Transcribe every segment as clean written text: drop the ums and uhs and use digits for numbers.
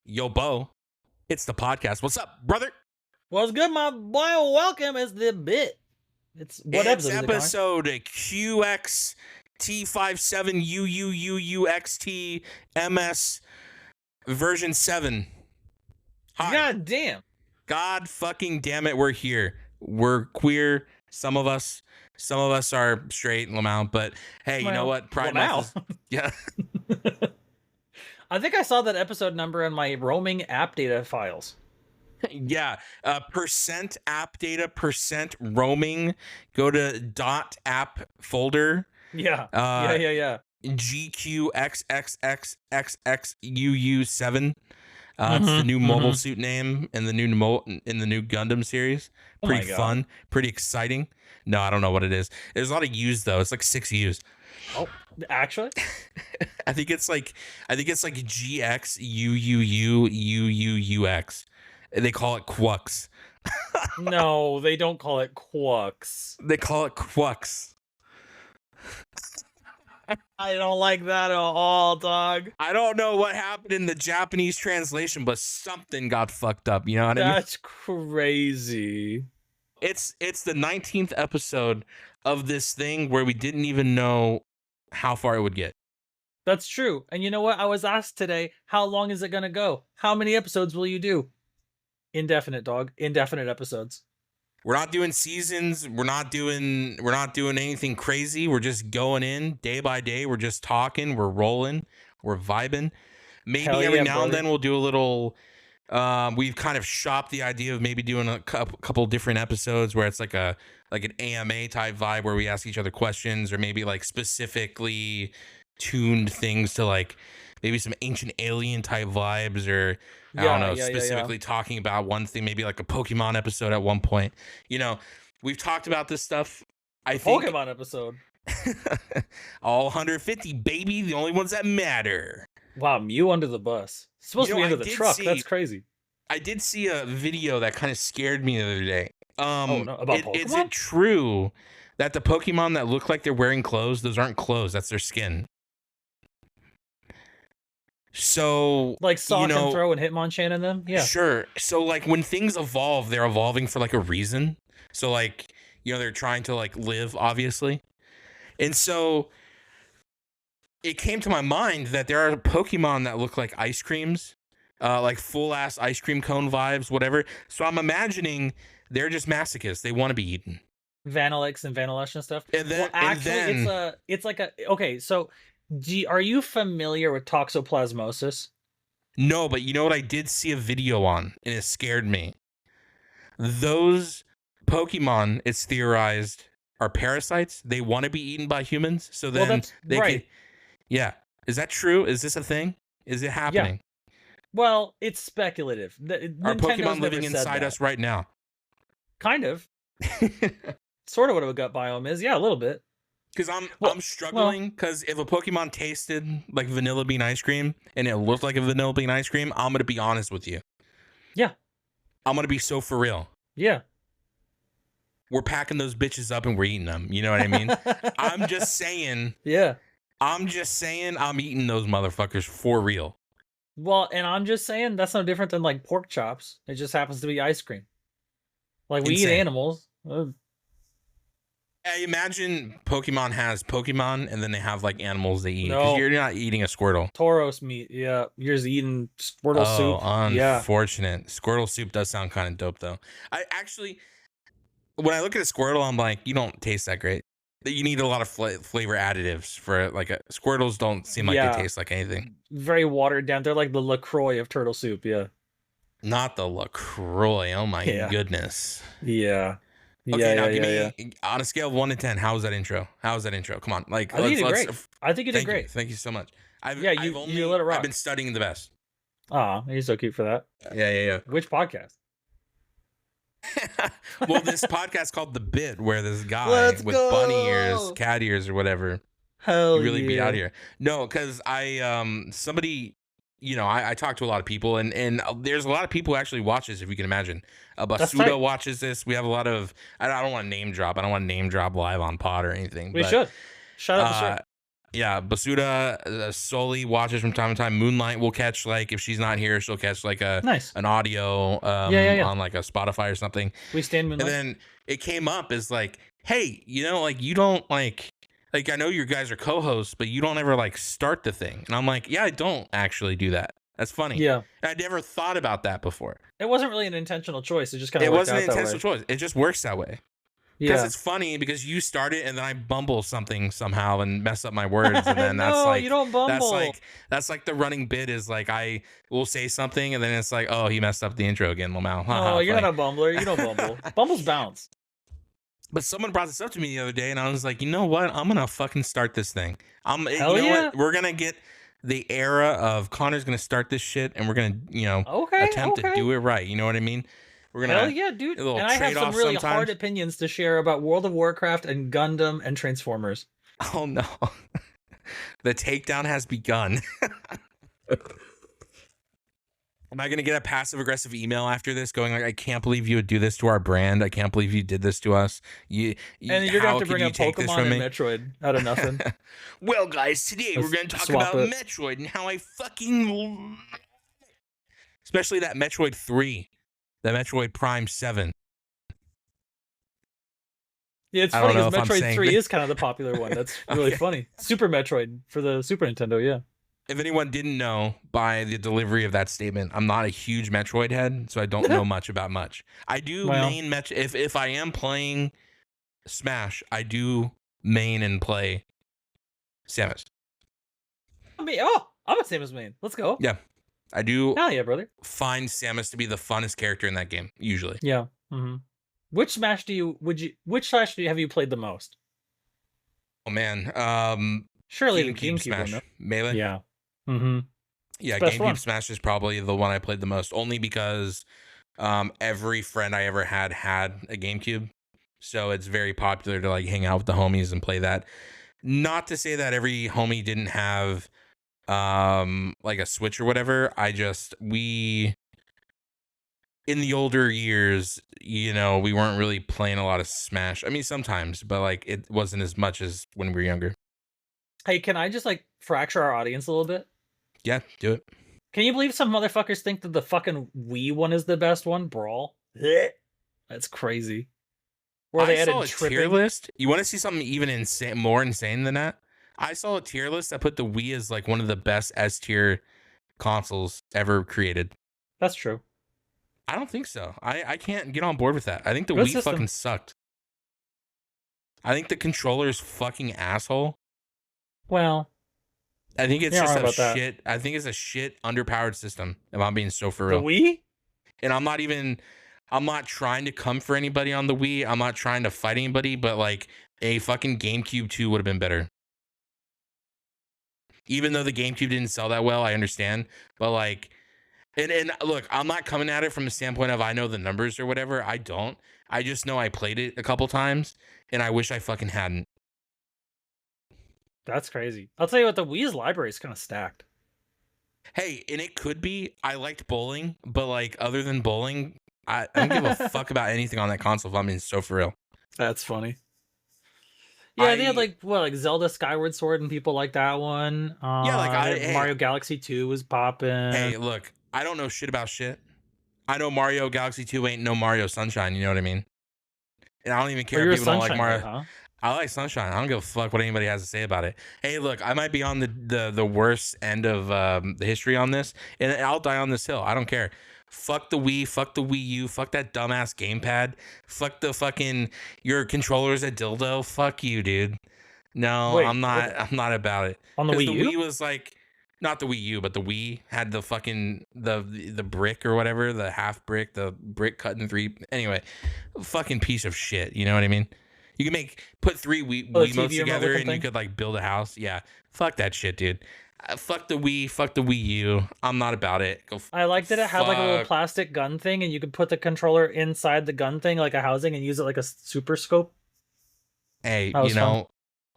Yo, Beau, it's the podcast. What's up, brother? What's good, my boy? Welcome. It's the bit. What It's episode is it, Connor? episode QXT57UUUUXT version 7. Hi. God damn. God fucking damn it, we're here. We're queer. Some of us are straight and Lamau, but hey, you know what? Pride Month is, yeah. I think I saw that episode number in my roaming app data files. Yeah, percent app data, percent roaming. Go to .app folder. Yeah. Yeah. GQXXXXXUU7. It's the new mobile suit name in the new Gundam series. Pretty fun, pretty exciting. No, I don't know what it is. There's a lot of U's though. It's like 6 U's. Oh, actually? I think it's like GXUUUUUUX. They call it Quux. No, they don't call it Quux. They call it Quux. I don't like that at all, dog. I don't know what happened in the Japanese translation, but something got fucked up. You know what I mean? That's crazy. It's the 19th episode of this thing where we didn't even know how far it would get. That's true. And you know what? I was asked today, how long is it going to go? How many episodes will you do? Indefinite, dog. Indefinite episodes. We're not doing seasons. We're not doing anything crazy. We're just going in day by day. We're just talking. We're rolling. We're vibing. Maybe every now and then we'll do a little. We've kind of shopped the idea of maybe doing a couple different episodes where it's like an AMA type vibe where we ask each other questions, or maybe like specifically tuned things to like maybe some ancient alien type vibes, or I don't know, specifically talking about one thing, maybe like a Pokemon episode at one point. You know, we've talked about this stuff. I think Pokemon episode. All 150, baby, the only ones that matter. Wow, Mew under the bus. It's supposed to be under the truck. That's crazy. I did see a video that kind of scared me the other day. About Pokemon? Is it true that the Pokemon that look like they're wearing clothes, those aren't clothes, that's their skin? So like Sock and Throw and Hitmonchan in them? Yeah. Sure. So like when things evolve, they're evolving for like a reason. So like, you know, they're trying to like live, obviously. And so it came to my mind that there are Pokemon that look like ice creams, like full ass ice cream cone vibes, whatever. So I'm imagining they're just masochists. They want to be eaten. Vanillix and Vanillush and stuff. And then, it's like a okay. So, are you familiar with toxoplasmosis? No, but you know what? I did see a video on, and it scared me. Those Pokemon, it's theorized, are parasites. They want to be eaten by humans, so then they can. Yeah, is that true? Is this a thing? Is it happening? Yeah. Well, it's speculative. Are Pokemon living inside us right now? Kind of. Sort of what a gut biome is. Yeah, a little bit. Because I'm struggling, because if a Pokemon tasted like vanilla bean ice cream and it looked like a vanilla bean ice cream, I'm going to be honest with you. Yeah. I'm going to be so for real. Yeah. We're packing those bitches up and we're eating them. You know what I mean? I'm just saying. Yeah. I'm just saying I'm eating those motherfuckers for real. Well, and I'm just saying that's no different than like pork chops. It just happens to be ice cream. Like we eat animals. I imagine Pokemon has Pokemon, and then they have like animals they eat. No. You're not eating a Squirtle. Tauros meat, yeah. You're just eating Squirtle soup. Unfortunate. Yeah. Squirtle soup does sound kind of dope, though. I actually, when I look at a Squirtle, I'm like, you don't taste that great. You need a lot of flavor additives for it. Like Squirtles don't seem like they taste like anything. Very watered down. They're like the LaCroix of turtle soup, yeah. Not the LaCroix. Oh my goodness. Yeah. Okay, give me on a scale of 1 to 10. How was that intro? Come on, like I think you did great. I think you did great. Thank you so much. You let it rock. I've been studying the best. Aw, you're so cute for that. Yeah. Which podcast? Well, this podcast called The Bit, where this guy with bunny ears, cat ears, or whatever, really be out here. No, because somebody. You know, I talk to a lot of people, and there's a lot of people who actually watch this, if you can imagine. Basuda watches this. We have a lot of, I don't want to name drop. I don't want to name drop live on pod or anything. We should. Shout out to Yeah, Basuda solely watches from time to time. Moonlight will catch, like, if she's not here, she'll catch like Nice. an audio Yeah. on like a Spotify or something. We stand And Moonlight. then it came up as like, hey, you know, like you don't like I know you guys are co-hosts, but you don't ever like start the thing. And I'm like, yeah, I don't actually do that. That's funny. Yeah. I never thought about that before. It wasn't really an intentional choice. It just kind of It worked wasn't out an that intentional way. choice. It just works that way. Because Yeah. it's funny because you start it and then I bumble something somehow and mess up my words, and then No, that's like you don't bumble. that's like the running bit is like I will say something and then it's like, oh, he messed up the intro again, Lamau. No, you're not a bumbler. You don't bumble. Bumbles bounce. But someone brought this up to me the other day and I was like, you know what? I'm gonna fucking start this thing. Hell you know yeah. what? We're gonna get the era of Connor's gonna start this shit and we're gonna, attempt to do it right. You know what I mean? We're gonna Hell yeah, dude. a little And I have some trade-off really hard sometimes. opinions to share about World of Warcraft and Gundam and Transformers. Oh no. The takedown has begun. Am I going to get a passive aggressive email after this going like, I can't believe you would do this to our brand. I can't believe you did this to us. And you're going to have to bring up Pokemon and Metroid out of nothing. Well, guys, today we're going to talk about Metroid and how I fucking... Especially that Metroid 3. That Metroid Prime 7. Yeah, it's funny because Metroid 3 is kind of the popular one. That's really funny. Super Metroid for the Super Nintendo, yeah. If anyone didn't know by the delivery of that statement, I'm not a huge Metroid head, so I don't know much about much. I do main Metroid. If I am playing Smash, I do main and play Samus. I'm a Samus main. Let's go. Yeah, I do. Hell yeah, brother. Find Samus to be the funnest character in that game, usually. Yeah. Mm-hmm. Which Smash have you played the most? Oh man, surely the GameCube Smash, no? Melee. Yeah. Mm-hmm. Yeah, GameCube Smash is probably the one I played the most, only because every friend I ever had a GameCube, so it's very popular to like hang out with the homies and play that. Not to say that every homie didn't have like a Switch or whatever. We in the older years, we weren't really playing a lot of Smash. I mean, sometimes, but like it wasn't as much as when we were younger. Hey, can I just like fracture our audience a little bit? Yeah, do it. Can you believe some motherfuckers think that the fucking Wii one is the best one? Brawl. That's crazy. Where they added tier list. You want to see something even more insane than that? I saw a tier list that put the Wii as like one of the best S tier consoles ever created. That's true. I don't think so. I can't get on board with that. I think the Wii fucking sucked. I think the controller is fucking asshole. Well, I think it's just a shit. I think it's a shit underpowered system. If I'm being so for real. The Wii? And I'm not trying to come for anybody on the Wii. I'm not trying to fight anybody, but like a fucking GameCube 2 would have been better. Even though the GameCube didn't sell that well, I understand. But like, and look, I'm not coming at it from the standpoint of I know the numbers or whatever. I don't. I just know I played it a couple times, and I wish I fucking hadn't. That's crazy. I'll tell you what, the Wii's library is kind of stacked. Hey, and it could be. I liked bowling, but like other than bowling, I don't give a fuck about anything on that console. If I'm being so for real. That's funny. Yeah, they had like Zelda Skyward Sword and people like that one. Yeah, like Mario Galaxy 2 was popping. Hey, look, I don't know shit about shit. I know Mario Galaxy 2 ain't no Mario Sunshine. You know what I mean? And I don't even care if people don't like Mario. Guy, huh? I like Sunshine. I don't give a fuck what anybody has to say about it. Hey, look, I might be on the worst end of the history on this, and I'll die on this hill. I don't care. Fuck the Wii. Fuck the Wii U. Fuck that dumbass gamepad. Fuck the fucking your controller's a dildo. Fuck you, dude. No, wait, I'm not about it. On the Wii U? The Wii was like, not the Wii U, but the Wii had the fucking the brick or whatever, the half brick, the brick cut in three. Anyway, fucking piece of shit. You know what I mean? You can put three Wiimotes together and you could like build a house. Yeah, fuck that shit, dude. Fuck the Wii, fuck the Wii U. I'm not about it. I liked that it had like a little plastic gun thing, and you could put the controller inside the gun thing, like a housing, and use it like a super scope. Hey, fun.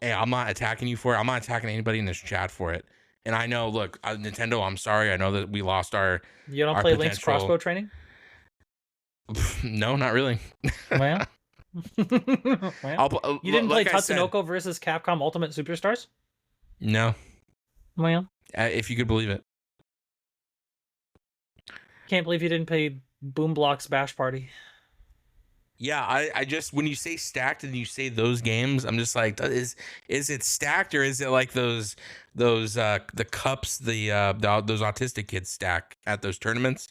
Hey, I'm not attacking you for it. I'm not attacking anybody in this chat for it. And I know, look, Nintendo, I'm sorry. I know that we lost our. You don't play Link's crossbow training? No, not really. Well. You didn't play Tatsunoko versus Capcom Ultimate Superstars? No. Well, If you could believe it. can't believe you didn't pay Boom Block's Bash Party. Yeah, I just when you say stacked and you say those games, I'm just like, is it stacked or is it like those the cups those autistic kids stack at those tournaments?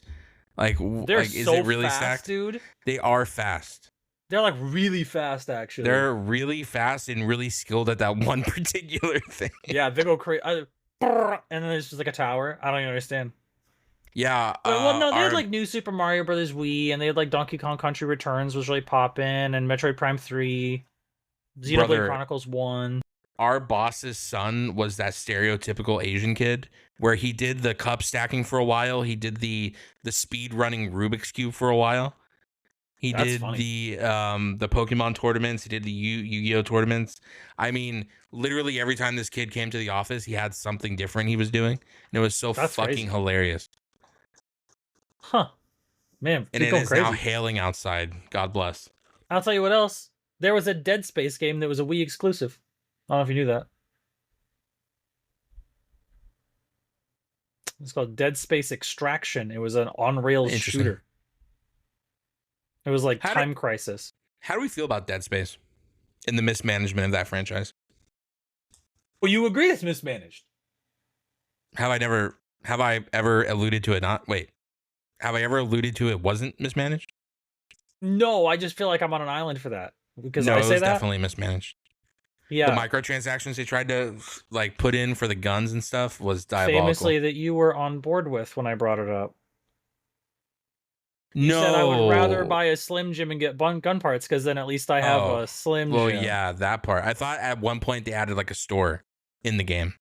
They're like is so it really fast, stacked? dude. They are fast. They're like really fast, actually. They're really fast and really skilled at that one particular thing. Yeah, they go crazy, and then it's just like a tower. I don't even understand. Yeah. Well, no, they had like New Super Mario Brothers Wii, and they had like Donkey Kong Country Returns was really poppin', and Metroid Prime 3, Xenoblade Chronicles 1. Our boss's son was that stereotypical Asian kid where he did the cup stacking for a while. He did the speed running Rubik's Cube for a while. He did the Pokemon tournaments. He did the Yu-Gi-Oh tournaments. I mean, literally every time this kid came to the office, he had something different he was doing, and it was so fucking hilarious. Huh, man, and it is crazy. Now hailing outside. God bless. I'll tell you what else. There was a Dead Space game that was a Wii exclusive. I don't know if you knew that. It's called Dead Space Extraction. It was an on-rails shooter. It was like Time Crisis. How do we feel about Dead Space and the mismanagement of that franchise? Well, you agree it's mismanaged. Have I ever alluded to it not? Wait. Have I ever alluded to it wasn't mismanaged? No, I just feel like I'm on an island for that. Because no, I say it was that? Definitely mismanaged. Yeah. The microtransactions they tried to like put in for the guns and stuff was diabolical. Famously that you were on board with when I brought it up. No. You said I would rather buy a Slim Jim and get gun parts because then at least I have a Slim Jim. Well, yeah, that part. I thought at one point they added like a store in the game.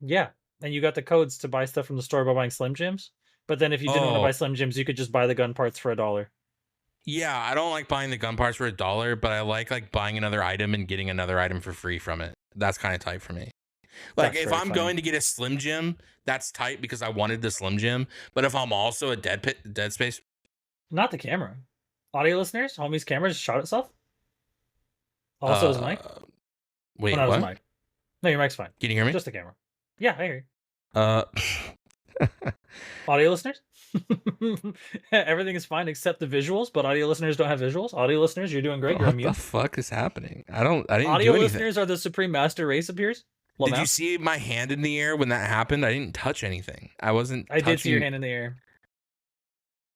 Yeah, and you got the codes to buy stuff from the store by buying Slim Jims. But then if you didn't want to buy Slim Jims, you could just buy the gun parts for $1. Yeah, I don't like buying the gun parts for $1, but I like buying another item and getting another item for free from it. That's kind of tight for me. Like if I'm going to get a Slim Jim, that's tight because I wanted the Slim Jim. But if I'm also a Dead Space, not the camera. Audio listeners, homie's camera just shot itself. Also his mic. Wait, what? His mic. No, your mic's fine. Can you hear me? Just the camera. Yeah, I hear you. Audio listeners, everything is fine except the visuals, but audio listeners don't have visuals. Audio listeners, you're doing great. You're on mute. What the fuck is happening? I didn't audio do anything. Listeners are the supreme master race appears. Did you see my hand in the air when that happened? I didn't touch anything. I did see your hand in the air.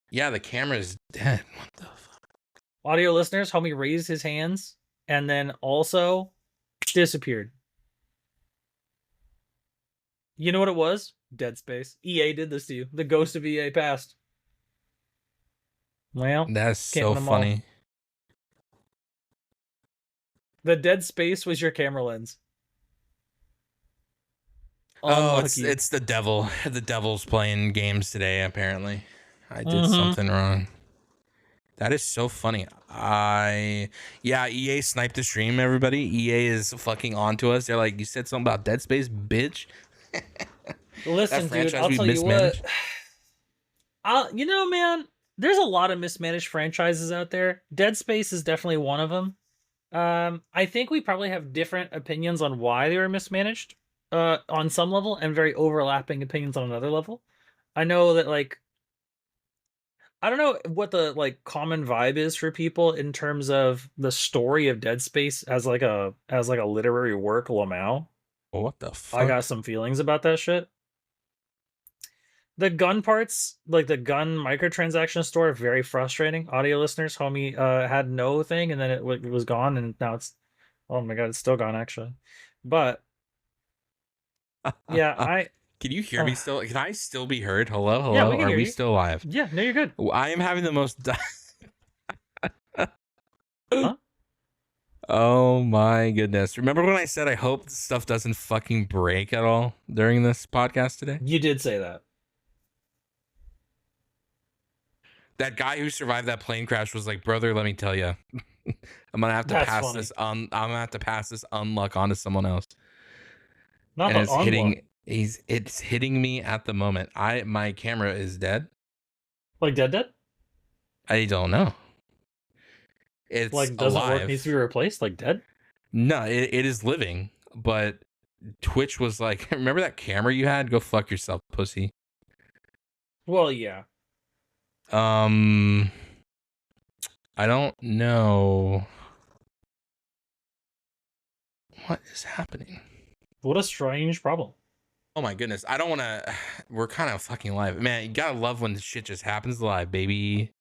Yeah, the camera's dead. What the fuck? Audio listeners, homie raised his hands and then also disappeared. You know what it was? Dead Space. EA did this to you. The ghost of EA passed. Well, that's so funny. The Dead Space was your camera lens. Oh, it's the devil. The devil's playing games today, apparently. I did something wrong. That is so funny. EA sniped the stream, everybody. EA is fucking onto us. They're like, you said something about Dead Space, bitch. Listen, dude, I'll tell you what. You know, man, there's a lot of mismanaged franchises out there. Dead Space is definitely one of them. I think we probably have different opinions on why they were mismanaged on some level and very overlapping opinions on another level. I know that, like, I don't know what the like common vibe is for people in terms of the story of Dead Space as like a literary work, Lamau. Well, what the fuck? I got some feelings about that shit. The gun parts, like the gun microtransaction store, are very frustrating. Audio listeners, homie had no thing, and then it was gone, and now it's, oh my god, it's still gone actually. But yeah, can you hear me still? Can I still be heard? Hello? Yeah, we can Are we still live? Yeah, no, you're good. I am having the most. Huh? Oh my goodness. Remember when I said I hope stuff doesn't fucking break at all during this podcast today? You did say that. That guy who survived that plane crash was like, brother, let me tell you, I'm gonna have to pass this. I'm gonna have to pass this unluck on to someone else. Not and it's hitting me at the moment. My camera is dead. Like dead? I don't know. It's like doesn't alive. work, needs to be replaced. Like dead? No, it is living, but Twitch was like, remember that camera you had? Go fuck yourself, pussy. Well, yeah. I don't know. What is happening? What a strange problem. Oh my goodness. I don't want to. We're kind of fucking live. Man, you gotta love when the shit just happens live, baby.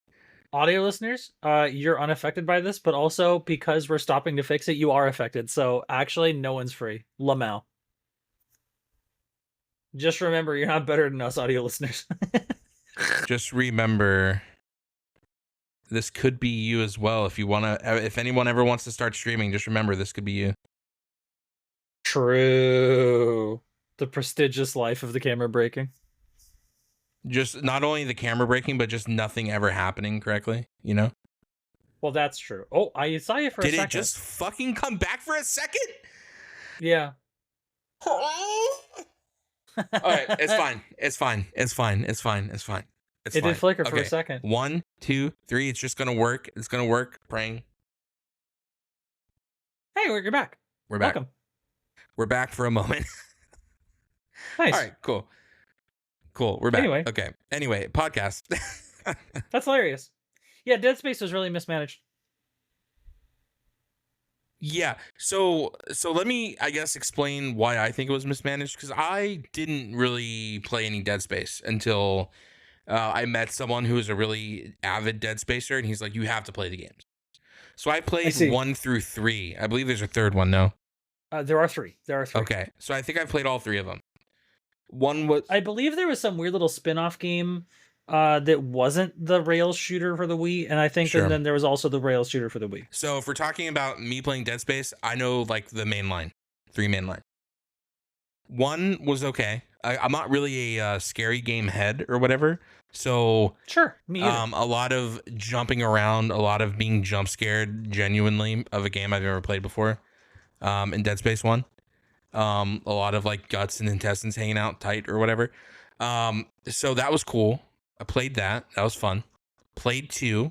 Audio listeners, you're unaffected by this, but also because we're stopping to fix it, you are affected. So actually, no one's free. Lamau. Just remember, you're not better than us, audio listeners. Just remember, this could be you as well. If you want to, if anyone ever wants to start streaming, just remember this could be you. True. The prestigious life of the camera breaking. Just not only the camera breaking, but just nothing ever happening correctly, you know? Well, that's true. Oh, I saw you for a second. Did it just fucking come back for a second? Yeah. All right, it's fine. It's fine. It's fine. It's fine. It's fine. It's it fine. Did flicker for a second. 1, 2, 3. It's just gonna work. It's gonna work. Praying. Hey, you're back. We're back. Welcome. We're back for a moment. Nice. All right, cool. Cool. We're back. Anyway, podcast. That's hilarious. Yeah, Dead Space was really mismanaged. Yeah. So let me, I guess, explain why I think it was mismanaged, because I didn't really play any Dead Space until I met someone who was a really avid Dead Spacer, and he's like, you have to play the games. So I played 1 through 3. I believe there's a third one, no? There are 3. Okay. So I think I played all 3 of them. One was, I believe there was some weird little spin-off game that wasn't the rails shooter for the Wii, and I think and then there was also the rails shooter for the Wii. So if we're talking about me playing Dead Space, I know like the main line, 3 main line. 1 was okay. I'm not really a scary game head or whatever, so sure, me either. A lot of jumping around, a lot of being jump scared genuinely of a game I've never played before. In Dead Space 1. A lot of like guts and intestines hanging out tight or whatever. So that was cool. I played that. That was fun. Played 2.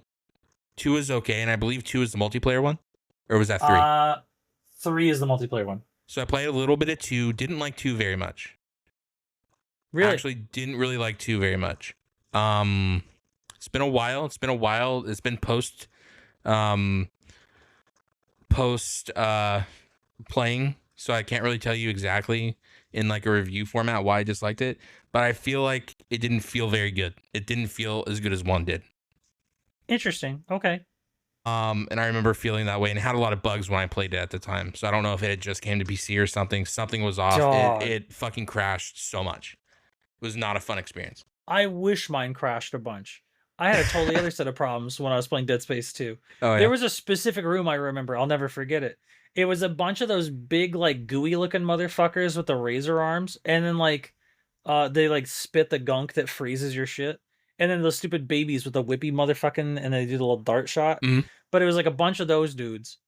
2 is okay, and I believe 2 is the multiplayer one, or was that 3? 3 is the multiplayer one. So I played a little bit of 2. Didn't like 2 very much. Really? Actually, didn't really like 2 very much. It's been a while. It's been post playing, so I can't really tell you exactly in like a review format why I disliked it, but I feel like it didn't feel very good. It didn't feel as good as 1 did. Interesting. Okay. And I remember feeling that way, and it had a lot of bugs when I played it at the time. So I don't know if it had just came to PC or something. Something was off. It fucking crashed so much. It was not a fun experience. I wish mine crashed a bunch. I had a totally other set of problems when I was playing Dead Space 2. Oh, yeah. There was a specific room I remember. I'll never forget it. It was a bunch of those big, like, gooey-looking motherfuckers with the razor arms, and then, like, they, like, spit the gunk that freezes your shit. And then those stupid babies with the whippy motherfucking, and they do the little dart shot. Mm-hmm. But it was, like, a bunch of those dudes.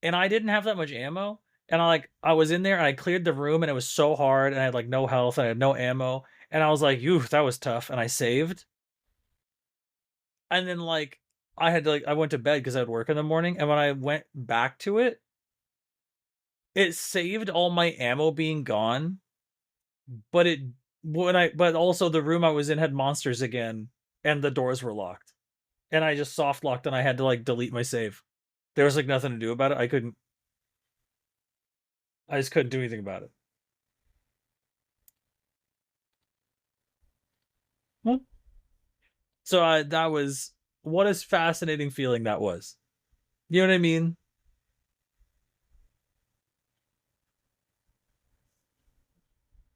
And I didn't have that much ammo. And I was in there, and I cleared the room, and it was so hard, and I had, like, no health, and I had no ammo. And I was like, "Ooh, that was tough." And I saved. And then, like, I had to, like, I went to bed because I had work in the morning. And when I went back to it, it saved all my ammo being gone. But but also the room I was in had monsters again, and the doors were locked. And I just soft locked, and I had to, like, delete my save. There was, like, nothing to do about it. I just couldn't do anything about it. So that was, what a fascinating feeling that was. You know what I mean?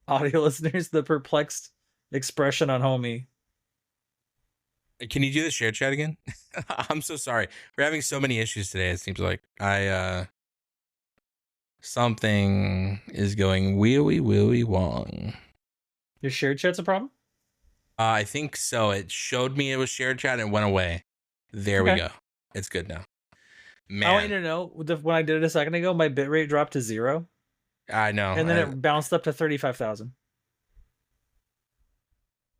Audio listeners, the perplexed expression on homie. Can you do the share chat again? I'm so sorry. We're having so many issues today. It seems like something is going willy wong. Your shared chat's a problem? I think so. It showed me it was shared chat and it went away. There we go. It's good now. Man. I want you to know, when I did it a second ago, my bitrate dropped to 0. I know. And then it bounced up to 35,000.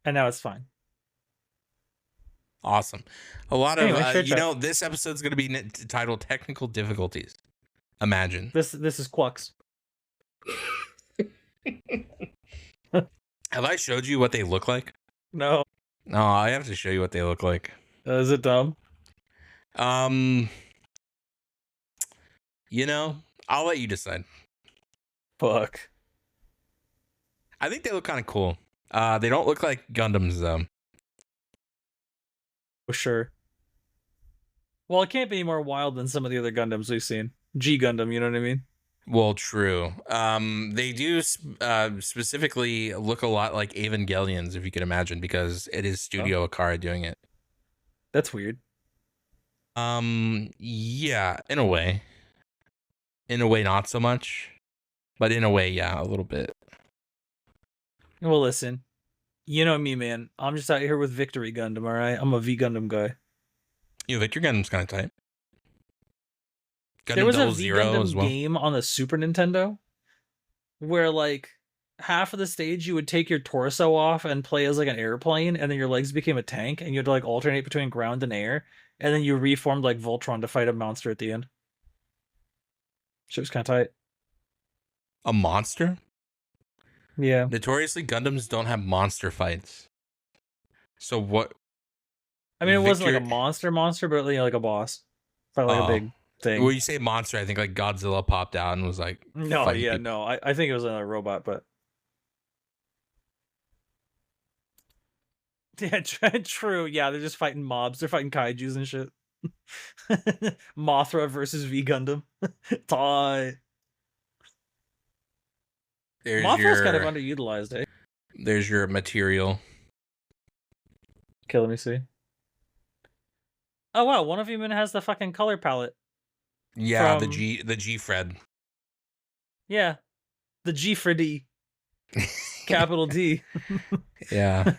And now it's fine. Awesome. A lot of, this episode's going to be titled Technical Difficulties. Imagine. This is Quux. Have I showed you what they look like? No. No, I have to show you what they look like. Is it dumb? You know, I'll let you decide. Fuck. I think they look kind of cool. They don't look like Gundams though. For sure. Well, it can't be any more wild than some of the other Gundams we've seen. G Gundam, you know what I mean? Well, true. They do specifically look a lot like Evangelions, if you can imagine, because it is Studio Akara doing it. That's weird. Yeah, in a way. In a way, not so much. But in a way, yeah, a little bit. Well, listen. You know me, man. I'm just out here with Victory Gundam, alright? I'm a V Gundam guy. Yeah, Victor Gundam's kind of tight. Gundam there was a V Gundam game on the Super Nintendo where, like, half of the stage you would take your torso off and play as, like, an airplane, and then your legs became a tank, and you had to, like, alternate between ground and air, and then you reformed like Voltron to fight a monster at the end. Shit was kind of tight. A monster? Yeah. Notoriously, Gundams don't have monster fights. So what? I mean, it wasn't like a monster, but like a boss. Felt like a big thing. When you say monster, I think like Godzilla popped out and was like, no, yeah, people. No. I think it was a robot, but yeah, true. Yeah, they're just fighting mobs. They're fighting kaijus and shit. Mothra versus V Gundam. Tie. Mothra's kind of underutilized, eh? There's your material. Okay, let me see. Oh wow, one of you even has the fucking color palette. Yeah, the G Fred. Yeah, the G for D. Capital D. Yeah.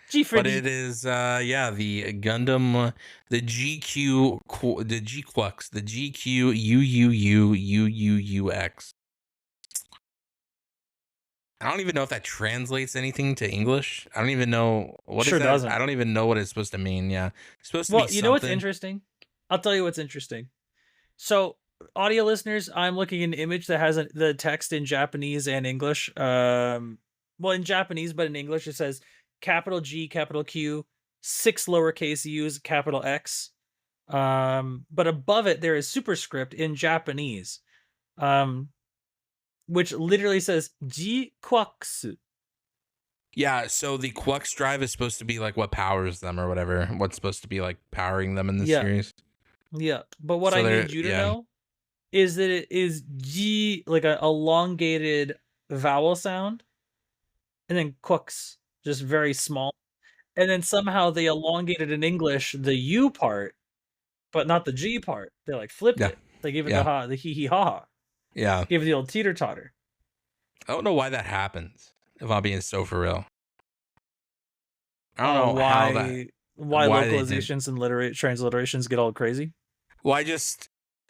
G for but D. It is yeah, the Gundam, the GQ, the GQux, the GQ UUUUUX. I don't even know if that translates anything to English. I don't even know what sure is that? Doesn't. I don't even know what it's supposed to mean. Yeah, it's supposed to be. Well, you know what's interesting? I'll tell you what's interesting. So, audio listeners, I'm looking at an image that has the text in Japanese and English. Well, in Japanese, but in English, it says capital G, capital Q, 6 lowercase u's, capital X. But above it, there is superscript in Japanese. Which literally says G-Quux. Yeah, so the Quux drive is supposed to be like what powers them or whatever. What's supposed to be like powering them in this series. Yeah, but what I need you to know is that it is G, like an elongated vowel sound, and then Quux, just very small. And then somehow they elongated in English the U part, but not the G part. They like flipped it. They gave it the hee-hee-ha-ha. Yeah. Give it the old teeter-totter. I don't know why that happens, if I'm being so for real. I don't know why localizations and transliterations get all crazy. Well,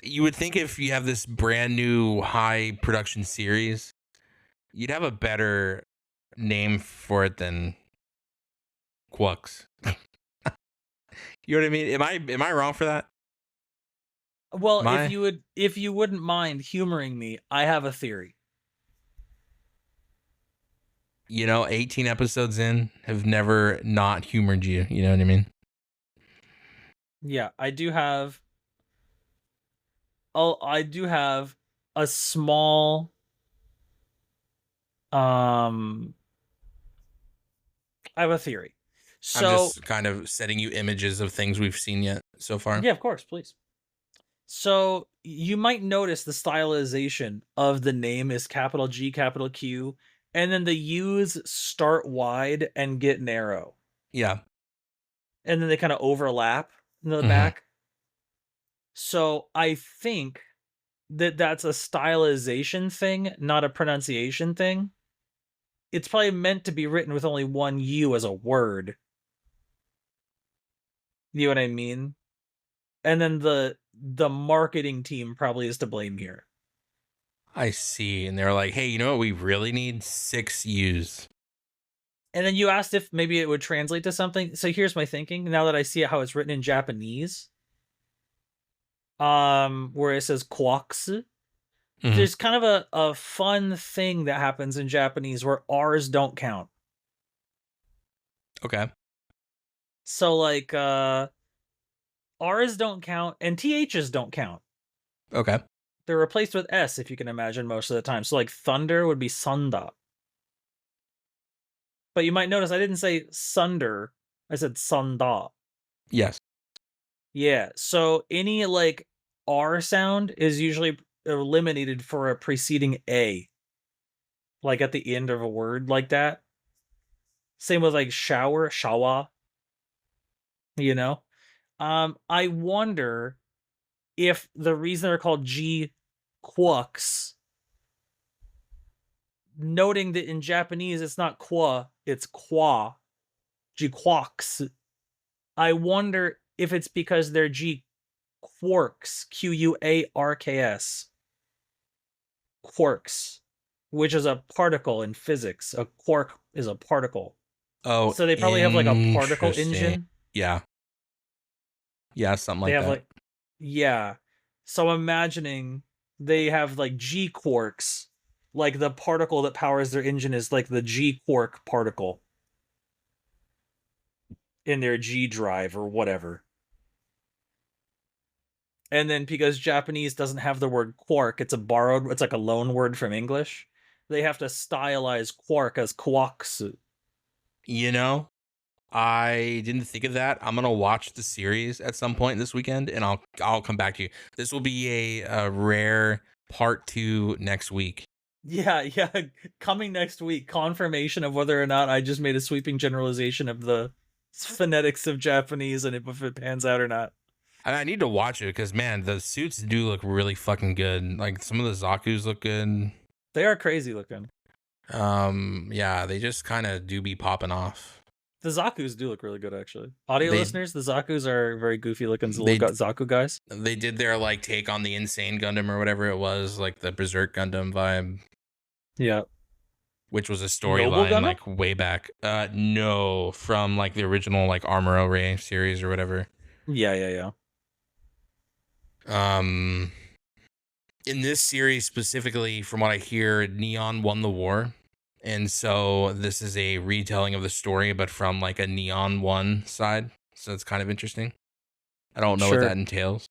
you would think if you have this brand new high production series, you'd have a better name for it than Quux. You know what I mean? Am I wrong for that? Well, if you wouldn't mind humoring me, I have a theory. 18 episodes in have never not humored you. You know what I mean? Yeah, I do have a small I have a theory. So I'm just kind of setting you images of things we've seen yet so far. Yeah, of course, please. So you might notice the stylization of the name is capital G, capital Q, and then the U's start wide and get narrow. Yeah. And then they kind of overlap in the back. So I think that that's a stylization thing, not a pronunciation thing. It's probably meant to be written with only one U as a word. You know what I mean? And then the marketing team probably is to blame here. I see. And they're like, hey, you know what we really need? 6 U's. And then you asked if maybe it would translate to something. So here's my thinking. Now that I see how it's written in Japanese, where it says Quox, there's kind of a fun thing that happens in Japanese where R's don't count. Okay. So like R's don't count and TH's don't count. Okay. They're replaced with S, if you can imagine, most of the time. So like thunder would be sunda. But you might notice I didn't say sunder. I said sunda. Yes. Yeah. So any like R sound is usually eliminated for a preceding A. Like at the end of a word like that. Same with like shower, shawa. You know? I wonder if the reason they're called G quux, noting that in Japanese it's not qua, it's qua, G quux. I wonder if it's because they're G quarks, Quarks, quarks, which is a particle in physics. A quark is a particle. Oh, so they probably have like a particle engine. Yeah. Yeah, something like they have that. like, yeah. So imagining they have like G quarks, like the particle that powers their engine is like the G quark particle in their G drive or whatever. And then because Japanese doesn't have the word quark, it's like a loan word from English. They have to stylize quark as quaxu. You know, I didn't think of that. I'm gonna watch the series at some point this weekend, and I'll come back to you. This will be a rare part 2 next week. Yeah, coming next week, confirmation of whether or not I just made a sweeping generalization of the phonetics of Japanese and if it pans out or not. I need to watch it because, man, the suits do look really fucking good. Like, some of the Zakus look good. They are crazy looking. Yeah, they just kind of do be popping off. The Zakus do look really good, actually. Audio listeners, the Zakus are very goofy looking little Zaku guys. They did their, like, take on the Insane Gundam or whatever it was, like the Berserk Gundam vibe. Yeah. Which was a storyline, like, way back. No, from, like, the original, like, Armor Ray series or whatever. Yeah. In this series specifically, from what I hear, Neon won the war. And so this is a retelling of the story, but from like a Neon 1 side. So it's kind of interesting. I don't know what that entails.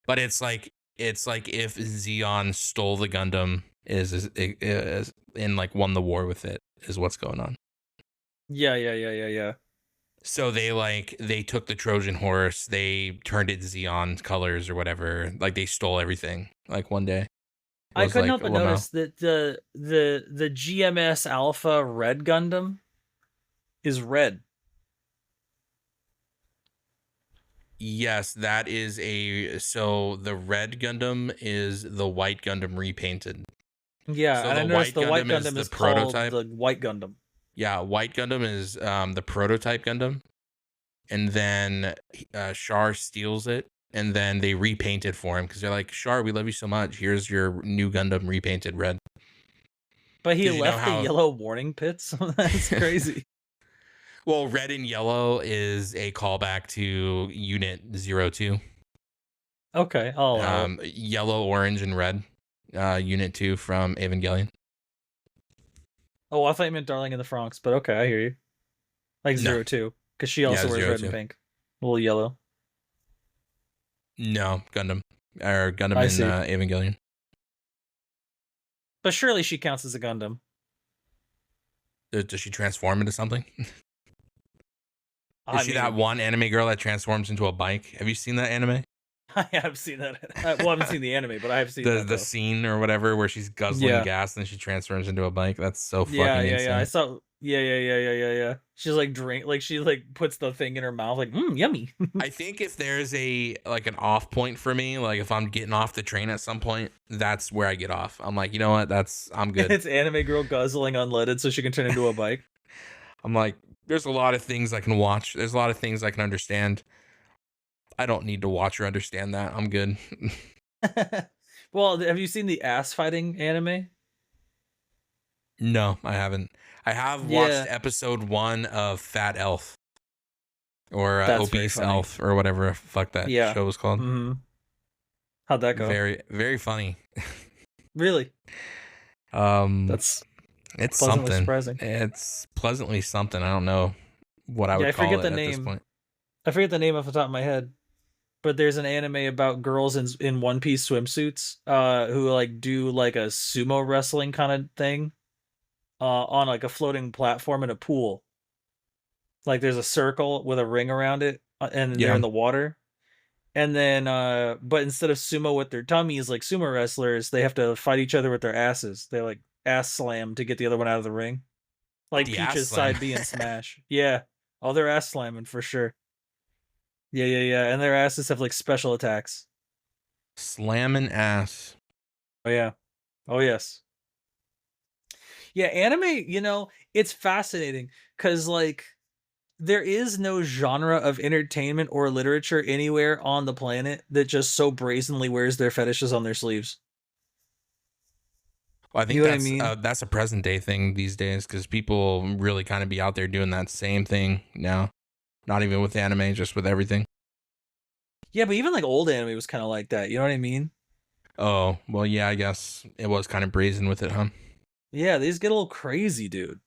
But it's like if Zeon stole the Gundam is and like won the war with it is what's going on. Yeah. So they took the Trojan horse, they turned it Zeon colors or whatever. Like they stole everything like one day. I couldn't help but notice that the GMS Alpha Red Gundam is red. Yes, that is so the red Gundam is the white Gundam repainted. Yeah, so and I noticed the white Gundam is prototype. Called the White Gundam. Yeah, White Gundam is the prototype Gundam. And then Char steals it, and then they repaint it for him because they're like, Char, we love you so much. Here's your new Gundam repainted red. But he left the yellow warning pits? That's crazy. Well, red and yellow is a callback to Unit 02. Okay. Yellow, orange, and red. Unit 2 from Evangelion. Oh, I thought you meant Darling in the Franxx, but okay, I hear you. Like 02. Because she also wears red and pink. A little yellow. No, Gundam. Or Gundam in Evangelion. But surely she counts as a Gundam. Does she transform into something? Is she that one anime girl that transforms into a bike? Have you seen that anime? I have seen that. Well, I haven't seen the anime, but I have seen the scene or whatever where she's guzzling gas and then she transforms into a bike. That's so fucking insane. I saw. Yeah. She's like she like puts the thing in her mouth, like yummy. I think if there's an off point for me, like if I'm getting off the train at some point, that's where I get off. I'm like, you know what? I'm good. It's anime girl guzzling unleaded so she can turn into a bike. I'm like, there's a lot of things I can watch. There's a lot of things I can understand. I don't need to watch or understand that. I'm good. Well, have you seen the ass fighting anime? No, I haven't. I have watched episode 1 of Fat Elf. Or Obese Elf, or whatever the fuck that show was called. Mm-hmm. How'd that go? Very, very funny. Really? That's it's pleasantly something. surprising. It's pleasantly something. I don't know what I would I call forget it the at this name. point. I forget the name off the top of my head. But there's an anime about girls in one piece swimsuits who like do like a sumo wrestling kind of thing on like a floating platform in a pool. Like there's a circle with a ring around it and they're Yeah. in the water. And then but instead of sumo with their tummies like sumo wrestlers, they have to fight each other with their asses. They like ass slam to get the other one out of the ring. Like The ass Peach's slam. side B in Smash. Yeah. Oh, they're ass slamming for sure. Yeah. And their asses have like special attacks. Slamming ass. Oh yeah. Oh yes. Yeah, anime, it's fascinating because like there is no genre of entertainment or literature anywhere on the planet that just so brazenly wears their fetishes on their sleeves. Well, I You think know what I mean? that's a present day thing these days because people really kind of be out there doing that same thing now. Not even with anime, just with everything. Yeah, but even like old anime was kind of like that. You know what I mean? Oh, well, yeah, I guess it was kind of brazen with it, huh? Yeah, these get a little crazy, dude.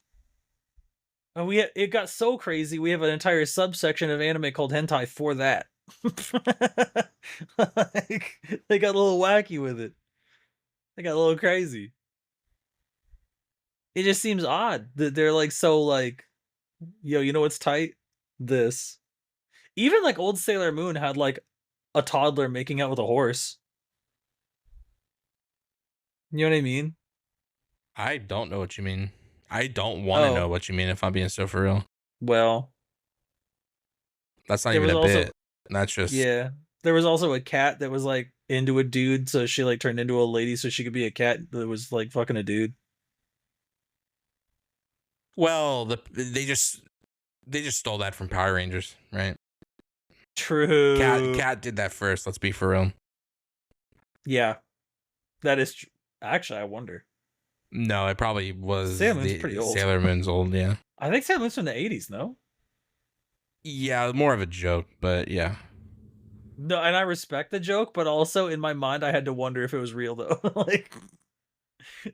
And it got so crazy, we have an entire subsection of anime called hentai for that. Like, they got a little wacky with it. They got a little crazy. It just seems odd that they're like so like, yo, you know what's tight? This. Even like old Sailor Moon had like a toddler making out with a horse. You know what I mean? I don't know what you mean. I don't want to know Oh, what you mean if I'm being so for real. well, That's not there even was a also bit. That's just, yeah. There was also a cat that was like into a dude, so she like turned into a lady so she could be a cat that was like fucking a dude. well, they just stole that from Power Rangers, right? True. Cat did that first. Let's be for real. Yeah, that is actually I wonder. No, it probably was Sailor Moon's pretty the old. Sailor Moon's old, yeah. I think Sailor Moon's from the 80s, no? Yeah, more of a joke, but yeah. No, and I respect the joke, but also in my mind I had to wonder if it was real though. Like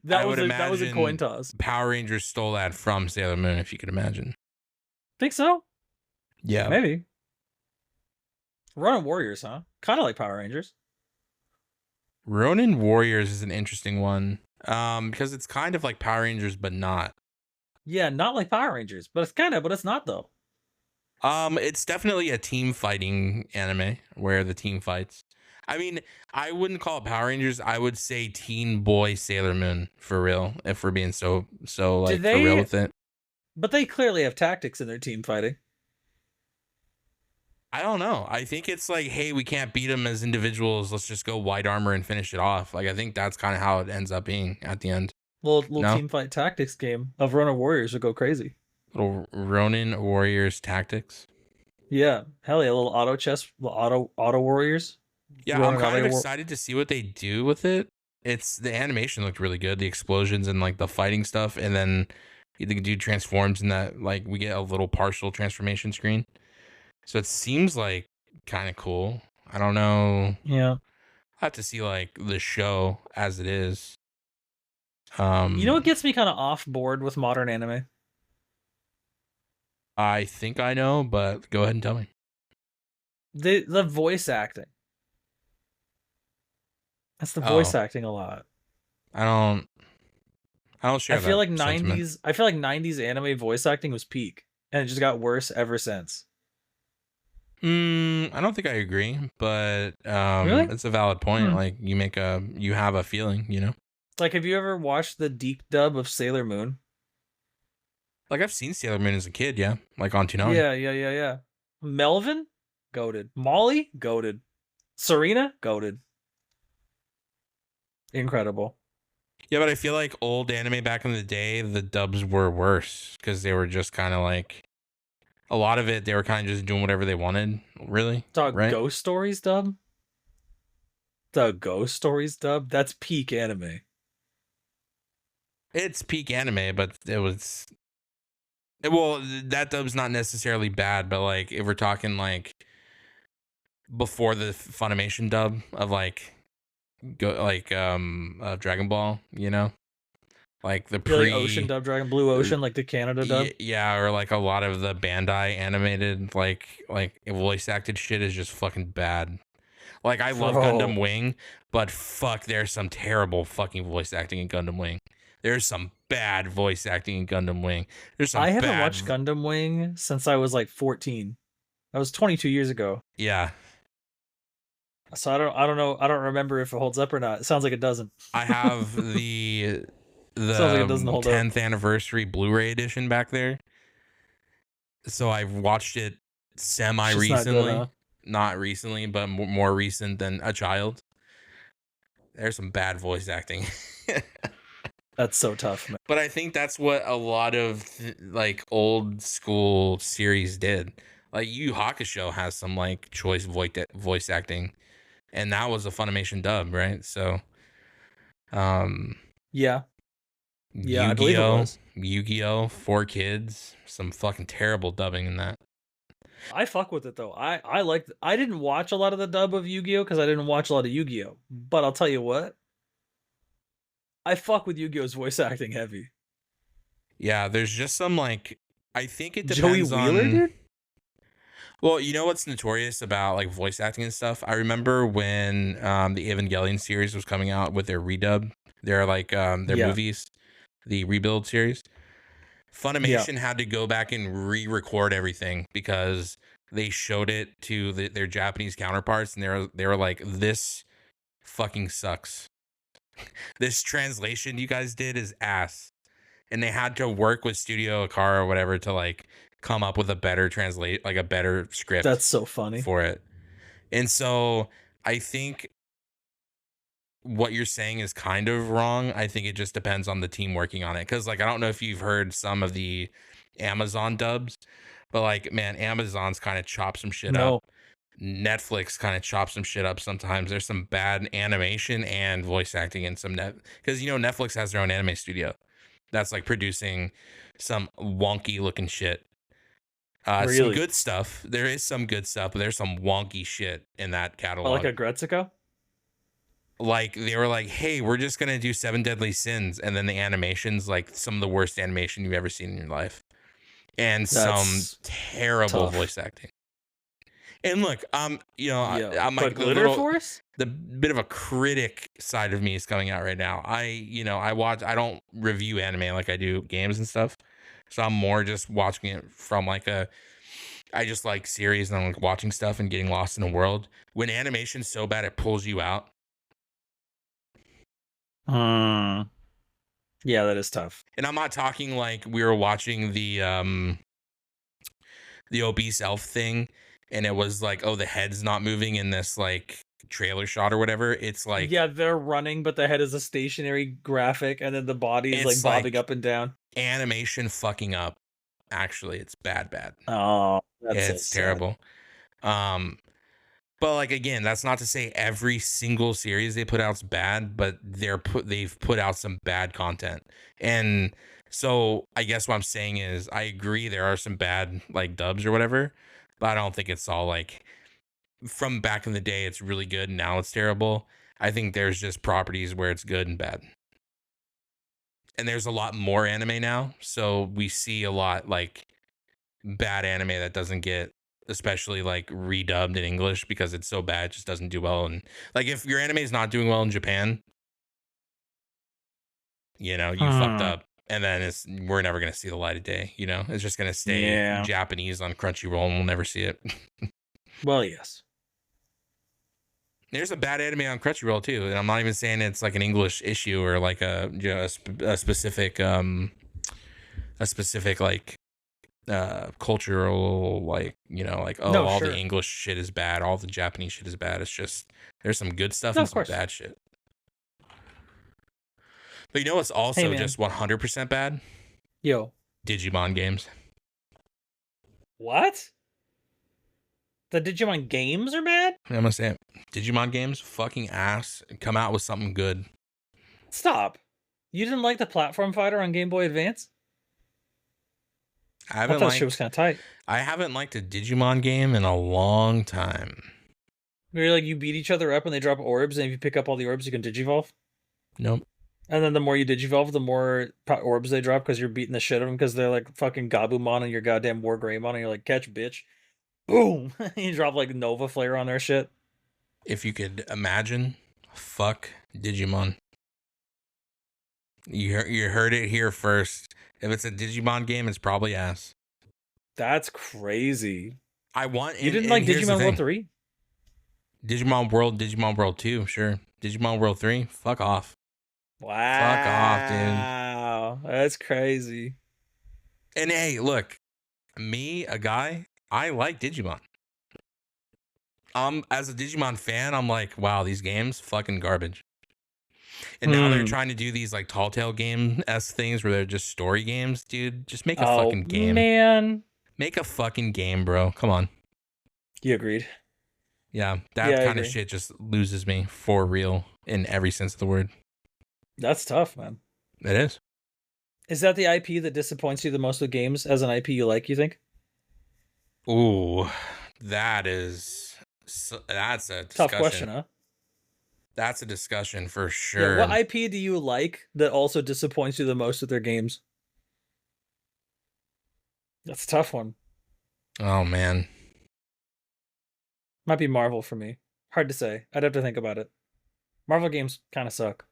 I would that was a coin imagine toss. Power Rangers stole that from Sailor Moon, if you could imagine. Think so? Yeah. Maybe. Ronin Warriors, huh? Kind of like Power Rangers. Ronin Warriors is an interesting one. Because it's kind of like Power Rangers, but not. Yeah, not like Power Rangers, but it's not though. It's definitely a team fighting anime where the team fights. I mean, I wouldn't call it Power Rangers. I would say Teen Boy Sailor Moon for real. If we're being so Did like for real they? with it. But they clearly have tactics in their team fighting. I don't know. I think it's like, hey, we can't beat them as individuals. Let's just go white armor and finish it off. Like I think that's kind of how it ends up being at the end. Little No, team fight tactics game of Ronin Warriors would go crazy. little Ronin Warriors tactics. Yeah, hell yeah, little auto warriors. Yeah, I'm kind of excited to see what they do with it. It's the animation looked really good, the explosions and like the fighting stuff, and then the dude transforms in that like we get a little partial transformation screen. So it seems like kind of cool. I don't know. Yeah. I have to see like the show as it is. You know what gets me kind of off board with modern anime? I think I know, but go ahead and tell me. The voice acting. That's the voice acting a lot. I don't share I feel that like sentiment. 90s anime voice acting was peak and it just got worse ever since. I don't think I agree, but Really? it's a valid point. Like you have a feeling, you know? Like have you ever watched the deep dub of Sailor Moon? Like I've seen Sailor Moon as a kid, yeah. Like on Toonami. Yeah. Melvin? Goated. Molly? Goated. Serena? Goated. Incredible. Yeah, but I feel like old anime back in the day, the dubs were worse because they were just kind of like a lot of it. They were kind of just doing whatever they wanted, really. Right? Ghost Stories dub? The Ghost Stories dub? That's peak anime. It's peak anime, but it was well, that dub's not necessarily bad, but like if we're talking like before the Funimation dub of like Dragon Ball, you know, like the like Ocean dub, Dragon Blue Ocean, like the Canada dub. Yeah, or like a lot of the Bandai animated like voice acted shit is just fucking bad. Like I love Gundam Wing, but fuck, there's some terrible fucking voice acting in Gundam Wing. There's some bad voice acting in Gundam Wing. I haven't watched Gundam Wing since I was like 14. That was 22 years ago. Yeah. So I don't know. I don't remember if it holds up or not. It sounds like it doesn't. I have the sounds like it doesn't hold 10th anniversary Blu-ray edition back there. So I've watched it semi-recently. Not recently, but more recent than a child. There's some bad voice acting. That's so tough, man. But I think that's what a lot of like old school series did. Like Yu Yu Hakusho has some like choice voice acting, and that was a Funimation dub, right? So, yeah, I believe it was. Yu-Gi-Oh! 4Kids, some fucking terrible dubbing in that. I fuck with it though. I didn't watch a lot of the dub of Yu-Gi-Oh because I didn't watch a lot of Yu-Gi-Oh. But I'll tell you what, I fuck with Yu-Gi-Oh's voice acting heavy. Yeah, there's just some like I think it depends Joey Wheeler, dude? Well, you know what's notorious about like voice acting and stuff? I remember when the Evangelion series was coming out with their redub, their like their movies, the rebuild series. Funimation had to go back and re-record everything because they showed it to their Japanese counterparts, and they were like, "This fucking sucks. This translation you guys did is ass." And they had to work with Studio Akara or whatever to like come up with a better a better script. That's so funny for it. And so I think what you're saying is kind of wrong. I think it just depends on the team working on it. Because like I don't know if you've heard some of the Amazon dubs, but like man, Amazon's kind of chop some shit up. Netflix kind of chops some shit up sometimes. There's some bad animation and voice acting in some because you know Netflix has their own anime studio that's like producing some wonky looking shit. Really? Some good stuff. There is some good stuff, but there's some wonky shit in that catalog. Like a Gretzico? Like they were like, hey, we're just gonna do 7 Deadly Sins, and then the animation's like some of the worst animation you've ever seen in your life. And that's some terrible voice acting. And look, you know, I'm like the bit of a critic side of me is coming out right now. I don't review anime like I do games and stuff. So I'm more just watching it from like I just like series and I'm like watching stuff and getting lost in the world. When animation's so bad it pulls you out. Yeah, that is tough. And I'm not talking like we were watching the obese elf thing and it was like, oh, the head's not moving in this like trailer shot or whatever. It's like, yeah, they're running, but the head is a stationary graphic, and then the body is like bobbing up and down. Animation fucking up. Actually, it's bad. Oh, it's so terrible. But like again, that's not to say every single series they put out's bad, but they've put out some bad content. And so I guess what I'm saying is I agree there are some bad like dubs or whatever, but I don't think it's all like from back in the day it's really good and now it's terrible. I think there's just properties where it's good and bad. And there's a lot more anime now, so we see a lot like bad anime that doesn't get especially like redubbed in English because it's so bad it just doesn't do well. And like if your anime is not doing well in Japan, you know, you fucked up. And then we're never going to see the light of day, you know? It's just going to stay Japanese on Crunchyroll and we'll never see it. Well, yes. There's a bad anime on Crunchyroll too, and I'm not even saying it's like an English issue or like a specific like cultural like, you know, like all the English shit is bad, all the Japanese shit is bad. It's just there's some good stuff and some bad shit. But you know what's also just 100% bad? Yo. Digimon games. What? The Digimon games are bad? I'm gonna say it. Digimon games, fucking ass. Come out with something good. Stop. You didn't like the platform fighter on Game Boy Advance? I thought that shit was kind of tight. I haven't liked a Digimon game in a long time. Where like you beat each other up and they drop orbs, and if you pick up all the orbs, you can digivolve. Nope. And then the more you digivolve, the more orbs they drop because you're beating the shit out of them because they're like fucking Gabumon and your goddamn War Greymon, and you're like, catch, bitch. Boom! You drop like Nova Flare on their shit. If you could imagine, fuck Digimon. You heard it here first. If it's a Digimon game, it's probably ass. That's crazy. You didn't like Digimon World 3? Digimon World 2, sure. Digimon World 3, fuck off. Wow. Fuck off, dude. Wow. That's crazy. And hey, look, me, a guy, I like Digimon. As a Digimon fan, I'm like, wow, these games, fucking garbage. And now they're trying to do these like Tall Tale game-esque things where they're just story games, dude. Just make a fucking game. Man. Make a fucking game, bro. Come on. You agreed. Yeah, that kind of shit just loses me for real in every sense of the word. That's tough, man. It is. Is that the IP that disappoints you the most with games as an IP you like, you think? Ooh, that's a discussion. Tough question, huh? That's a discussion for sure. Yeah, what IP do you like that also disappoints you the most with their games? That's a tough one. Oh, man. Might be Marvel for me. Hard to say. I'd have to think about it. Marvel games kind of suck.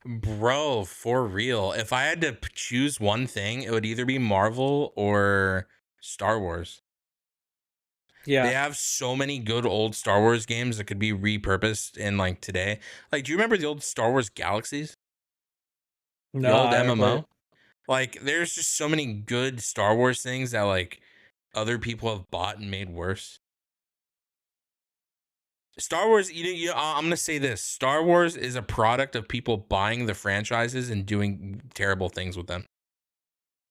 Bro, for real. If I had to choose one thing, it would either be Marvel or Star Wars. Yeah. They have so many good old Star Wars games that could be repurposed in like today. Like, do you remember the old Star Wars Galaxies? No, the old MMO? Like, there's just so many good Star Wars things that like other people have bought and made worse. Star Wars, I'm going to say this. Star Wars is a product of people buying the franchises and doing terrible things with them.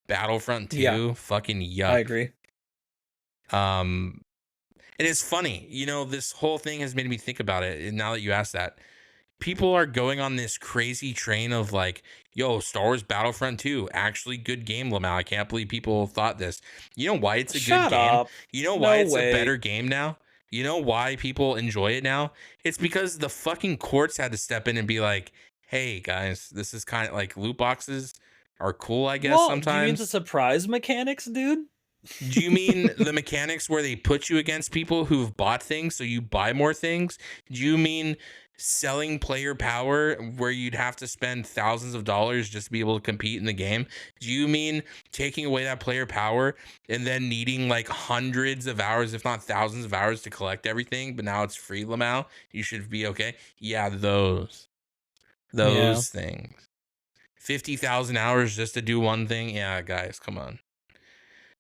Battlefront 2, fucking yuck. I agree. And it's funny, this whole thing has made me think about it. And now that you asked that, people are going on this crazy train of like, yo, Star Wars Battlefront 2, actually good game, Lamau. I can't believe people thought this. You know why it's a good game? You know why it's a better game now? You know why people enjoy it now? It's because the fucking courts had to step in and be like, hey, guys, this is kind of like loot boxes are cool, I guess, sometimes. Do you mean the surprise mechanics, dude? Do you mean the mechanics where they put you against people who've bought things so you buy more things? Do you mean selling player power where you'd have to spend thousands of dollars just to be able to compete in the game? Do you mean taking away that player power and then needing like hundreds of hours, if not thousands of hours to collect everything, but now it's free, Lamau? You should be okay. Yeah, those things. 50,000 hours just to do one thing. Yeah, guys, come on.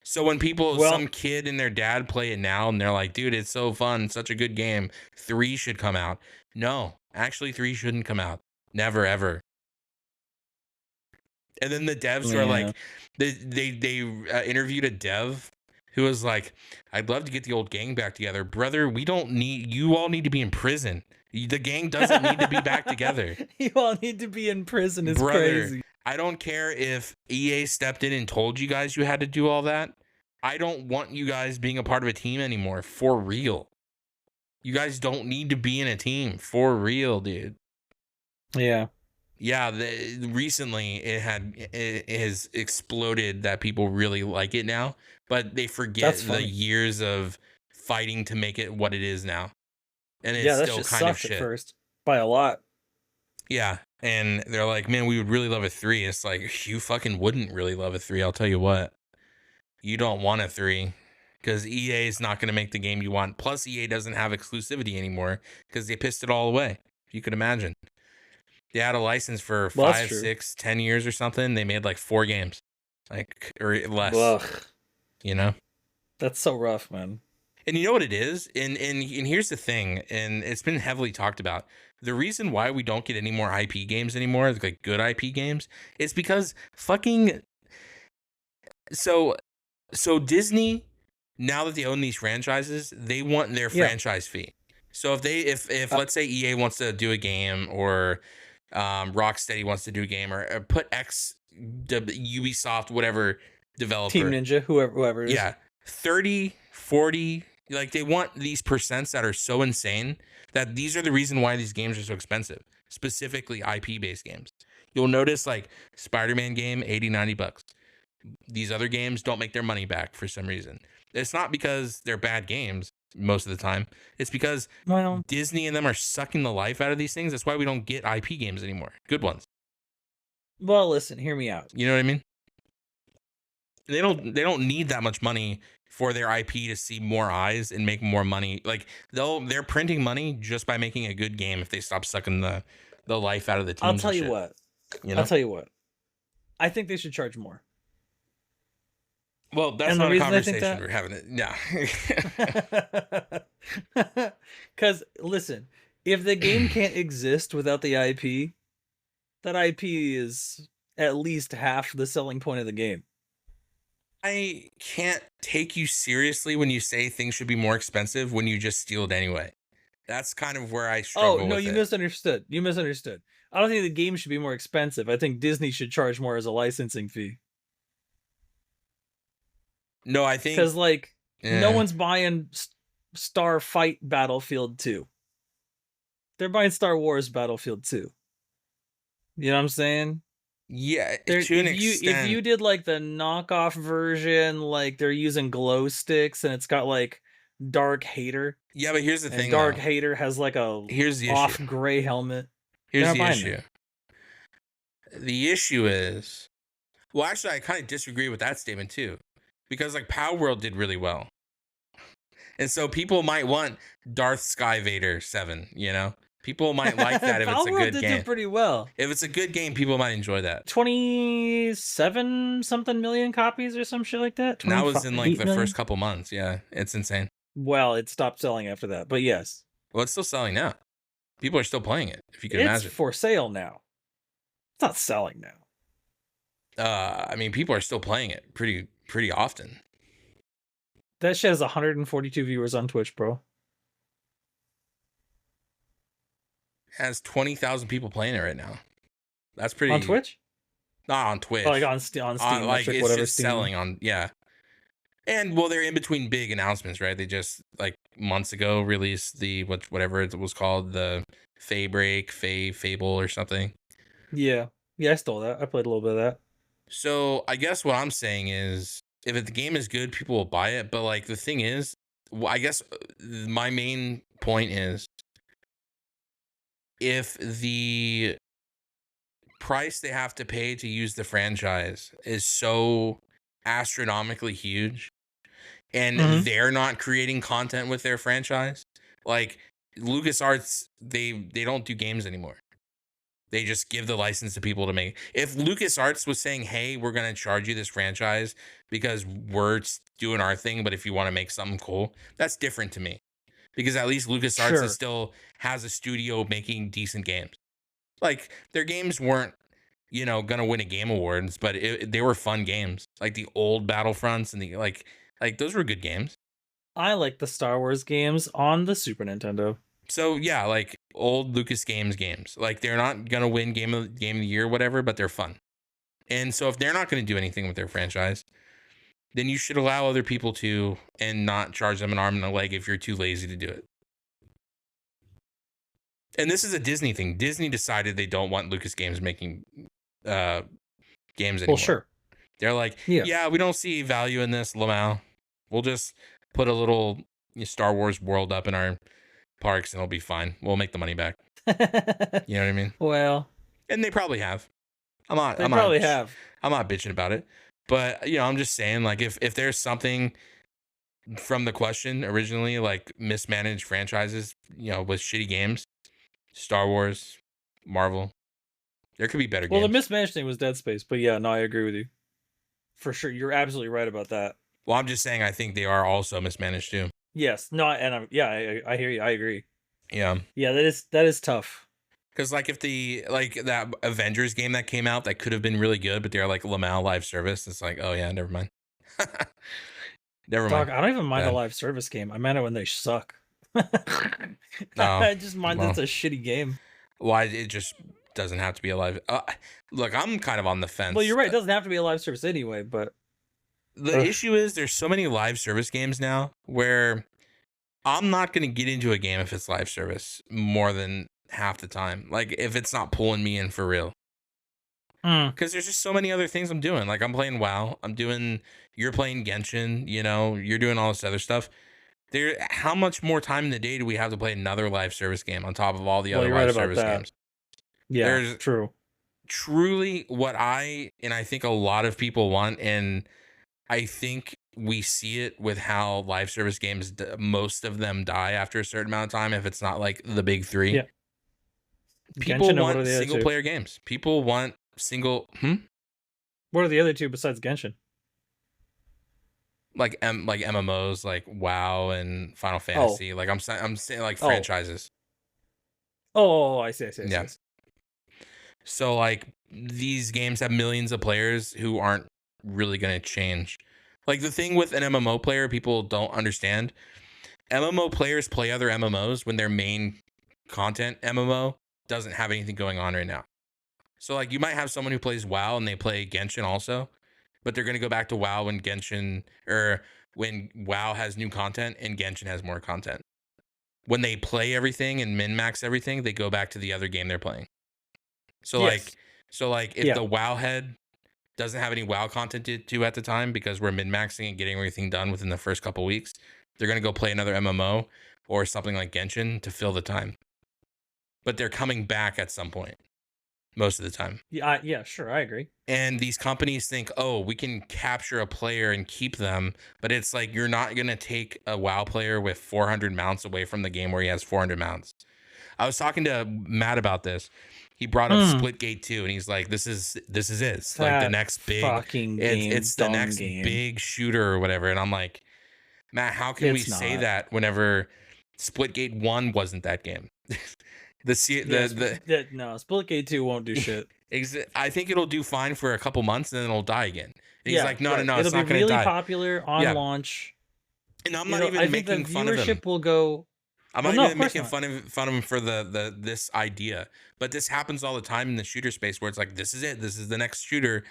So when some kid and their dad play it now and they're like, dude, it's so fun, such a good game, 3 should come out. No, actually 3 shouldn't come out. Never, ever. And then the devs were like, they interviewed a dev who was like, I'd love to get the old gang back together. Brother, you all need to be in prison. The gang doesn't need to be back together. You all need to be in prison. It's crazy. I don't care if EA stepped in and told you guys you had to do all that. I don't want you guys being a part of a team anymore. For real. You guys don't need to be in a team. For real, dude. Yeah. Yeah, recently it has exploded that people really like it now, but they forget the years of fighting to make it what it is now. And it's still kind of shit. At first by a lot. Yeah. And they're like, man, we would really love a 3. It's like, you fucking wouldn't really love a 3. I'll tell you what. You don't want a 3 because EA is not going to make the game you want. Plus, EA doesn't have exclusivity anymore because they pissed it all away. If you could imagine. They had a license for 5, 6, 10 years or something. They made like 4 games. Or less. Ugh. That's so rough, man. And you know what it is? And here's the thing, and it's been heavily talked about. The reason why we don't get any more IP games anymore, like good IP games, is because fucking so Disney, now that they own these franchises, they want their franchise fee. So if let's say EA wants to do a game or Rocksteady wants to do a game or put Ubisoft, whatever developer, Team Ninja, whoever it is. Yeah, 30, 40 Like, they want these percents that are so insane that these are the reason why these games are so expensive, specifically IP based games. You'll notice like Spider-Man game, 80, 90 bucks. These other games don't make their money back for some reason. It's not because they're bad games most of the time. It's because Disney and them are sucking the life out of these things. That's why we don't get IP games anymore. Good ones. Well, listen, hear me out. You know what I mean? They don't need that much money for their IP to see more eyes and make more money. Like they're printing money just by making a good game if they stop sucking the life out of the teams. I'll tell you what. I'll tell you what. I think they should charge more. Well, that's not a conversation we're having. Yeah. Because listen, if the game can't exist without the IP, that IP is at least half the selling point of the game. I can't take you seriously when you say things should be more expensive when you just steal it anyway. That's kind of where I struggle. Oh, no, you misunderstood. You misunderstood. I don't think the game should be more expensive. I think Disney should charge more as a licensing fee. No, I think... Because, like, no one's buying Star Fight Battlefield 2. They're buying Star Wars Battlefield 2. You know what I'm saying? Yeah, to an extent. If you did, like, the knockoff version, like, they're using glow sticks, and it's got, like, Dark Hater. Yeah, but here's the thing, Dark Hater has, like, a off gray helmet. Here's the issue. The issue is... Well, actually, I kind of disagree with that statement, too. Because, like, Power World did really well. And so people might want Darth Sky Vader 7, you know? People might like that if it's a good game. Did pretty well. If it's a good game, people might enjoy that. 27 something million copies or some shit like that. And that was in like the first couple months. Yeah, it's insane. Well, it stopped selling after that, but yes. Well, it's still selling now. People are still playing it. If you can imagine. It's for sale now. It's not selling now. I mean, people are still playing it pretty often. That shit has 142 viewers on Twitch, bro. Has 20,000 people playing it right now. That's pretty... On Twitch? Not on Twitch. Oh, like on Steam, like Metric, it's whatever, just Steam. selling on... Yeah. And, well, they're in between big announcements, right? They just, like, months ago released the... whatever it was called. The Fable or something. Yeah. Yeah, I stole that. I played a little bit of that. So, I guess what I'm saying is... If the game is good, people will buy it. But, like, the thing is... I guess my main point is... If the price they have to pay to use the franchise is so astronomically huge and they're not creating content with their franchise, like LucasArts, they don't do games anymore. They just give the license to people to make. If LucasArts was saying, hey, we're going to charge you this franchise because we're doing our thing, but if you want to make something cool, that's different to me. Because at least LucasArts still has a studio making decent games. Like, their games weren't, you know, going to win a Game Awards, but they were fun games. Like, the old Battlefronts and the, like those were good games. I like the Star Wars games on the Super Nintendo. So, yeah, like, old Lucas games. Like, they're not going to win Game of the Year or whatever, but they're fun. And so if they're not going to do anything with their franchise... then you should allow other people to and not charge them an arm and a leg if you're too lazy to do it. And this is a Disney thing. Disney decided they don't want Lucas Games making games anymore. Well, sure. They're like, yeah, we don't see value in this, Lamau. We'll just put a little Star Wars world up in our parks and it'll be fine. We'll make the money back. You know what I mean? Well. And they probably have. I'm not bitching about it. But, you know, I'm just saying, like, if there's something from the question originally, like mismanaged franchises, you know, with shitty games, Star Wars, Marvel, there could be better games. Well, the mismanaged thing was Dead Space, but yeah, no, I agree with you. For sure. You're absolutely right about that. Well, I'm just saying I think they are also mismanaged too. Yes. No, and I hear you. I agree. Yeah. Yeah, that is tough. Because, like, if that Avengers game that came out that could have been really good, but they're like Lamau live service, it's like, oh yeah, never mind. Never mind. I don't even mind a live service game. I mind it when they suck. I just mind it's a shitty game. Why it just doesn't have to be a live. Look, I'm kind of on the fence. Well, you're right. It doesn't have to be a live service anyway, but the issue is there's so many live service games now where I'm not going to get into a game if it's live service more than half the time. Like if it's not pulling me in for real. Because there's just so many other things I'm doing. Like I'm playing WoW. You're playing Genshin. You know, you're doing all this other stuff. How much more time in the day do we have to play another live service game on top of all the other live service games? Yeah, there's true. Truly, what I think a lot of people want, and I think we see it with how live service games, most of them die after a certain amount of time. If it's not like the big three, yeah. People want single player games. People want single. What are the other two besides Genshin? Like MMOs, like WoW and Final Fantasy. Like I'm saying like franchises. I see. Yeah. So like these games have millions of players who aren't really going to change. Like the thing with an MMO player, people don't understand. MMO players play other MMOs when their main content MMO doesn't have anything going on right now. So like you might have someone who plays WoW and they play Genshin also, but they're going to go back to WoW when when WoW has new content and Genshin has more content. When they play everything and min-max everything, they go back to the other game they're playing. So yes. If the WoW head doesn't have any WoW content to do at the time because we're min-maxing and getting everything done within the first couple weeks, they're going to go play another MMO or something like Genshin to fill the time. But they're coming back at some point. Most of the time. Yeah, sure, I agree. And these companies think, oh, we can capture a player and keep them, but it's like you're not gonna take a WoW player with 400 mounts away from the game where he has 400 mounts. I was talking to Matt about this. He brought up Splitgate 2, and he's like, "This is it. It's like the next big it's the next big shooter or whatever." And I'm like, Matt, how can we say that whenever Splitgate 1 wasn't that game? No, Splitgate 2 won't do shit. I think it'll do fine for a couple months and then it'll die again. And he's like, no, it's not going to die. It'll be really popular on launch. And I'm not even making fun of him. Viewership will go. I'm not even making fun of him for this idea. But this happens all the time in the shooter space where it's like, this is it. This is the next shooter.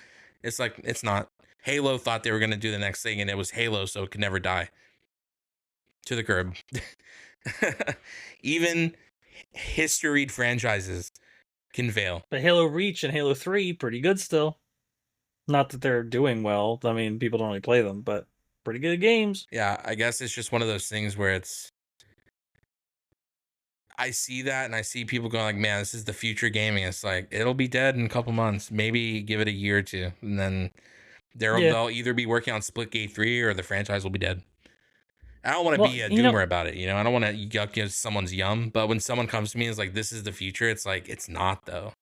It's like, it's not. Halo thought they were going to do the next thing, and it was Halo, so it could never die. To the curb. Even historied franchises can fail. But Halo Reach and Halo 3 pretty good still. Not that they're doing well. I mean, people don't really play them, but pretty good games. Yeah, I guess it's just one of those things where I see that and I see people going like, man, this is the future gaming. It's like, it'll be dead in a couple months. Maybe give it a year or two. And then they'll either be working on Splitgate 3 or the franchise will be dead. I don't want to be a doomer about it, I don't want to yuck someone's yum, but when someone comes to me and is like, this is the future, it's like, it's not, though.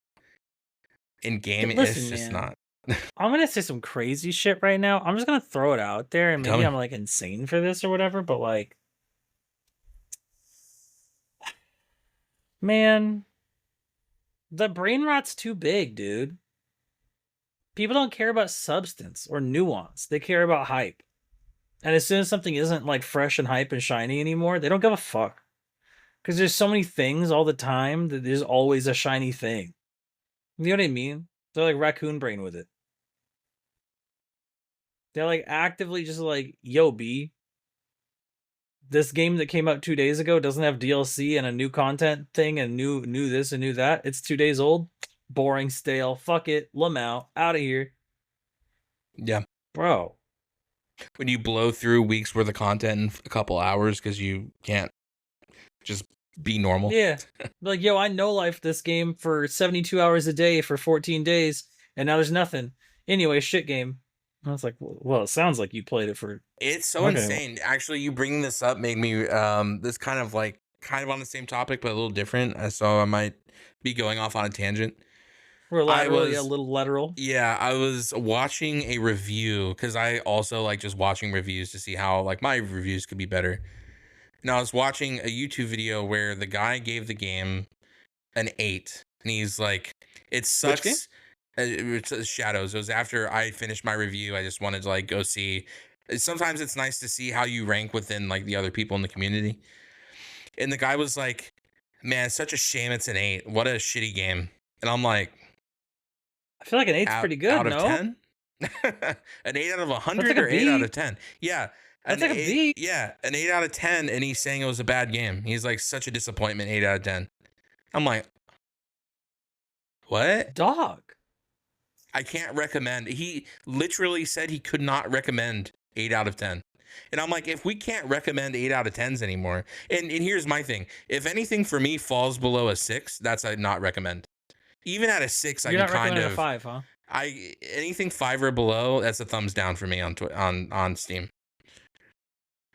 In gaming, it's just not. I'm going to say some crazy shit right now. I'm just going to throw it out there, and maybe I'm, like, insane for this or whatever, but, like, man, the brain rot's too big, dude. People don't care about substance or nuance. They care about hype. And as soon as something isn't like fresh and hype and shiny anymore, they don't give a fuck. Because there's so many things all the time that there's always a shiny thing. You know what I mean? They're like raccoon brain with it. They're like actively just like, yo, B, this game that came out 2 days ago doesn't have DLC and a new content thing and new this and new that. It's 2 days old. Boring, stale. Fuck it. Lamau. Out of here. Yeah. Bro. When you blow through weeks worth of content in a couple hours because you can't just be normal. Yeah. Like, yo, I know life this game for 72 hours a day for 14 days, and now there's nothing. Anyway, shit game. I was like, well, it sounds like you played it for... It's so insane. Actually, you bringing this up made me, this kind of on the same topic, but a little different. So I might be going off on a tangent. We're lateral, a little lateral. Yeah, I was watching a review because I also like just watching reviews to see how like my reviews could be better. And I was watching a YouTube video where the guy gave the game an 8, and he's like, "It sucks." Which game? It's Shadows. It was after I finished my review. I just wanted to like go see. Sometimes it's nice to see how you rank within like the other people in the community. And the guy was like, "Man, it's such a shame it's an 8. What a shitty game." And I'm like, I feel like an 8's pretty good, out of 10? An 8 out of 100 or 8 out of 10? Yeah. That's like a B. Yeah, an 8 out of 10, and he's saying it was a bad game. He's like, such a disappointment, 8 out of 10. I'm like, what? Dog. I can't recommend. He literally said he could not recommend 8 out of 10. And I'm like, if we can't recommend 8 out of 10s anymore, and here's my thing. If anything for me falls below a 6, that's a not recommend. Even at a 6, You're I can kind of a 5, huh? Anything 5 or below, that's a thumbs down for me on Steam.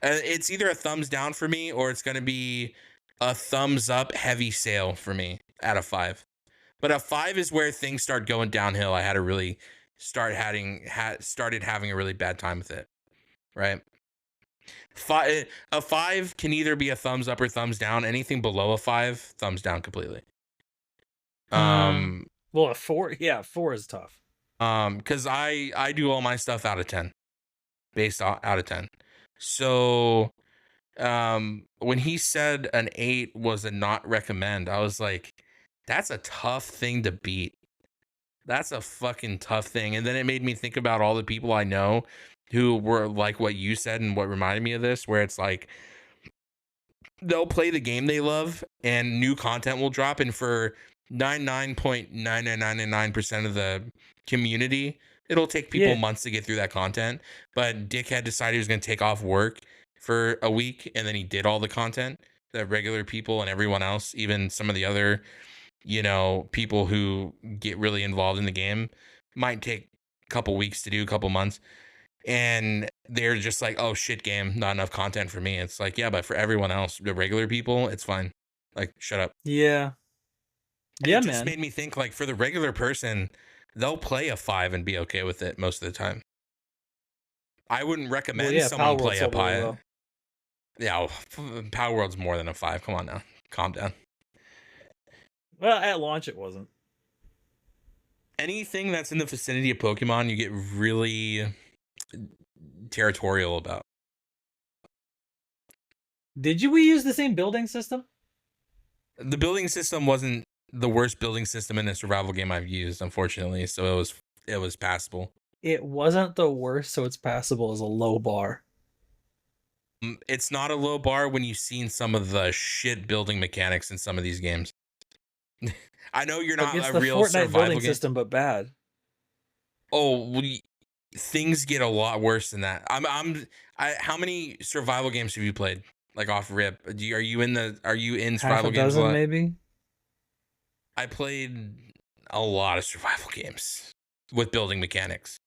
It's either a thumbs down for me or it's going to be a thumbs up heavy sale for me at a 5. But a 5 is where things start going downhill. I had to really started having a really bad time with it. Right? A 5 can either be a thumbs up or thumbs down. Anything below a 5, thumbs down completely. Well, a 4, yeah, 4 is tough. Because I do all my stuff out of 10, based out of 10. So, when he said an 8 was a not recommend, I was like, that's a tough thing to beat. That's a fucking tough thing. And then it made me think about all the people I know who were like what you said and what reminded me of this, where it's like, they'll play the game they love and new content will drop. And for 99.9999% of the community, it'll take people months to get through that content. But Dickhead decided he was going to take off work for a week, and then he did all the content that regular people and everyone else, even some of the other, people who get really involved in the game, might take a couple weeks to do, a couple months. And they're just like, oh shit, game, not enough content for me. It's like, yeah, but for everyone else, the regular people, it's fine. Like, shut up. Yeah. And it just made me think, like, for the regular person, they'll play a 5 and be okay with it most of the time. I wouldn't recommend someone play a 5. Yeah, Power World's more than a 5. Come on now. Calm down. Well, at launch it wasn't. Anything that's in the vicinity of Pokemon, you get really territorial about. Did we use the same building system? The building system wasn't the worst building system in a survival game I've used, unfortunately, so it was passable. It wasn't the worst, so it's passable as a low bar. It's not a low bar when you've seen some of the shit building mechanics in some of these games. I know you're not a real Fortnite survival building game system, but bad. Oh, things get a lot worse than that. How many survival games have you played? Like off rip? Are you in survival games a lot? Maybe. I played a lot of survival games with building mechanics.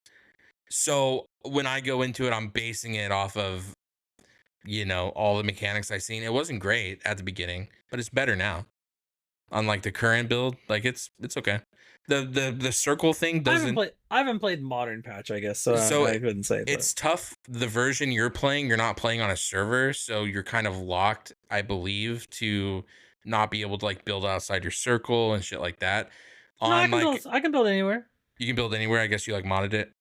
So when I go into it, I'm basing it off of, all the mechanics I've seen. It wasn't great at the beginning, but it's better now. Unlike the current build, like it's okay. The circle thing doesn't. I haven't played modern patch, I guess, so I couldn't say. It's tough. The version you're not playing on a server, so you're kind of locked, I believe, to not be able to like build outside your circle and shit like that. I can build anywhere. You can build anywhere. I guess you like modded it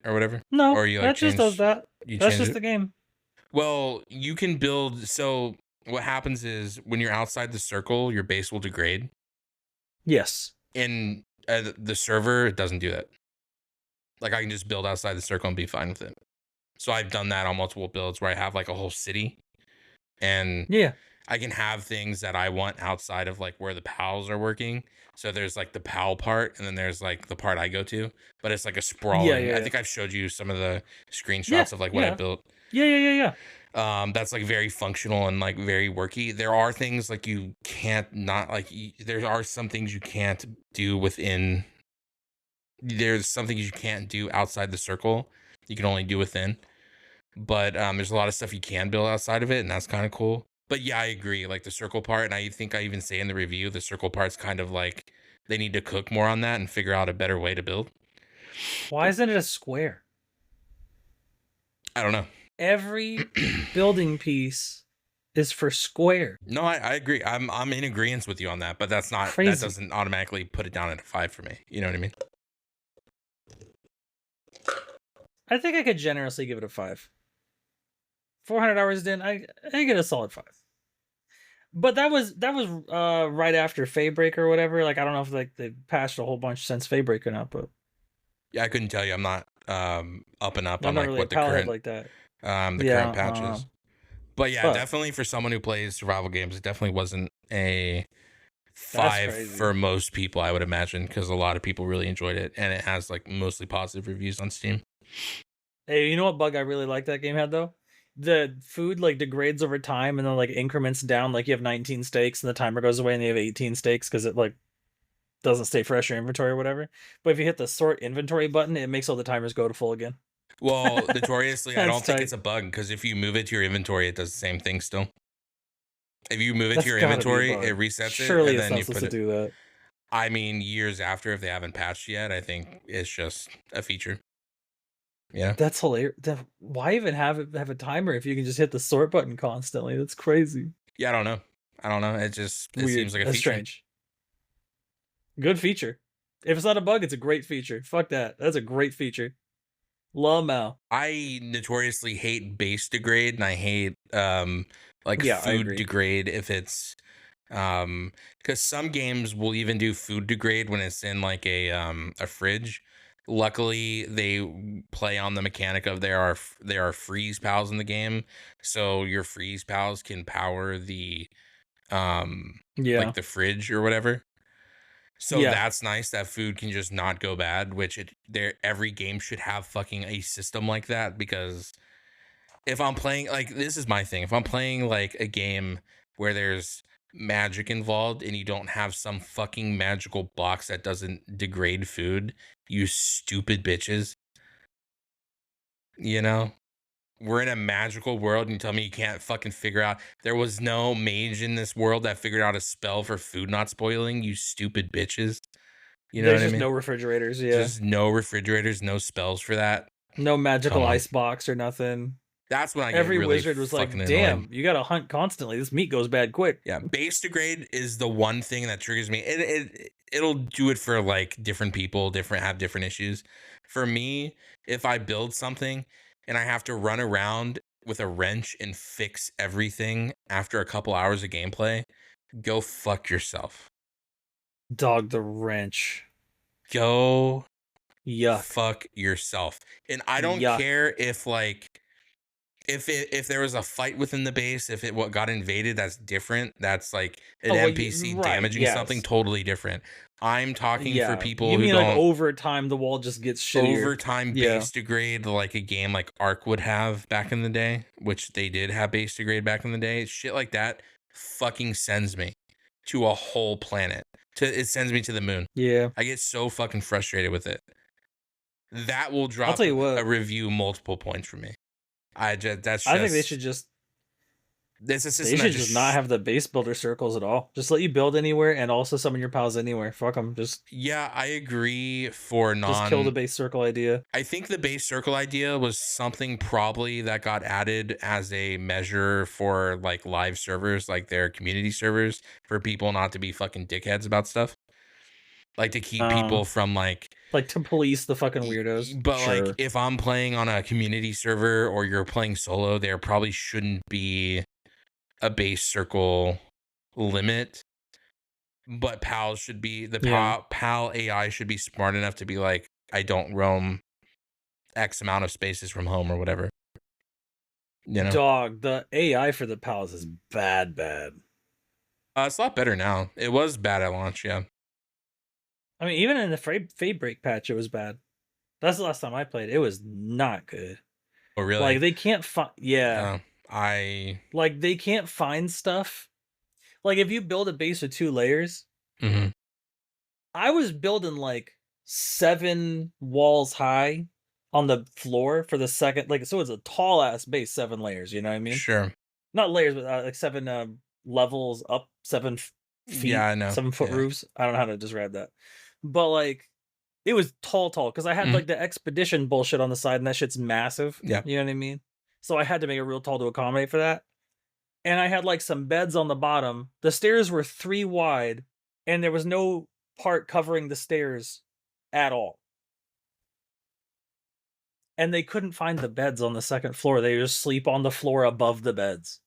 or whatever. No, or you that just does that. That's just the game. Well, you can build. So what happens is when you're outside the circle, your base will degrade. Yes. In the server, it doesn't do that. Like I can just build outside the circle and be fine with it. So I've done that on multiple builds where I have like a whole city, and I can have things that I want outside of like where the pals are working. So there's like the pal part, and then there's like the part I go to, but it's like a sprawling. I think I've showed you some of the screenshots of like what I built. Yeah. That's like very functional and like very worky. There are things like you can't not like. There are some things you can't do within. There's some things you can't do outside the circle. You can only do within. But there's a lot of stuff you can build outside of it, and that's kind of cool. But yeah, I agree. Like the circle part, and I think I even say in the review, the circle part's kind of like they need to cook more on that and figure out a better way to build. Why isn't it a square? I don't know. Every building piece is for square. No, I agree. I'm in agreement with you on that, but that's not crazy. That doesn't automatically put it down at a 5 for me. You know what I mean? I think I could generously give it a 5. 400 hours in, I get a solid 5. But that was right after Faybreak or whatever. Like I don't know if like they patched a whole bunch since Faybreak or not, but yeah, I couldn't tell you. I'm not up and up on like really what the current like that. The current patches. But yeah, definitely for someone who plays survival games, it definitely wasn't a 5 for most people, I would imagine, because a lot of people really enjoyed it, and it has like mostly positive reviews on Steam. Hey, you know what bug I really like that game had though? The food like degrades over time and then like increments down. Like you have 19 steaks and the timer goes away and you have 18 steaks because it like doesn't stay fresh in your inventory or whatever. But if you hit the sort inventory button, it makes all the timers go to full again. Well, notoriously, I don't think it's a bug because if you move it to your inventory, it does the same thing still. If you move it to your inventory, it resets Surely it, and it's then not you supposed put to it. do that. I mean, years after, if they haven't patched yet, I think it's just a feature. Yeah, that's hilarious. Why even have a timer if you can just hit the sort button constantly? That's crazy. Yeah, I don't know. It seems like a That's feature. Strange. Good feature. If it's not a bug, it's a great feature. Fuck that. That's a great feature. Lamau. I notoriously hate base degrade, and I hate food degrade if it's because some games will even do food degrade when it's in like a fridge. Luckily, they play on the mechanic of there are freeze pals in the game, so your freeze pals can power the like the fridge or whatever. So that's nice that food can just not go bad, which every game should have fucking a system like that, because if I'm playing, like, this is my thing. If I'm playing like a game where there's magic involved and you don't have some fucking magical box that doesn't degrade food, you stupid bitches. You know? We're in a magical world and you tell me you can't fucking figure out. There was no mage in this world that figured out a spell for food not spoiling, you stupid bitches. You know There's what I just mean? no refrigerators, Just no refrigerators, no spells for that. No magical ice box or nothing. That's when I Every get really wizard was like, damn, annoyed. You gotta hunt constantly. This meat goes bad quick. Yeah, base degrade is the one thing that triggers me. It'll do it for like different people, have different issues. For me, if I build something and I have to run around with a wrench and fix everything after a couple hours of gameplay, go fuck yourself. Dog the wrench. Go yuck. Fuck yourself. And I don't care if like if there was a fight within the base, if it got invaded, that's different. That's like an NPC damaging something, totally different. I'm talking for people who don't. Like over time, the wall just gets shittier. Over time, base degrade, like a game like Ark would have back in the day, which they did have base degrade back in the day. Shit like that fucking sends me to a whole planet. It sends me to the moon. Yeah, I get so fucking frustrated with it. That will drop a review multiple points for me. I think they should just. This is they should just not have the base builder circles at all. Just let you build anywhere and also summon your pals anywhere. Fuck them. Just I agree. Just kill the base circle idea. I think the base circle idea was something probably that got added as a measure for like live servers, like their community servers, for people not to be fucking dickheads about stuff. Like to keep people from like to police the fucking weirdos. But like if I'm playing on a community server or you're playing solo, there probably shouldn't be a base circle limit. But pals should be pal AI should be smart enough to be like, I don't roam X amount of spaces from home or whatever. You know? Dog, the AI for the pals is bad. It's a lot better now. It was bad at launch, yeah. I mean, even in the Fade Break patch, it was bad. That's the last time I played. It was not good. Oh, really? Like, they can't find... Yeah. Like, they can't find stuff. Like, if you build a base with 2 layers... Mm-hmm. I was building, like, 7 walls high on the floor for the second... Like, so it's a tall-ass base, 7 layers, you know what I mean? Sure. Not layers, but, like, 7 levels up, 7 feet. Yeah, I know. 7-foot roofs. I don't know how to describe that. But, like, it was tall, because I had, like, the expedition bullshit on the side, and that shit's massive. Yeah. You know what I mean? So I had to make it real tall to accommodate for that. And I had, like, some beds on the bottom. The stairs were 3 wide, and there was no part covering the stairs at all. And they couldn't find the beds on the second floor. They just sleep on the floor above the beds.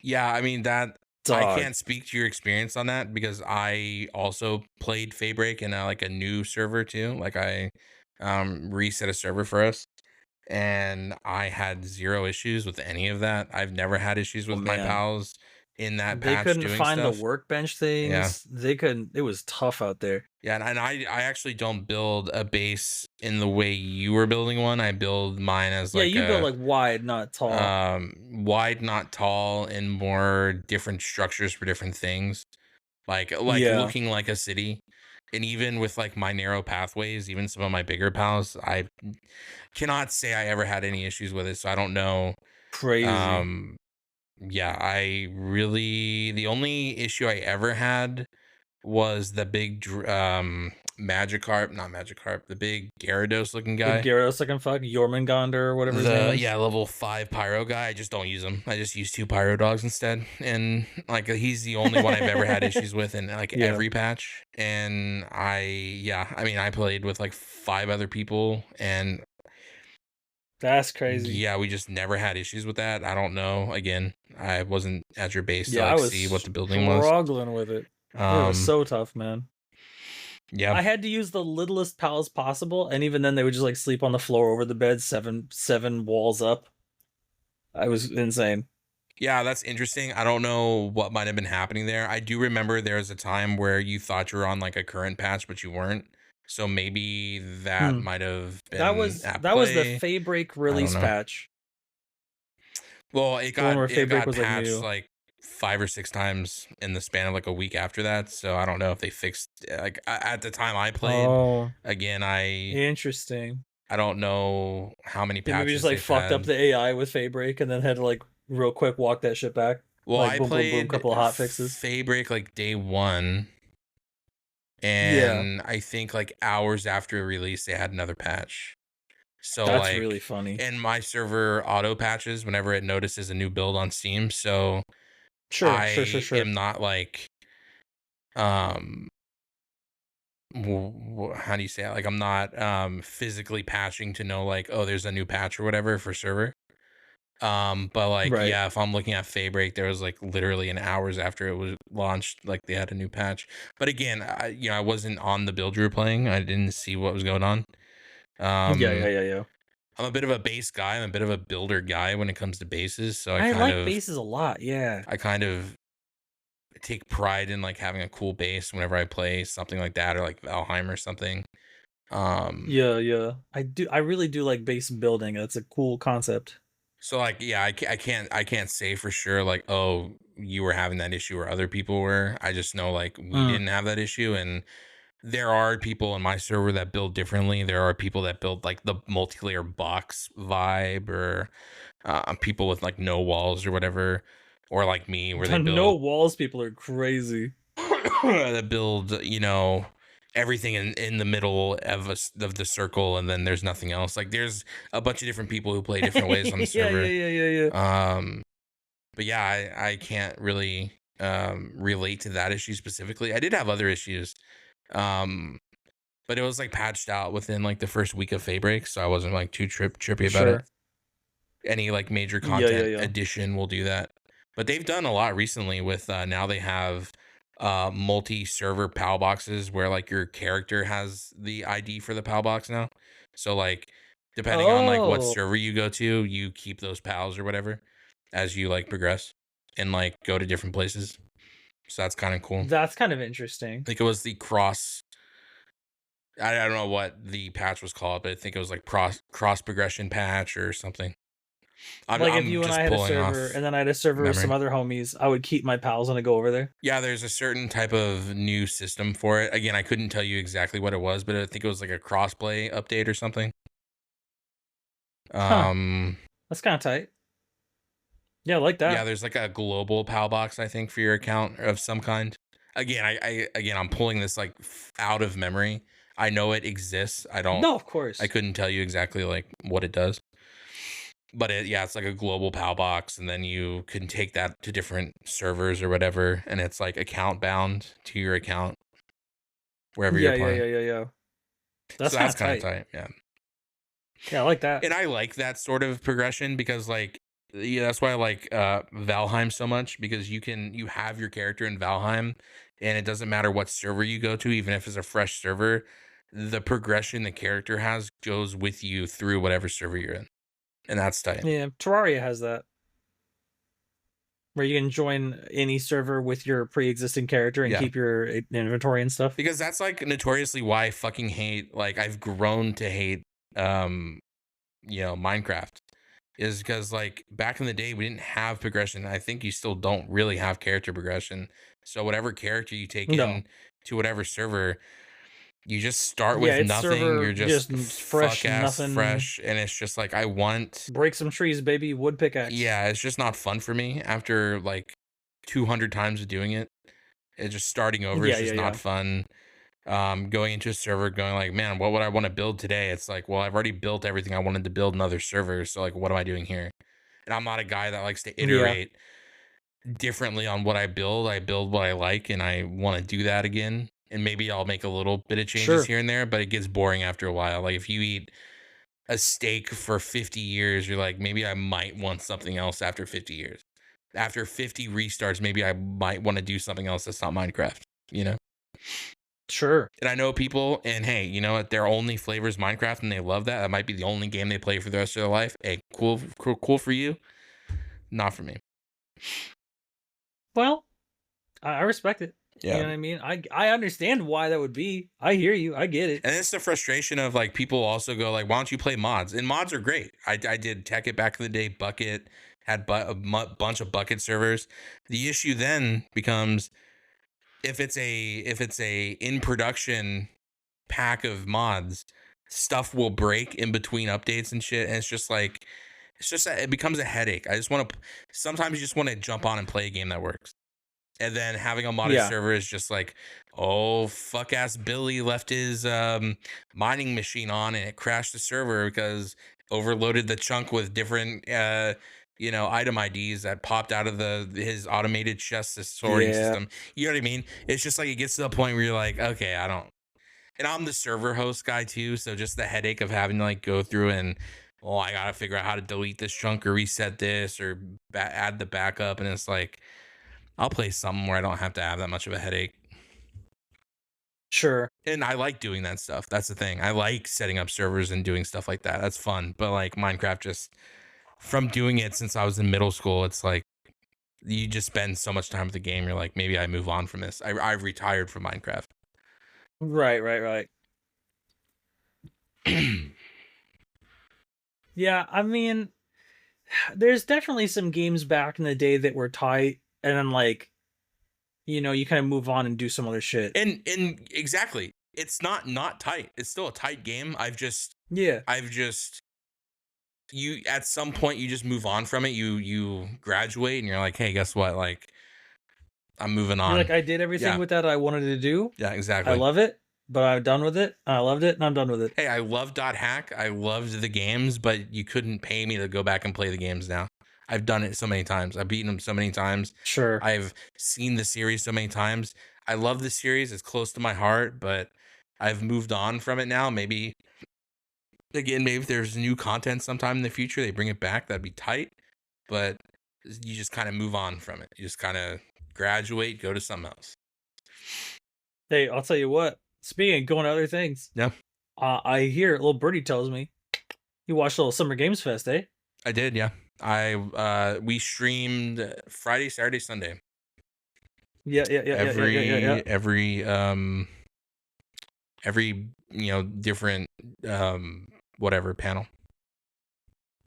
Yeah, I mean, that... I can't speak to your experience on that because I also played Faybreak in like a new server too. Like I reset a server for us, and I had zero issues with any of that. I've never had issues Oh with my man, pals in that they patch couldn't doing find the stuff. workbench Yeah. things. They couldn't. It was tough out there. Yeah, and I actually don't build a base in the way you were building one. I build mine as Yeah, like you built a like wide, not tall. wide, not tall, and more different structures for different things. Like Yeah, looking like a city. And even with like my narrow pathways, even some of my bigger pals, I cannot say I ever had any issues with it. So I don't know. crazy. Yeah, I really the only issue I ever had was the big Magikarp, not Magikarp, the big Gyarados looking The guy. Gyarados looking fuck Jormungandr or whatever his name The is. yeah, level 5 pyro guy. I just don't use him. I just use 2 pyro dogs instead. And like he's the only one I've ever had issues with in like Yeah, every patch. And I mean I played with like 5 other people and that's crazy. yeah, we just never had issues with that. I don't know. Again, I wasn't at your base to Yeah, I like was see what the building was. struggling with it. It was Um so tough, man. yeah. I had to use the littlest pals possible, and even then, they would just like sleep on the floor over the bed, seven walls up. I was insane. Yeah, that's interesting. I don't know what might have been happening there. I do remember there was a time where you thought you were on like a current patch, but you weren't. So maybe that Hmm. might have That been was at that was the play. Faybreak I don't release know. patch. Well, The one where it Faybreak got was like patched new. like 5 or 6 times in the span of like a week after that. So I don't know if they fixed like at the time I played. Oh, Again, interesting. I don't know how many They maybe just patches like they've fucked up had. the AI with Faybreak and then had to like real quick walk that shit back. Well, Like I boom, boom, boom, played couple of hot fixes. Faybreak like day one. Yeah, And I think like hours after release they had another patch. So that's really like funny. and my server auto patches whenever it notices a new build on Steam. So Sure, sure, sure, I sure. am not like um how do you say it? Like I'm not physically patching to know like oh there's a new patch or whatever for server. But like Right. yeah, if I'm looking at Faybreak, there was like literally an hours after it was launched, like they had a new patch. But again, I wasn't on the build you were playing. I didn't see what was going on. Yeah, yeah, Um, yeah, yeah. I'm a bit of a base guy. I'm a bit of a builder guy when it comes to bases. So I like bases a lot. Yeah. I kind of take pride in like having a cool base whenever I play something like that or like Valheim or something. Um, Yeah, yeah. I do. I really do like base building. That's a cool concept. so like yeah, I can't say for sure like oh you were having that issue or other people were. I just know like we Mm. didn't have that issue and there are people in my server that build differently. There are people that build like the multi-layer box vibe or people with like no walls or whatever, or like me where they The build no walls people are crazy. that build everything in the middle of of the circle and then there's nothing else. Like there's a bunch of different people who play different ways on the Yeah, yeah, server. yeah, yeah, yeah. But yeah, I can't really relate to that issue specifically. I did have other issues. Um, but it was like patched out within like the first week of Faybreak, so I wasn't like too trippy about it. Sure. Any like major Yeah, yeah, content yeah. addition will do that. But they've done a lot recently with now they have multi-server PAL boxes where like your character has the ID for the PAL box now. So like depending on like what Oh, server you go to, you keep those pals or whatever as you like progress and like go to different places. So that's kind of cool. that's kind of I interesting. think it was the cross I don't know what the patch was called, but I think it was like cross progression patch or something. Like if I'm you and I just had a pulling server off and then I had a server with some memory. other homies, I would keep my pals when I go over there. Yeah, there's a certain type of new system for it. Again, I couldn't tell you exactly what it was, but I think it was like a crossplay update or something. Huh. Um, That's kind of tight. Yeah, I like yeah, that. there's like a global PAL box I think for your account of some kind. Again, I'm pulling this like out of memory. I know it exists. No, of I course. couldn't tell you exactly like what it does. But yeah, it's like a global PAL box, and then you can take that to different servers or whatever, and it's like account bound to your account wherever you're Yeah, yeah, playing. yeah, yeah, yeah. That's So kind that's of kind of tight. tight, yeah. Yeah, I like that. And I like that sort of progression because like yeah, that's why I like Valheim so much because you have your character in Valheim and it doesn't matter what server you go to, even if it's a fresh server, the progression the character has goes with you through whatever server you're in, and that's tight. Yeah, Terraria has that, where you can join any server with your pre-existing character and keep your inventory and stuff. Because that's like notoriously why I fucking hate, like, I've grown to hate, Minecraft, is because, like, back in the day we didn't have progression. I think you still don't really have character progression. So whatever character you take in to whatever server, you just start with nothing. You're just fresh, nothing, fresh, and it's just like, I want break some trees, baby, wood pickaxe. Yeah, it's just not fun for me after like 200 times of doing it. It's just starting over is just not fun. Going into a server, going like, man, what would I want to build today? It's like, well, I've already built everything I wanted to build in other servers, so like, what am I doing here? And I'm not a guy that likes to iterate differently on what I build. I build what I like, and I want to do that again. And maybe I'll make a little bit of changes here and there, but it gets boring after a while. Like if you eat a steak for 50 years, you're like, maybe I might want something else after 50 years. After 50 restarts, maybe I might want to do something else that's not Minecraft, you know? Sure. And I know people, and hey, you know what? Their only flavor is Minecraft, and they love that. That might be the only game they play for the rest of their life. Hey, cool for you. Not for me. Well, I respect it. Yeah. You know what I mean? I understand why that would be. I hear you. I get it. And it's the frustration of like, people also go like, why don't you play mods? And mods are great. I did Tekkit back in the day. Bucket had a bunch of Bucket servers. The issue then becomes, if it's a in production pack of mods, stuff will break in between updates and shit. And it's just like, it becomes a headache. I just want to, sometimes you just want to jump on and play a game that works. And then having a modded server is just like, oh, fuck ass Billy left his mining machine on and it crashed the server because overloaded the chunk with different item IDs that popped out of his automated chest sorting system. You know what I mean? It's just like, it gets to the point where you're like, okay, I don't. And I'm the server host guy too, so just the headache of having to like go through and, I gotta figure out how to delete this chunk or reset this or add the backup, and it's like, I'll play something where I don't have to have that much of a headache. Sure. And I like doing that stuff. That's the thing. I like setting up servers and doing stuff like that. That's fun. But like Minecraft, just from doing it since I was in middle school, it's like you just spend so much time with the game. You're like, maybe I move on from this. I've retired from Minecraft. Right. Yeah, I mean, there's definitely some games back in the day that were tight, and then like, you kind of move on and do some other shit. And exactly, it's not tight. It's still a tight game. You at some point you just move on from it. You graduate and you're like, hey, guess what? Like, I'm moving on. You're like, I did everything with that I wanted to do. Yeah, exactly. I love it, but I'm done with it. I loved it and I'm done with it. Hey, I love .hack. I loved the games, but you couldn't pay me to go back and play the games now. I've done it so many times. I've beaten them so many times. Sure. I've seen the series so many times. I love the series. It's close to my heart, but I've moved on from it now. Maybe if there's new content sometime in the future, they bring it back, that'd be tight. But you just kind of move on from it. You just kind of graduate, go to something else. Hey, I'll tell you what. Speaking of going to other things. Yeah. I hear little birdie tells me you watched a little Summer Games Fest, eh? I did, yeah. We streamed Friday, Saturday, Sunday. Yeah. Every different whatever panel.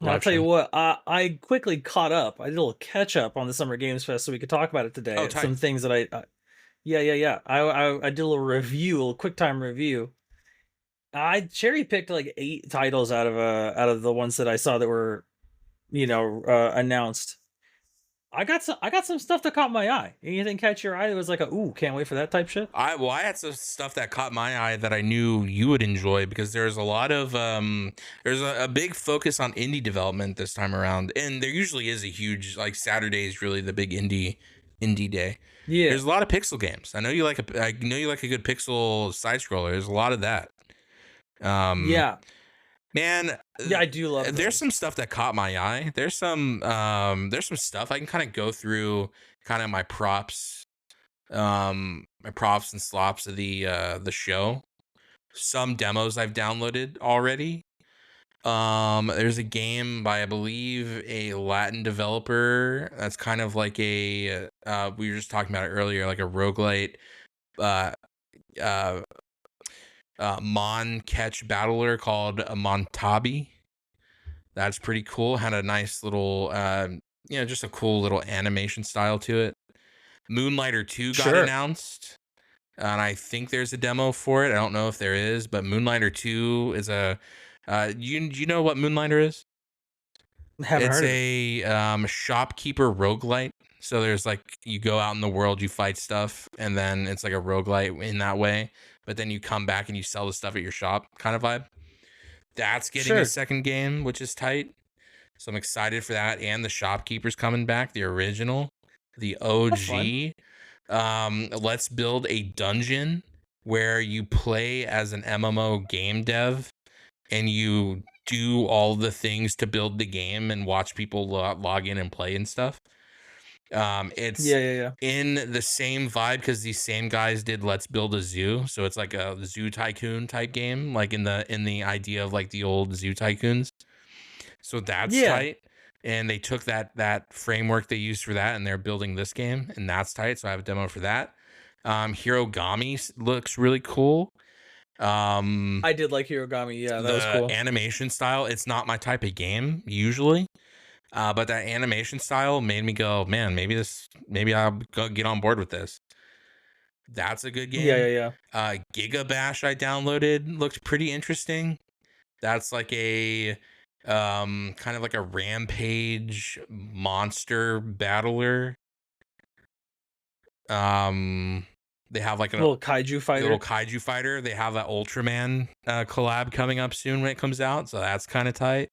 I'll tell you what, I quickly caught up. I did a little catch up on the Summer Games Fest so we could talk about it today. Some things that I did a little review, a little quick time review. I cherry picked like 8 titles out of the ones that I saw that were announced. I got some stuff that caught my eye. Anything catch your eye? It was like ooh, can't wait for that type shit. I had some stuff that caught my eye that I knew you would enjoy, because there's a lot of there's a big focus on indie development this time around, and there usually is a huge, like, Saturday is really the big indie day. Yeah, there's a lot of pixel games. I know you like a good pixel side scroller. There's a lot of that. Yeah. Man, yeah, I do love. There's some stuff that caught my eye. There's some stuff I can kind of go through, kind of my props and slops of the show. some demos I've downloaded already. There's a game by, I believe, a Latin developer that's kind of like a we were just talking about it earlier, like a roguelite uh uh mon catch battler called Montabi. That's pretty cool. Had a nice little just a cool little animation style to it. Moonlighter 2 got announced, and I think there's a demo for it. I don't know if there is, but Moonlighter 2 is a you know what Moonlighter is? Haven't It's heard a shopkeeper roguelite. So there's like, you go out in the world, you fight stuff, and then it's like a roguelite in that way. But then you come back and you sell the stuff at your shop kind of vibe. That's getting a second game, which is tight. So I'm excited for that. And the shopkeeper's coming back, the original, the OG. Let's build a dungeon where you play as an MMO game dev and you do all the things to build the game and watch people log in and play and stuff. It's in the same vibe because these same guys did Let's Build a Zoo, so it's like a zoo tycoon type game, like in the idea of like the old Zoo Tycoons. So that's tight, and they took that framework they used for that, and they're building this game, and that's tight. So I have a demo for that. Hirogami looks really cool. I did like Hirogami. Yeah, that was cool. Animation style, it's not my type of game usually. But that animation style made me go, man, maybe I'll go get on board with this. That's a good game. Yeah. Giga Bash I downloaded looked pretty interesting. That's like a kind of like a rampage monster battler. They have like a little kaiju fighter. They have an Ultraman collab coming up soon when it comes out, so that's kind of tight.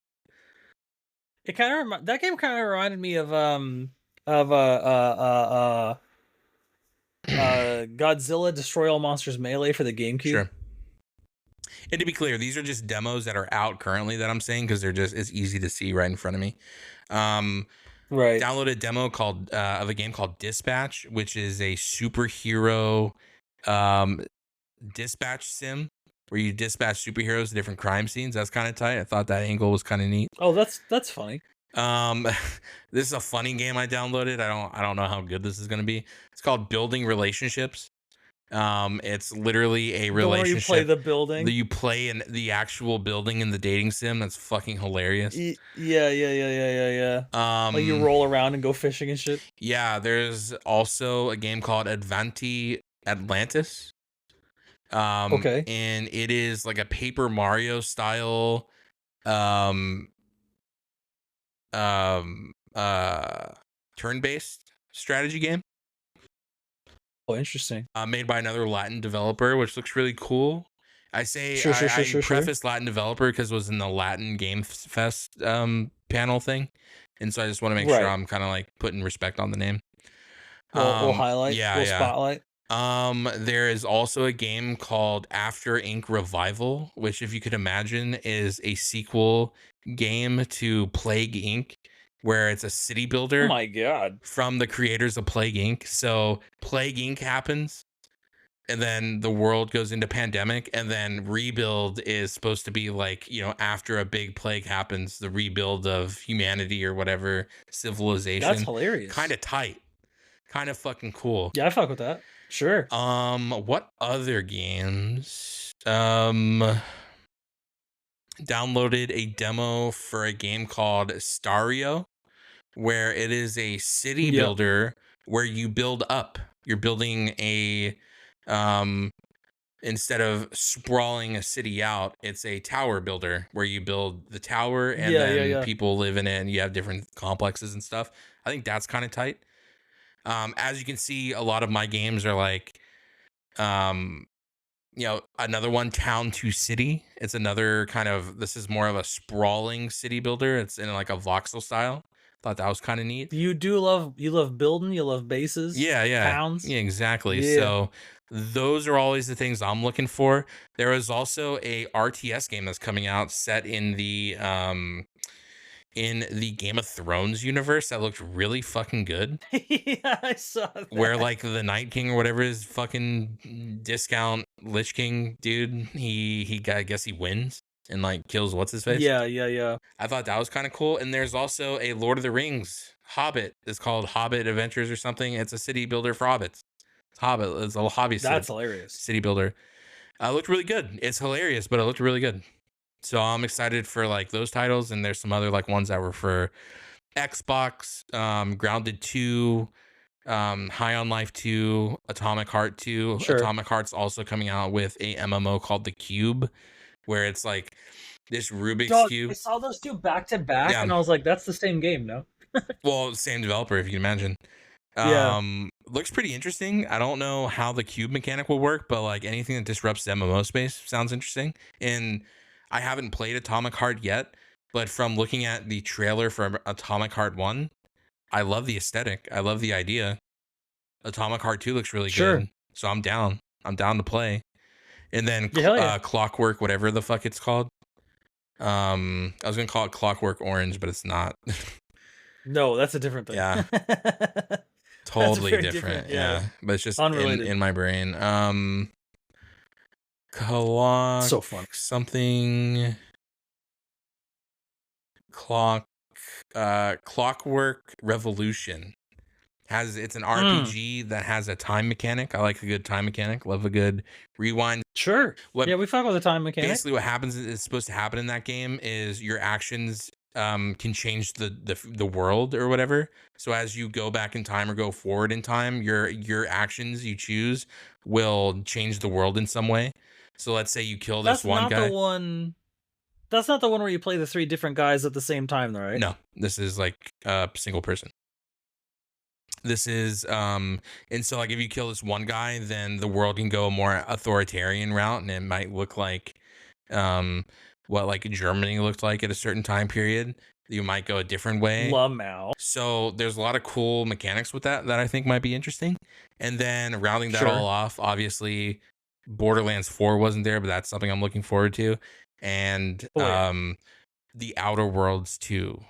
It kind of that game kind of reminded me of Godzilla Destroy All Monsters Melee for the GameCube. Sure. And to be clear, these are just demos that are out currently that I'm saying because it's easy to see right in front of me. Right. Downloaded a demo called of a game called Dispatch, which is a superhero dispatch sim where you dispatch superheroes to different crime scenes. That's kind of tight. I thought that angle was kind of neat. Oh, that's funny. This is a funny game I downloaded. I don't know how good this is going to be. It's called Building Relationships. It's literally a relationship. You play the building. You play in the actual building in the dating sim. That's fucking hilarious. Yeah. Like you roll around and go fishing and shit. Yeah, there's also a game called Advanti Atlantis. Okay. And it is like a Paper Mario style turn-based strategy game. Oh, interesting. Made by another Latin developer, which looks really cool. I say I preface Latin developer because it was in the Latin Game Fest panel thing, and so I just want to make sure I'm kind of like putting respect on the name. We'll highlight. We'll spotlight. There is also a game called After Ink Revival, which, if you could imagine, is a sequel game to Plague Inc., where it's a city builder. Oh my god! From the creators of Plague Inc. So Plague Inc. happens, and then the world goes into pandemic, and then Rebuild is supposed to be like, after a big plague happens, the rebuild of humanity or whatever civilization. That's hilarious. Kind of tight. Kind of fucking cool. Yeah, I fuck with that. Sure. What other games? Downloaded a demo for a game called Stario, where it is a city builder where you build up. You're building a instead of sprawling a city out, it's a tower builder where you build the tower and then people live in it and you have different complexes and stuff. I think that's kind of tight. As you can see, a lot of my games are like, another one, Town to City. It's another kind of, this is more of a sprawling city builder. It's in like a voxel style. Thought that was kind of neat. You love building, you love bases. Towns. Yeah, exactly. Yeah. So those are always the things I'm looking for. There is also a RTS game that's coming out set in the Game of Thrones universe that looked really fucking good. Yeah, I saw that. Where like the Night King or whatever is fucking discount Lich King dude, I guess he wins and like kills what's his face. Yeah. I thought that was kind of cool. And there's also a Lord of the Rings Hobbit. It's called Hobbit Adventures or something. It's a city builder for hobbits. It's Hobbit. It's a hobby. That's hilarious. City builder. Looked really good. It's hilarious, but it looked really good. So I'm excited for like those titles. And there's some other like ones that were for Xbox, Grounded 2, High on Life 2, Atomic Heart 2. Sure. Atomic Heart's also coming out with a MMO called The Cube, where it's like this Rubik's Cube. I saw those two back to back, and I was like, "That's the same game, no?" Well, same developer, if you can imagine. Yeah. Looks pretty interesting. I don't know how the cube mechanic will work, but like anything that disrupts the MMO space sounds interesting. And I haven't played Atomic Heart yet, but from looking at the trailer for Atomic Heart 1, I love the aesthetic. I love the idea. Atomic Heart 2 looks really good. So I'm down. I'm down to play. And then Clockwork, whatever the fuck it's called. I was gonna call it Clockwork Orange, but it's not. No, that's a different thing. Yeah. Totally different. Yeah. But it's just in my brain. So fun. Something Clockwork Revolution. It's an RPG that has a time mechanic. I like a good time mechanic. Love a good rewind. Sure. Yeah, we talk about the time mechanic. Basically, what happens is supposed to happen in that game is your actions can change the world or whatever. So as you go back in time or go forward in time, your actions you choose will change the world in some way. So let's say you kill this one guy. That's not the one where you play the 3 different guys at the same time, though, right? No, this is like a single person. This is and so like if you kill this one guy, then the world can go a more authoritarian route, and it might look like what like Germany looked like at a certain time period. You might go a different way. Lamau. So there's a lot of cool mechanics with that I think might be interesting. And then rounding that all off, obviously Borderlands 4 wasn't there, but that's something I'm looking forward to. And the Outer Worlds 2.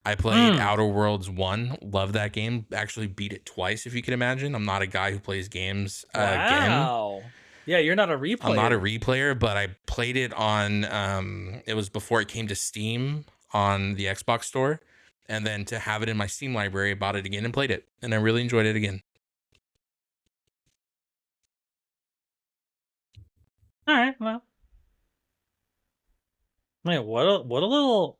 I played Outer Worlds 1. Love that game. Actually beat it twice, if you can imagine. I'm not a guy who plays games again. Yeah, you're not a replayer. I'm not a replayer, but I played it on it was before it came to Steam on the Xbox store. And then to have it in my Steam library, I bought it again and played it. And I really enjoyed it again. All right, well. Man, what a little...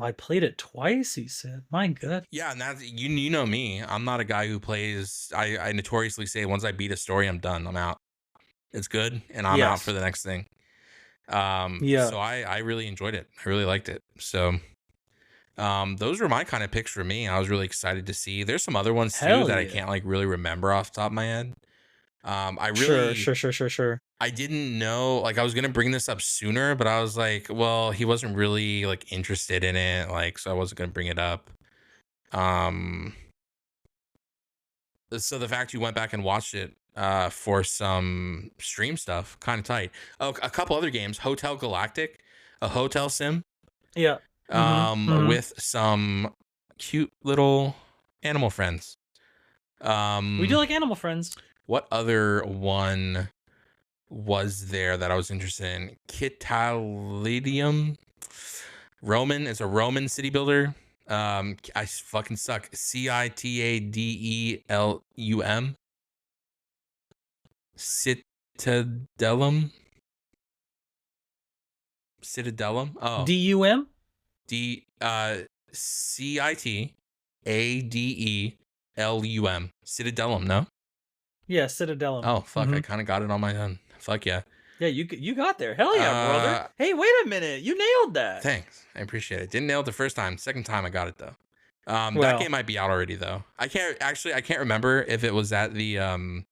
I played it twice, he said. My God. Yeah, and that's you know me. I'm not a guy who plays. I notoriously say once I beat a story, I'm done. I'm out. It's good, and I'm out for the next thing. So I really enjoyed it. I really liked it. So those were my kind of picks for me. I was really excited to see. There's some other ones too that I can't like really remember off the top of my head. I really sure. I didn't know, like I was gonna bring this up sooner, but I was like, well, he wasn't really like interested in it, like so I wasn't gonna bring it up. So the fact you went back and watched it for some stream stuff, kind of tight. Oh, a couple other games, Hotel Galactic, a hotel sim. Yeah. With some cute little animal friends. We do like animal friends. What other one was there that I was interested in? Kitalidium. Roman. It's a Roman city builder. I fucking suck. Citadelum. Citadellum. Oh. DUM? Citadelum. Citadellum, no? Yeah, Citadellum. Oh, fuck. I kind of got it on my own. Fuck yeah. Yeah, you got there. Hell yeah, brother. Hey, wait a minute. You nailed that. Thanks. I appreciate it. Didn't nail it the first time. Second time I got it though. That game might be out already though. I can't remember if it was at the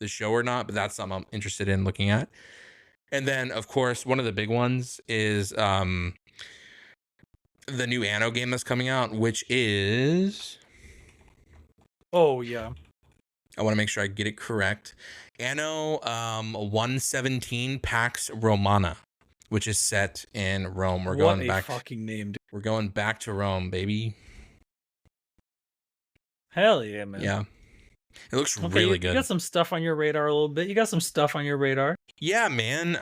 show or not, but that's something I'm interested in looking at. And then of course, one of the big ones is the new Anno game that's coming out, which is Oh yeah. I want to make sure I get it correct. Anno 117 Pax Romana, which is set in Rome. We're going back. Fucking name, dude. We're going back to Rome, baby. Hell yeah, man. Yeah. It looks really good. You got some stuff on your radar a little bit. You got some stuff on your radar. Yeah, man.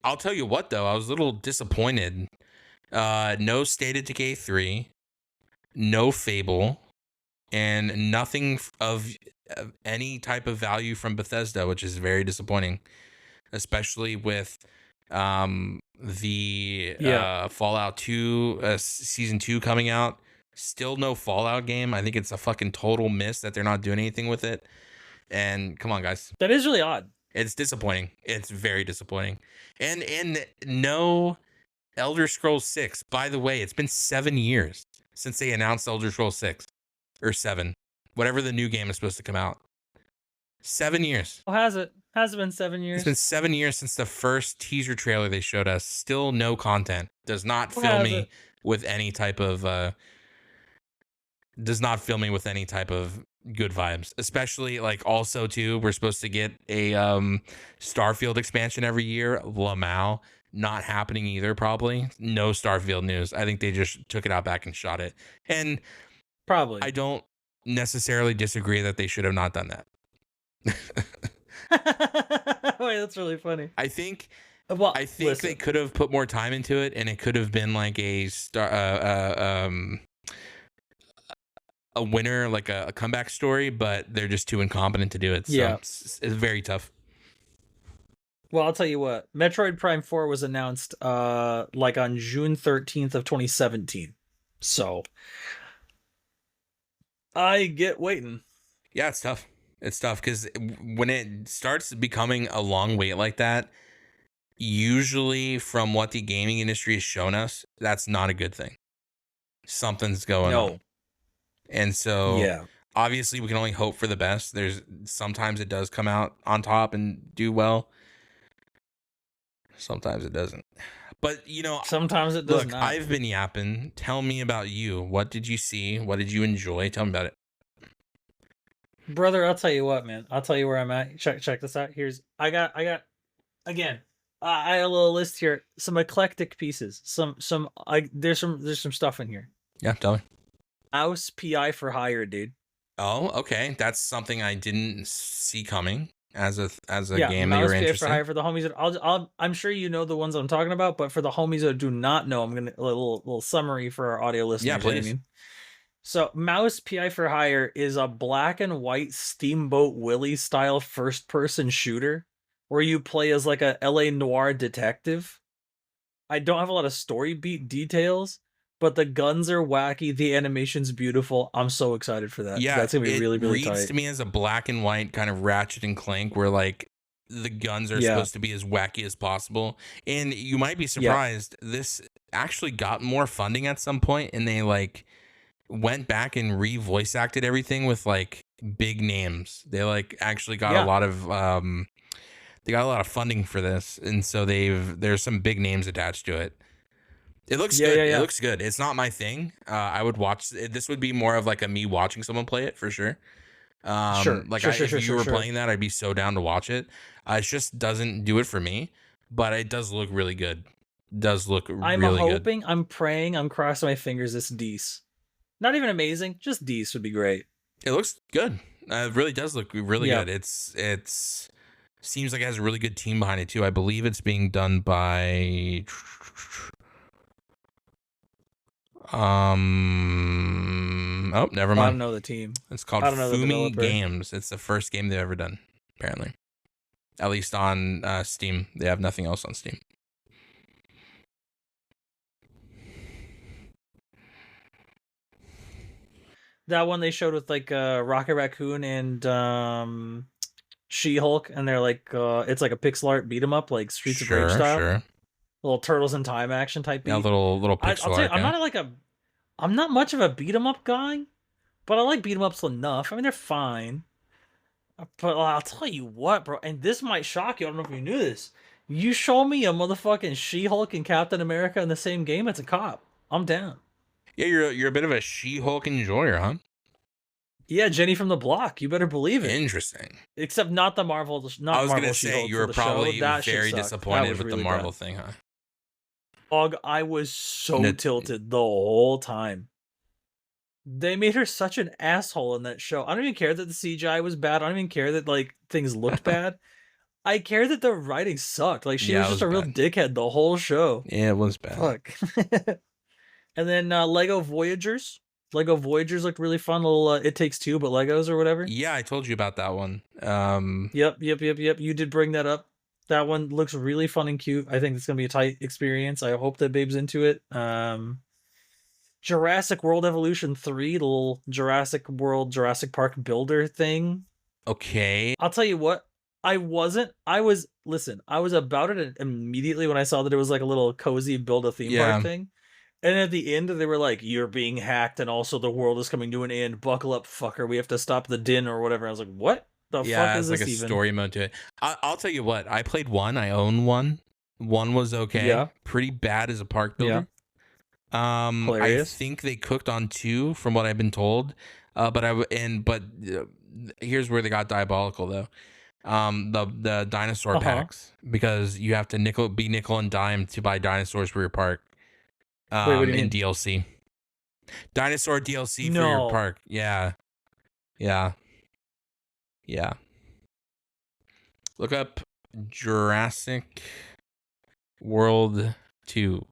I'll tell you what though, I was a little disappointed. No State of Decay 3, no Fable, and nothing of any type of value from Bethesda, which is very disappointing, especially with the Fallout 2 season 2 coming out. Still no Fallout game. I think it's a fucking total miss that they're not doing anything with it. And come on, guys. That is really odd. It's disappointing. It's very disappointing. And no Elder Scrolls 6. By the way, it's been 7 years since they announced Elder Scrolls 6 or 7. Whatever the new game is supposed to come out. 7 years. Oh, has it? Has it been 7 years? It's been 7 years since the first teaser trailer they showed us. Still no content. Does not fill me with any type of good vibes. Especially like also too, we're supposed to get a Starfield expansion every year. Lamau. Not happening either, probably. No Starfield news. I think they just took it out back and shot it. And probably. I don't necessarily disagree that they should have not done that. Wait, that's really funny. I think they could have put more time into it, and it could have been like a winner, like a comeback story, but they're just too incompetent to do it. So it's very tough. Well, I'll tell you what. Metroid Prime 4 was announced like on June 13th of 2017. So I get waiting. Yeah, it's tough. It's tough because when it starts becoming a long wait like that, usually from what the gaming industry has shown us, that's not a good thing. Something's going on. And so obviously we can only hope for the best. Sometimes it does come out on top and do well. Sometimes it doesn't. But, sometimes it does not. I've been yapping. Tell me about you. What did you see? What did you enjoy? Tell me about it. Brother, I'll tell you what, man. I'll tell you where I'm at. Check this out. I got again. I had a little list here. Some eclectic pieces. There's some stuff in here. Yeah, tell me. Mouse PI for hire, dude. Oh, okay. That's something I didn't see coming as a game that you're interested in. Mouse PI for hire for the homies. I'm sure you know the ones I'm talking about, but for the homies that do not know, I'm gonna a little summary for our audio listeners. Yeah, please. You know So, Mouse PI for Hire is a black and white Steamboat Willie style first-person shooter where you play as like a LA noir detective. I don't have a lot of story beat details, but the guns are wacky, the animation's beautiful. I'm so excited for that. Yeah, that's gonna be really, really tight. It reads to me as a black and white kind of Ratchet and Clank where like the guns are supposed to be as wacky as possible. And you might be surprised, this actually got more funding at some point, and they like went back and re-voice acted everything with like big names. They like actually got a lot of they got a lot of funding for this, and so there's some big names attached to it. It looks good. It looks good. It's not my thing. I would watch this. Would be more of like a me watching someone play it for sure. If you were playing that, I'd be so down to watch it. It just doesn't do it for me, but it does look really good. I'm hoping, I'm praying, I'm crossing my fingers it's decent. Not even amazing, just decent would be great. It looks good. It really does look really good. It's seems like it has a really good team behind it too. I believe it's being done by never mind. I don't know the team. It's called Fumi Games. It's the first game they've ever done, apparently. At least on Steam. They have nothing else on Steam. That one they showed with like Rocket Raccoon and She-Hulk, and they're like it's like a pixel art beat 'em up, like Streets of Rage style. Sure. Little Turtles in Time action type beat. Yeah, little pixel art. I'm not much of a beat 'em up guy, but I like beat 'em ups enough. I mean, they're fine. But I'll tell you what, bro, and this might shock you. I don't know if you knew this. You show me a motherfucking She-Hulk and Captain America in the same game, it's a cop. I'm down. Yeah, you're a bit of a She-Hulk enjoyer, huh? Yeah, Jenny from the Block. You better believe it. Interesting. Except not the Marvel. I was going to say you were probably very disappointed with the Marvel thing, huh? I was so tilted the whole time. They made her such an asshole in that show. I don't even care that the CGI was bad. I don't even care that like things looked bad. I care that the writing sucked. Like she was just a real dickhead the whole show. Yeah, it was bad. Fuck. And then Lego Voyagers. Lego Voyagers looked really fun. Little It Takes Two, but Legos or whatever. Yeah, I told you about that one. Yep. You did bring that up. That one looks really fun and cute. I think it's gonna be a tight experience. I hope that Babe's into it. Jurassic World Evolution 3, the little Jurassic World, Jurassic Park builder thing. Okay. I'll tell you what, I was about it immediately when I saw that it was like a little cozy build a theme park thing. And at the end, they were like, you're being hacked, and also the world is coming to an end. Buckle up, fucker. We have to stop the din or whatever. I was like, what the fuck is this even? Yeah, it's like a story mode to it. I'll tell you what, I played one. I own one. One was okay. Yeah. Pretty bad as a park builder. Yeah. Hilarious. I think they cooked on two, from what I've been told. But here's where they got diabolical though. The dinosaur packs, because you have to nickel and dime to buy dinosaurs for your park. Wait, what do you mean? DLC. Dinosaur DLC for your park. Yeah. Look up Jurassic World 2.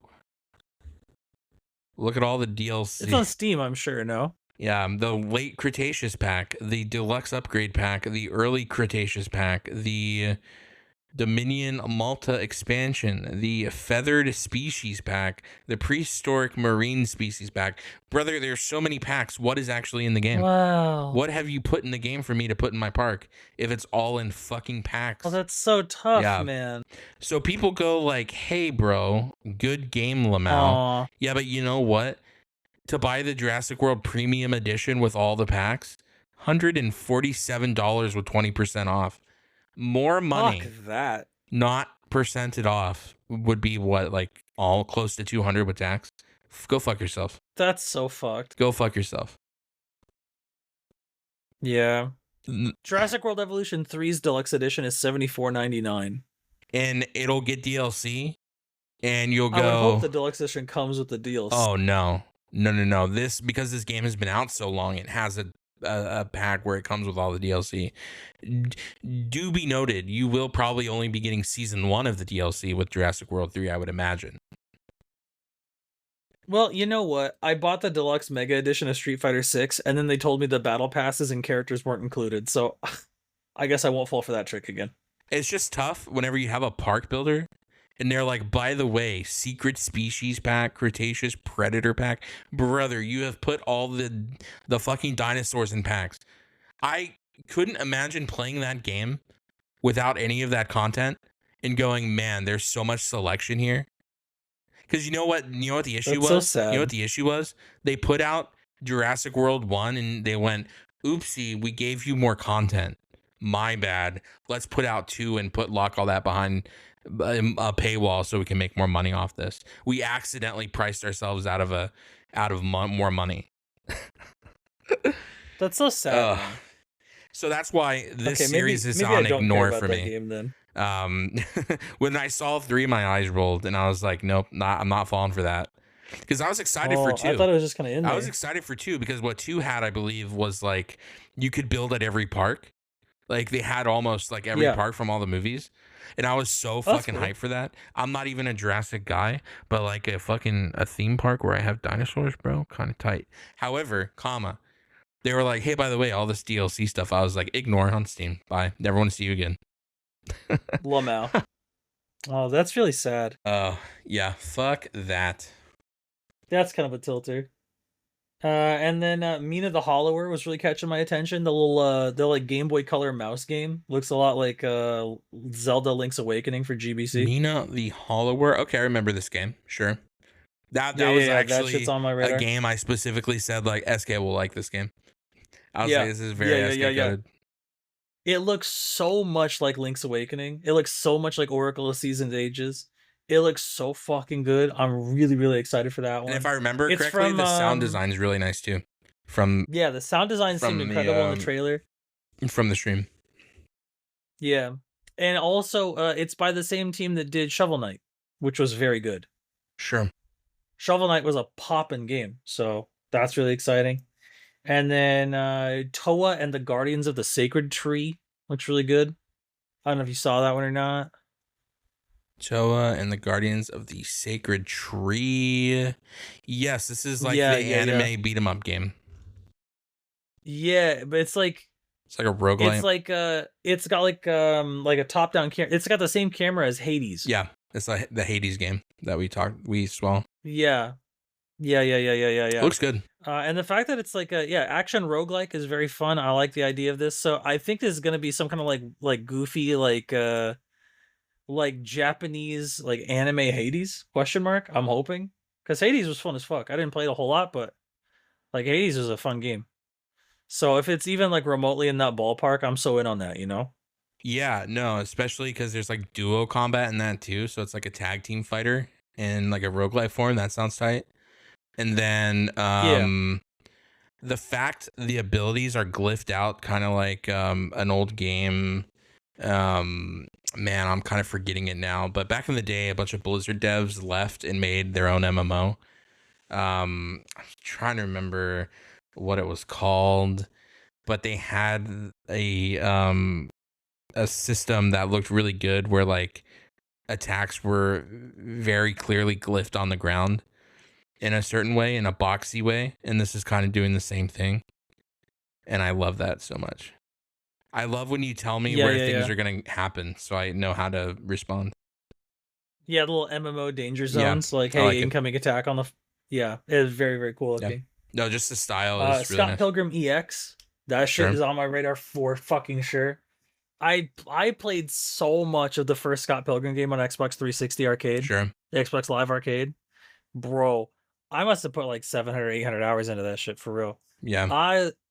Look at all the DLC. It's on Steam, I'm sure, no? Yeah, the late Cretaceous pack, the deluxe upgrade pack, the early Cretaceous pack, the Dominion Malta expansion, the feathered species pack, the prehistoric marine species pack. Brother, there's so many packs. What is actually in the game? Wow. What have you put in the game for me to put in my park if it's all in fucking packs? Oh, that's so tough, man. So people go like, hey, bro, good game, Lamau. Yeah, but you know what? To buy the Jurassic World Premium Edition with all the packs, $147 with 20% off. More money. Fuck that. Not percented off would be what, like all close to 200 with tax. Go fuck yourself. That's so fucked. Go fuck yourself. Yeah. Jurassic World Evolution 3's deluxe edition is $74.99. And it'll get DLC, and you'll go. I would hope the deluxe edition comes with the DLC. Oh no. This, because this game has been out so long, it has a pack where it comes with all the DLC. Do be noted, you will probably only be getting season 1 of the DLC with Jurassic World 3, I would imagine. Well, you know what? I bought the deluxe mega edition of Street Fighter 6, and then they told me the battle passes and characters weren't included, so I guess I won't fall for that trick again. It's just tough whenever you have a park builder and they're like, by the way, secret species pack, Cretaceous predator pack. Brother, you have put all the fucking dinosaurs in packs. I couldn't imagine playing that game without any of that content and going, man, there's so much selection here. Because you know what the issue was? So sad. You know what the issue was? They put out Jurassic World 1 and they went, oopsie, we gave you more content. My bad. Let's put out 2 and lock all that behind a paywall so we can make more money off this. We accidentally priced ourselves out of more money. That's so sad. So that's why this series is on ignore for me. Game, then. When I saw 3, my eyes rolled and I was like, nope, I'm not falling for that. Because I was excited for 2. I thought it was just kind of in there. I was excited for 2 because what 2 had, I believe, was like you could build at every park. Like they had almost like every park from all the movies. And I was so fucking hyped for that. I'm not even a Jurassic guy, but like a theme park where I have dinosaurs, bro, kind of tight. However, they were like, hey, by the way, all this DLC stuff, I was like, ignore on Steam. Bye. Never want to see you again. Lamau. Oh, that's really sad. Yeah, fuck that. That's kind of a tilter. And then Mina the Hollower was really catching my attention. The little Game Boy Color mouse game looks a lot like Zelda Link's Awakening for GBC. Mina the Hollower. Okay, I remember this game. Sure. That was actually that shit's on my radar. A game I specifically said like SK will like this game. I was like, this is very SK coded. It looks so much like Link's Awakening. It looks so much like Oracle of Seasons Ages. It looks so fucking good. I'm really, really excited for that one. And if I remember correctly, the sound design is really nice too. The sound design seemed incredible in the trailer. From the stream. Yeah. And also, it's by the same team that did Shovel Knight, which was very good. Sure. Shovel Knight was a poppin' game, so that's really exciting. And then Toa and the Guardians of the Sacred Tree looks really good. I don't know if you saw that one or not. Toa and the Guardians of the Sacred Tree. Yes, this is like the anime beat 'em up game. Yeah, but it's like a roguelite. It's like it's got like a top down camera. It's got the same camera as Hades. Yeah, it's like the Hades game that we saw. Yeah. Looks good. And the fact that it's like a action roguelike is very fun. I like the idea of this. So I think this is gonna be some kind of like goofy like Japanese like anime Hades question mark. I'm hoping, because Hades was fun as fuck. I didn't play it a whole lot, but like Hades was a fun game. So if it's even like remotely in that ballpark, I'm so in on that, you know? Yeah, no, especially because there's like duo combat in that too. So it's like a tag team fighter in like a roguelike form. That sounds tight. And then the fact the abilities are glyphed out kind of like an old game. Man, I'm kind of forgetting it now. But back in the day, a bunch of Blizzard devs left and made their own MMO. I'm trying to remember what it was called, but they had a system that looked really good where like attacks were very clearly glyphed on the ground in a certain way, in a boxy way, and this is kind of doing the same thing. And I love that so much. I love when you tell me where things are going to happen so I know how to respond. Yeah, the little MMO danger zones, like, hey, like incoming attack on the... Yeah, it is very, very cool looking. Yeah. No, just the style is really Scott nice. Pilgrim EX, that shit is on my radar for fucking sure. I played so much of the first Scott Pilgrim game on Xbox 360 Arcade. Sure. The Xbox Live Arcade. Bro, I must have put like 700, 800 hours into that shit for real. Yeah.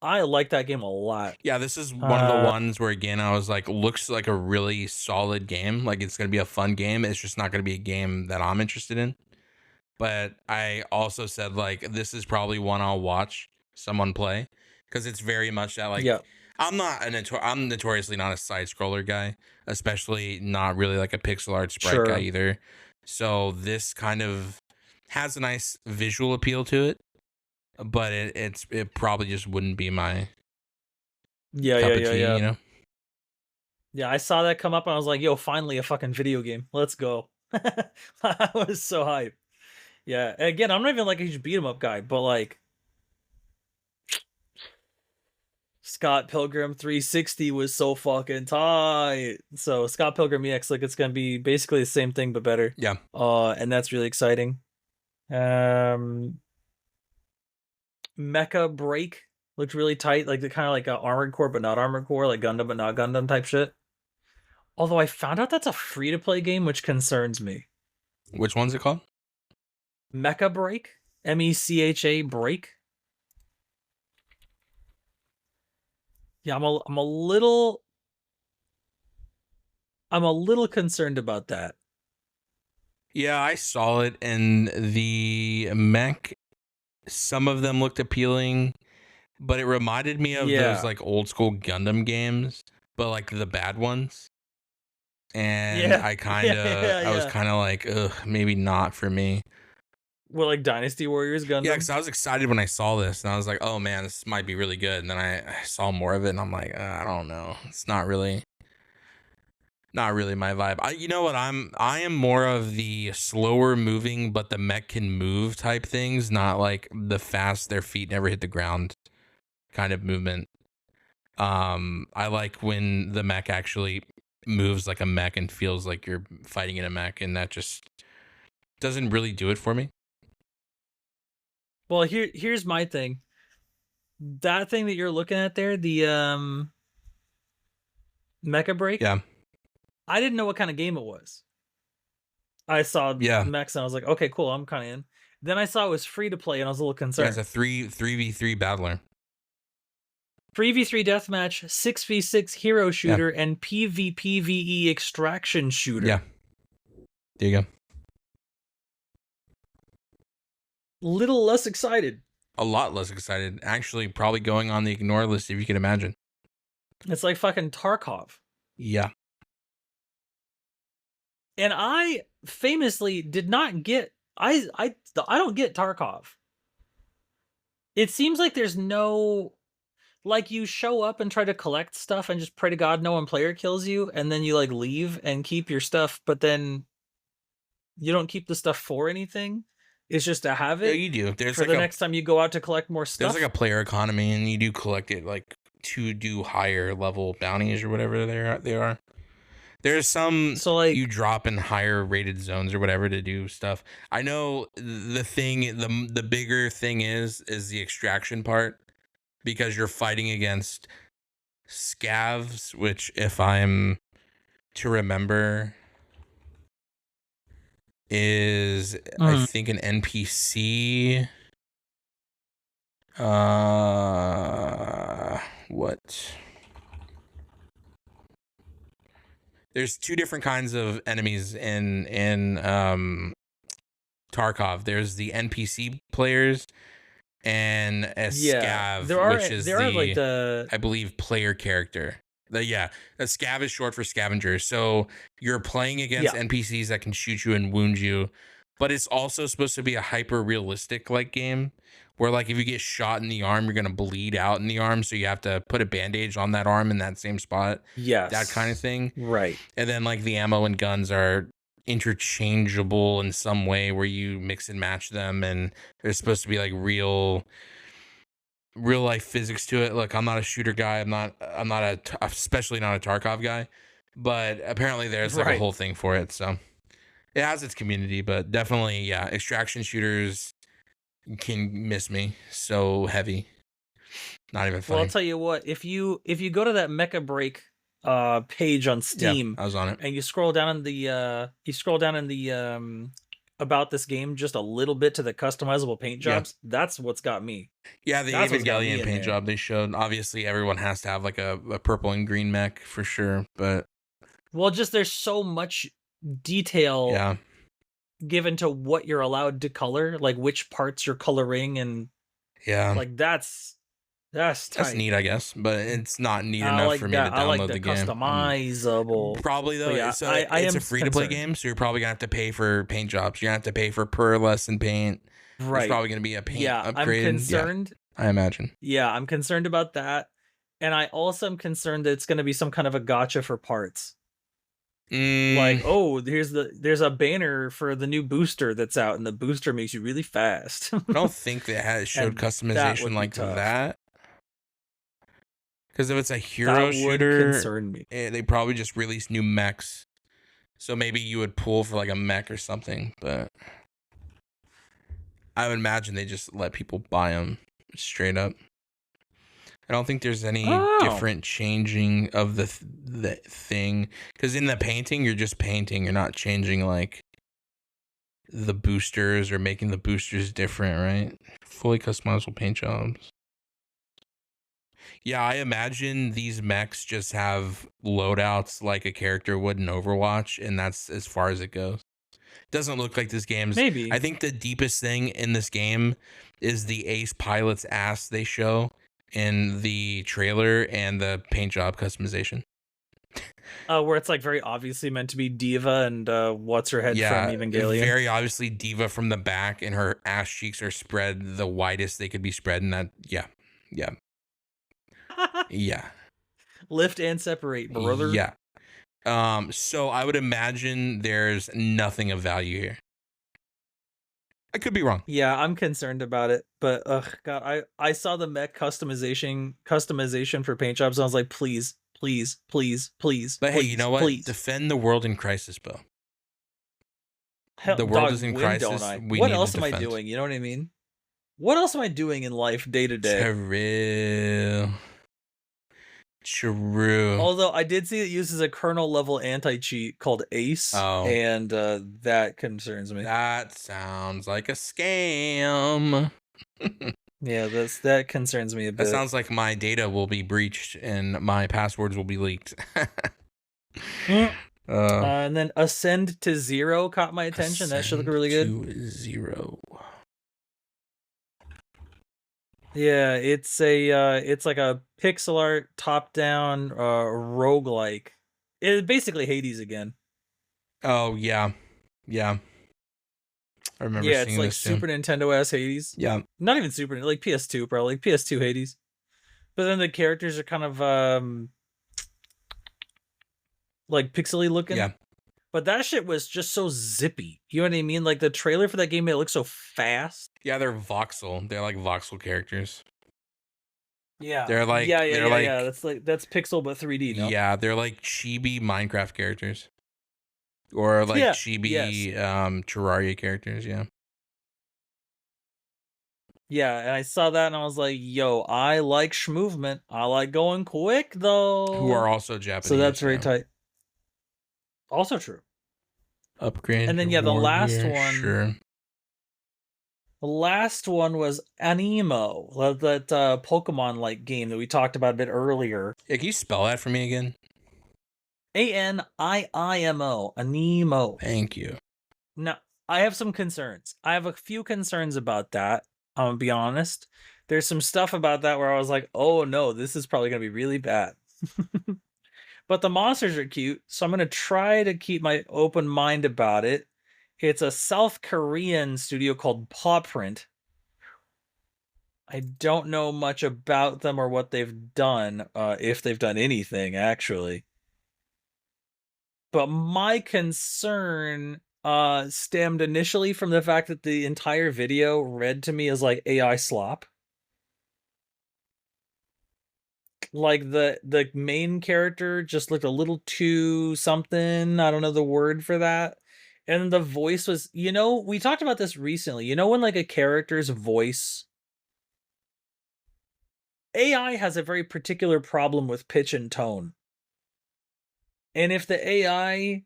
I like that game a lot. Yeah, this is one of the ones where, again, I was like, looks like a really solid game. Like, it's going to be a fun game. It's just not going to be a game that I'm interested in. But I also said, like, this is probably one I'll watch someone play. Because it's very much that, like, I'm notoriously not a side scroller guy. Especially not really like a pixel art sprite guy either. So this kind of has a nice visual appeal to it. But it probably just wouldn't be my cup of tea, you know? Yeah, I saw that come up and I was like, yo, finally a fucking video game. Let's go. I was so hyped. Yeah, again, I'm not even like a huge beat 'em up guy, but like Scott Pilgrim 360 was so fucking tight. So Scott Pilgrim EX, like it's gonna be basically the same thing but better. Yeah. And that's really exciting. Mecha Break looked really tight, like the kind of like a Armored Core but not Armored Core, like Gundam but not Gundam type shit. Although I found out that's a free-to-play game, which concerns me. Which one's it called? Mecha Break? MECHA Break? Yeah, I'm a little concerned about that. Yeah, I saw it, and the mech, some of them looked appealing, but it reminded me of those like old school Gundam games, but like the bad ones. And I kind of, I was kind of like, ugh, maybe not for me. Well, like Dynasty Warriors Gundam? Yeah, because I was excited when I saw this, and I was like, oh man, this might be really good. And then I saw more of it, and I'm like, I don't know. It's not really my vibe. You know what? I am more of the slower moving, but the mech can move type things, not like the fast, their feet never hit the ground kind of movement. I like when the mech actually moves like a mech and feels like you're fighting in a mech, and that just doesn't really do it for me. Well, here's my thing. That thing that you're looking at there, the Mecha Break. Yeah. I didn't know what kind of game it was. I saw mechs and I was like, okay, cool, I'm kind of in. Then I saw it was free to play and I was a little concerned. Yeah, it's a 3v3 battler. 3v3 deathmatch, 6v6 hero shooter, and PvPvE extraction shooter. Yeah. There you go. Little less excited. A lot less excited. Actually, probably going on the ignore list if you can imagine. It's like fucking Tarkov. Yeah. And I famously did not get I don't get Tarkov. It seems like there's no, like, you show up and try to collect stuff and just pray to God no one player kills you, and then you like leave and keep your stuff, but then you don't keep the stuff for anything. It's just to have Yeah, it you do. There's for like the next time you go out to collect more there's stuff. like a player economy, and you do collect it like to do higher level bounties or whatever they are. There's some So like, you drop in higher rated zones or whatever to do stuff. I know the bigger thing is the extraction part, because you're fighting against scavs, which, if I'm to remember, is I think an NPC. What? There's two different kinds of enemies in Tarkov. There's the NPC players and a scav, which is I believe, player character. A scav is short for scavenger. So you're playing against NPCs that can shoot you and wound you, but it's also supposed to be a hyper realistic like game where, like, if you get shot in the arm, you're gonna bleed out in the arm, so you have to put a bandage on that arm in that same spot. yes, that kind of thing. Right. And then like the ammo and guns are interchangeable in some way where you mix and match them, and there's supposed to be like real life physics to it. Look, I'm not a shooter guy. I'm not especially not a Tarkov guy, but apparently there's like a whole thing for it. So it has its community, but definitely, yeah, extraction shooters can miss me so heavy. Not even funny. Well, I'll tell you what, if you go to that Mecha Break page on Steam, I was on it, and you scroll down in the about this game just a little bit to the customizable paint jobs, that's what's got me. Yeah, the Evangelion paint job they showed. Obviously, everyone has to have like a purple and green mech for sure, but well, just there's so much detail given to what you're allowed to color, like which parts you're coloring, and like that's neat, I guess, but it's not neat enough for me to download the game. Customizable, probably though. Yeah, so it's a free to play game, so you're probably gonna have to pay for paint jobs. You're gonna have to pay for per lesson paint. Right. There's probably gonna be a paint upgrade. I'm concerned. I imagine. Yeah, I'm concerned about that, and I also am concerned that it's gonna be some kind of a gotcha for parts. Like, oh, there's a banner for the new booster that's out, and the booster makes you really fast. I don't think they showed customization like that. Because if it's a hero shooter, concern me. They probably just released new mechs. So maybe you would pull for like a mech or something, but I would imagine they just let people buy them straight up. I don't think there's any different changing of the thing. Because in the painting, you're just painting. You're not changing like the boosters or making the boosters different, right? Fully customizable paint jobs. Yeah, I imagine these mechs just have loadouts like a character would in Overwatch, and that's as far as it goes. Doesn't look like this game's... Maybe. I think the deepest thing in this game is the ace pilot's ass they show in the trailer and the paint job customization. Where it's like very obviously meant to be Diva and what's her head from Evangelion. Very obviously Diva from the back, and her ass cheeks are spread the widest they could be spread, and that, yeah. Yeah. Lift and separate, brother. Yeah. So I would imagine there's nothing of value here. I could be wrong. Yeah, I'm concerned about it, but God, I saw the mech customization for paint jobs, and I was like, please. But hey, you know what? Please. Defend the world in crisis, Beau. The world is in crisis. What else am I doing? You know what I mean? What else am I doing in life day to day? True. Although I did see it uses a kernel level anti-cheat called Ace, and that concerns me. That sounds like a scam. Yeah, that concerns me a bit. That sounds like my data will be breached and my passwords will be leaked. And then Ascend to Zero caught my attention. That should look really good. To Zero. Yeah, it's like a pixel art top down roguelike. It's basically Hades again. Oh yeah. I remember Yeah, seeing it's like this Super too. Nintendo ass Hades. Yeah. Not even Super, like PS2, probably like PS2 Hades. But then the characters are kind of like pixely looking. Yeah. But that shit was just so zippy. You know what I mean? Like the trailer for that game, it looks so fast. Yeah, they're voxel. They're like voxel characters. Yeah. They're like Yeah. That's pixel but 3D, no? Yeah, they're like chibi Minecraft characters. Or like chibi Terraria characters, yeah. Yeah, and I saw that and I was like, yo, I like schmovement. I like going quick though. Who are also Japanese. So that's very tight. Also true. Upgrade. And then the last one. Sure. The last one was Anemo, that Pokemon like game that we talked about a bit earlier. Yeah, can you spell that for me again? Animo, Anemo. Thank you. Now, I have some concerns. I have a few concerns about that. I'm gonna be honest. There's some stuff about that where I was like, oh no, this is probably gonna be really bad. But the monsters are cute, so I'm gonna try to keep my open mind about it. It's a South Korean studio called Paw Print. I don't know much about them or what they've done, if they've done anything, actually. But my concern stemmed initially from the fact that the entire video read to me as like AI slop. Like the main character just looked a little too something. I don't know the word for that. And the voice was, we talked about this recently. When like a character's voice, AI has a very particular problem with pitch and tone. And if the AI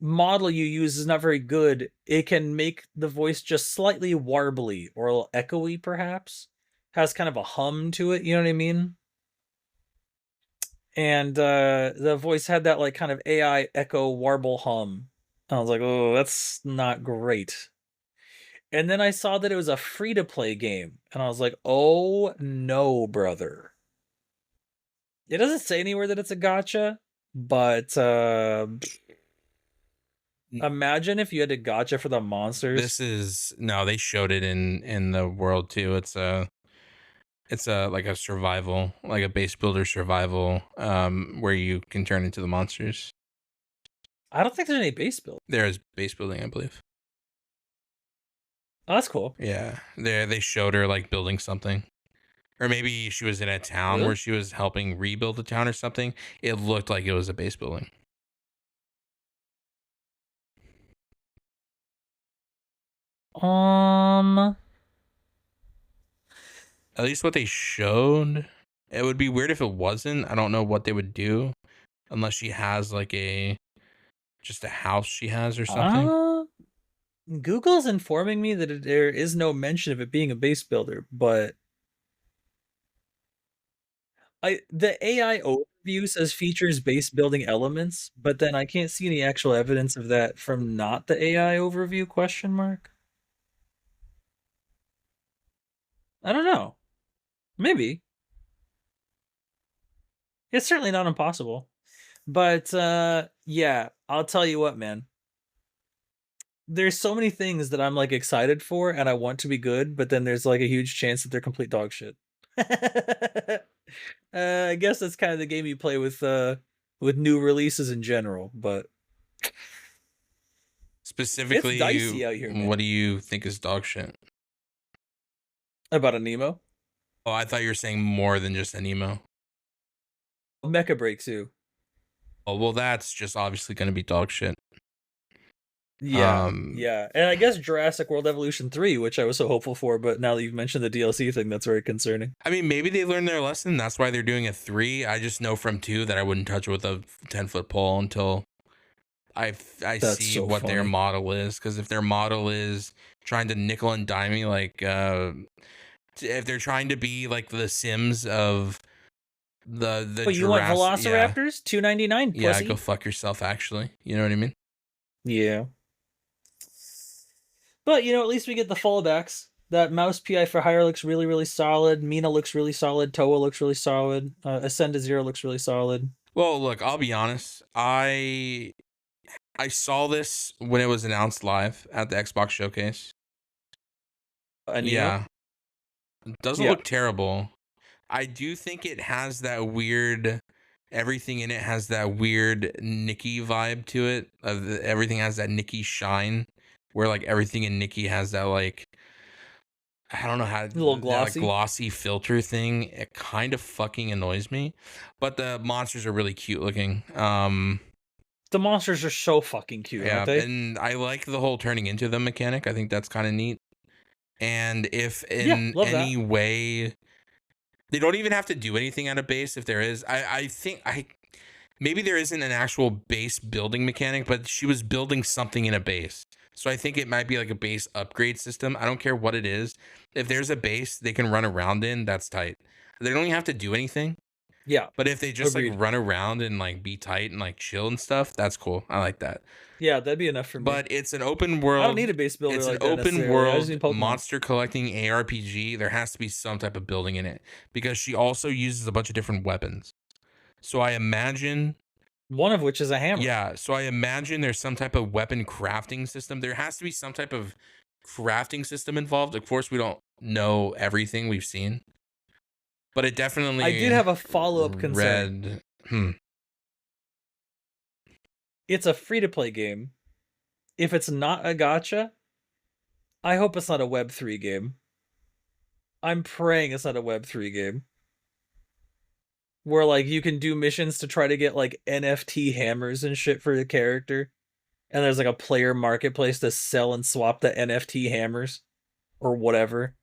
model you use is not very good, it can make the voice just slightly warbly or a little echoey, perhaps. Has kind of a hum to it, you know what I mean? And the voice had that like kind of AI echo warble hum. I was like, oh, that's not great. And then I saw that it was a free-to-play game, and I was like, oh no, brother. It doesn't say anywhere that it's a gacha, but imagine if you had a gacha for the monsters. They showed it in the world too. It's a like a survival, like a base builder survival, where you can turn into the monsters. I don't think there's any base build. There is base building, I believe. Oh, that's cool. Yeah, they showed her like building something. Or maybe she was in a town where she was helping rebuild the town or something. It looked like it was a base building. At least what they showed. It would be weird if it wasn't. I don't know what they would do unless she has like just a house she has or something. Google's informing me that there is no mention of it being a base builder, but the AI overview says features base building elements, but then I can't see any actual evidence of that from not the AI overview question mark. I don't know. Maybe. It's certainly not impossible. But yeah, I'll tell you what, man. There's so many things that I'm like excited for and I want to be good, but then there's like a huge chance that they're complete dog shit. I guess that's kind of the game you play with new releases in general, but specifically, it's dicey out here, man. What do you think is dog shit about a Nemo? Oh, I thought you were saying more than just a Nemo. Mecha Breakthrough. Oh, well, that's just obviously going to be dog shit. Yeah, yeah, and I guess Jurassic World Evolution 3, which I was so hopeful for, but now that you've mentioned the DLC thing, that's very concerning. I mean, maybe they learned their lesson. That's why they're doing a 3. I just know from 2 that I wouldn't touch it with a 10-foot pole until I see so what their model is. Because if their model is trying to nickel and dime me, like if they're trying to be like the Sims of the but you want Velociraptors? Yeah. $2.99. Yeah, go fuck yourself. Actually, you know what I mean? Yeah. But, at least we get the fallbacks. That Mouse PI for Hire looks really, really solid. Mina looks really solid. Toa looks really solid. Ascend to Zero looks really solid. Well, look, I'll be honest. I I saw this when it was announced live at the Xbox showcase. Yeah. It doesn't look terrible. I do think it has that weird, everything in it has that weird Nikki vibe to it. Everything has that Nikki shine, where like everything in Nikki has that like, I don't know how, a little glossy. That glossy filter thing. It kind of fucking annoys me, but the monsters are really cute looking. The monsters are so fucking cute, aren't they? And I like the whole turning into them mechanic. I think that's kind of neat. And if in any way, they don't even have to do anything at a base. If there is, I think maybe there isn't an actual base building mechanic, but she was building something in a base. So I think it might be like a base upgrade system. I don't care what it is. If there's a base they can run around in, that's tight. They don't even have to do anything. Yeah. But if they just like run around and like be tight and like chill and stuff, that's cool. I like that. Yeah, that'd be enough for me. But it's an open world. I don't need a base builder. It's an open world monster collecting ARPG. There has to be some type of building in it because she also uses a bunch of different weapons. So I imagine, one of which is a hammer. Yeah, so I imagine there's some type of weapon crafting system. There has to be some type of crafting system involved. Of course, we don't know everything we've seen, but it definitely. I did have a follow-up concern. It's a free-to-play game. If it's not a gacha, I hope it's not a Web3 game. I'm praying it's not a Web3 game. Where, like, you can do missions to try to get, like, NFT hammers and shit for the character. And there's, like, a player marketplace to sell and swap the NFT hammers. Or whatever.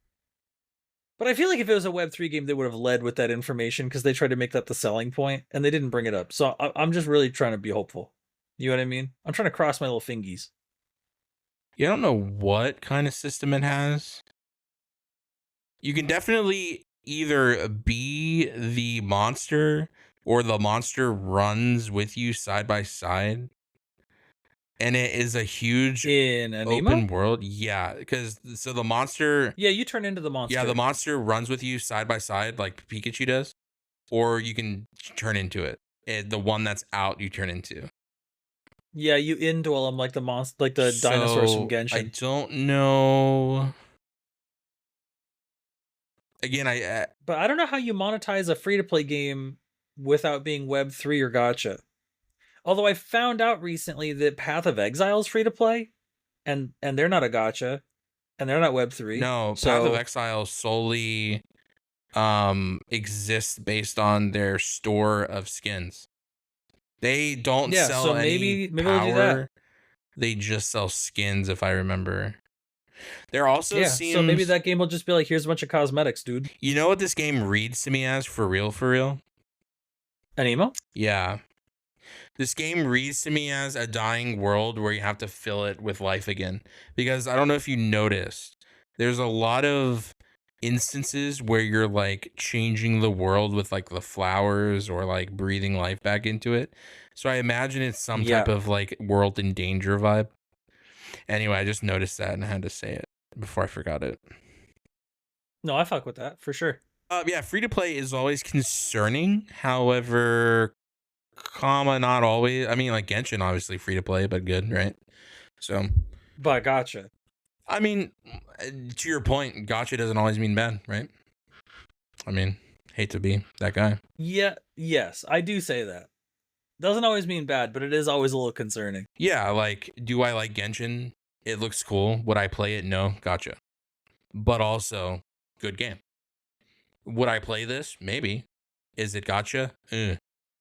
But I feel like if it was a Web3 game, they would have led with that information because they tried to make that the selling point, and they didn't bring it up. So I'm just really trying to be hopeful. You know what I mean? I'm trying to cross my little fingies. You don't know what kind of system it has. You can definitely either be the monster or the monster runs with you side by side. And it is a huge open world. Yeah, because so the monster. Yeah, you turn into the monster. Yeah, the monster runs with you side by side like Pikachu does. Or you can turn into it. The one that's out, you turn into. Yeah, you indwell them like the monster, like the dinosaurs from Genshin. I don't know. Again, but I don't know how you monetize a free-to-play game without being Web3 or gacha. Although I found out recently that Path of Exile is free-to-play, and they're not a gacha, and they're not Web3. No, Path of Exile solely exists based on their store of skins. They don't sell any power. We'll do that. They just sell skins, if I remember. There also seems... so maybe that game will just be like, here's a bunch of cosmetics, dude. You know what this game reads to me as, for real, for real? An emo? Yeah. This game reads to me as a dying world where you have to fill it with life again. Because I don't know if you noticed, there's a lot of instances where you're like changing the world with like the flowers or like breathing life back into it. So I imagine it's some type of like world in danger vibe. Anyway, I just noticed that and I had to say it before I forgot it. No, I fuck with that for sure. Yeah, free to play is always concerning. However, not always. I mean, like Genshin, obviously free to play, but good, right? So, but gotcha. I mean, to your point, gotcha doesn't always mean bad, right? I mean, hate to be that guy. Yeah, yes, I do say that. Doesn't always mean bad, but it is always a little concerning. Yeah, like, do I like Genshin? It looks cool. Would I play it? No, gotcha. But also, good game. Would I play this? Maybe. Is it gotcha? You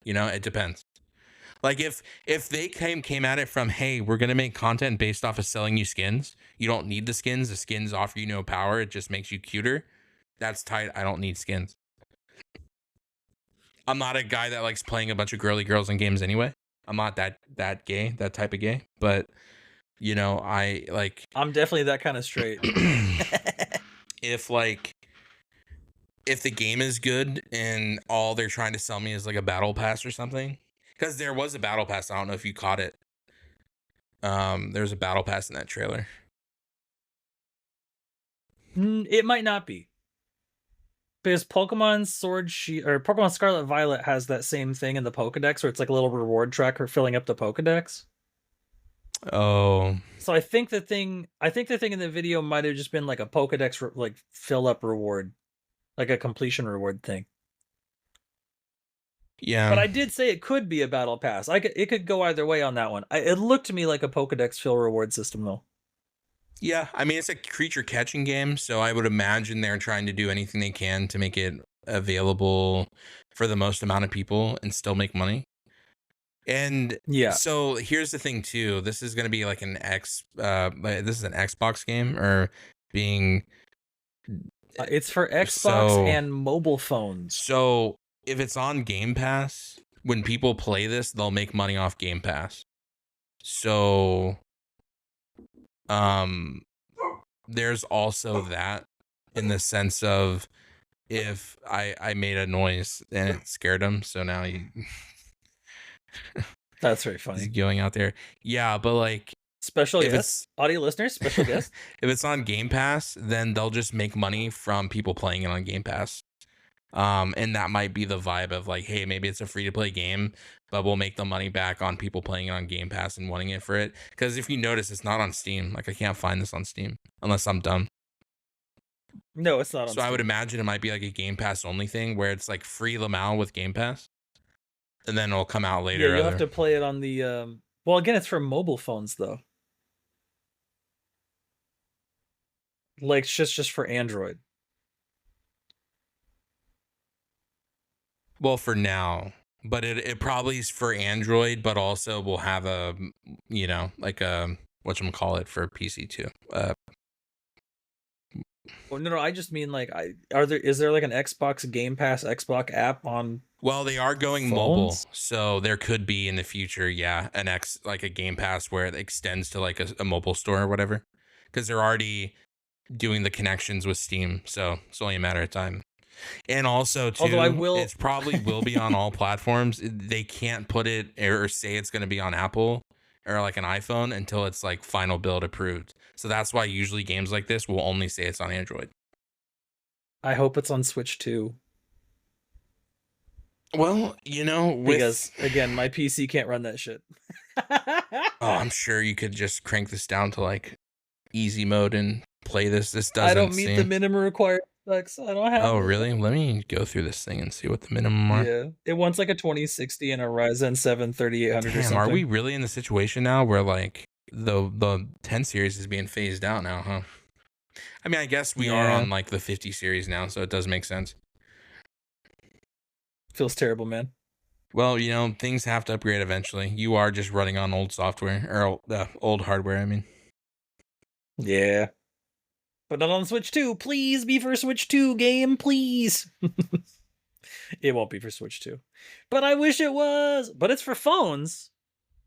know, it depends. Like if they came at it from, hey, we're gonna make content based off of selling you skins. You don't need the skins. The skins offer you no power. It just makes you cuter. That's tight. I don't need skins. I'm not a guy that likes playing a bunch of girly girls in games anyway. I'm not that gay, that type of gay. But you know, I'm definitely that kind of straight. If the game is good and all they're trying to sell me is like a battle pass or something. Because there was a battle pass. I don't know if you caught it. There's a battle pass in that trailer. It might not be. Because Pokemon Sword or Pokemon Scarlet Violet has that same thing in the Pokedex where it's like a little reward tracker filling up the Pokedex. Oh. So I think the thing in the video might have just been like a Pokedex like fill up reward, like a completion reward thing. Yeah. But I did say it could be a battle pass. It could go either way on that one. It looked to me like a Pokedex fill reward system though. Yeah, I mean it's a creature catching game, so I would imagine they're trying to do anything they can to make it available for the most amount of people and still make money. And yeah, so here's the thing too. This is going to be like this is an Xbox game or being it's for Xbox and mobile phones. So if it's on Game Pass, when people play this, they'll make money off Game Pass. So there's also that in the sense of if I made a noise and it scared him, so now he that's very funny. He's going out there. Yeah, but like special guests, audio listeners, special guests. If it's on Game Pass, then they'll just make money from people playing it on Game Pass. And that might be the vibe of like, hey, maybe it's a free to play game, but we'll make the money back on people playing it on Game Pass and wanting it for it. Because if you notice, it's not on Steam. Like I can't find this on Steam unless I'm dumb. No, it's not on Steam. I would imagine it might be like a Game Pass only thing where it's like free Lamau with Game Pass. And then it'll come out later. Yeah, you'll have to play it on the well, again, it's for mobile phones though. Like it's just for Android. Well, for now, but it probably is for Android, but also will have a, you know, like a whatchamacallit for PC too. Well, no, I just mean like, is there like an Xbox Game Pass Xbox app on? Well, they are going phones? Mobile, so there could be in the future, yeah, like a Game Pass where it extends to like a mobile store or whatever, because they're already doing the connections with Steam, so it's only a matter of time. And also too, it's probably will be on all platforms. They can't put it or say it's going to be on Apple or like an iPhone until it's like final build approved. So that's why usually games like this will only say it's on Android. I hope it's on Switch too. Well, you know, because again, my PC can't run that shit. Oh, I'm sure you could just crank this down to like easy mode and play this. This doesn't. I don't meet the minimum required specs. I don't have. Oh, really? Let me go through this thing and see what the minimum are. Yeah, it wants like a 2060 and a Ryzen 7 3800 or something. Are we really in the situation now where like the 10 series is being phased out now, huh? I mean, I guess we are on like the 50 series now, so it does make sense. Feels terrible, man. Well, you know, things have to upgrade eventually. You are just running on old software or old hardware, I mean. Yeah. But not on Switch 2. Please be for Switch 2 game, please. It won't be for Switch 2. But I wish it was. But it's for phones.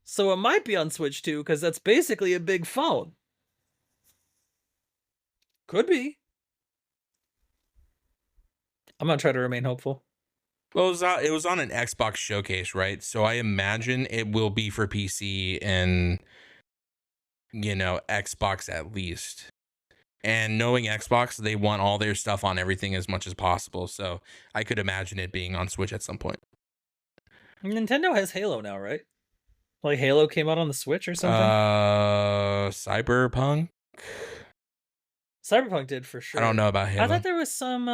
So it might be on Switch 2 because that's basically a big phone. Could be. I'm going to try to remain hopeful. Well, it was on an Xbox showcase, right? So I imagine it will be for PC and, you know, Xbox at least. And knowing Xbox, they want all their stuff on everything as much as possible. So I could imagine it being on Switch at some point. Nintendo has Halo now, right? Like Halo came out on the Switch or something? Cyberpunk? Cyberpunk did for sure. I don't know about Halo. I thought there was some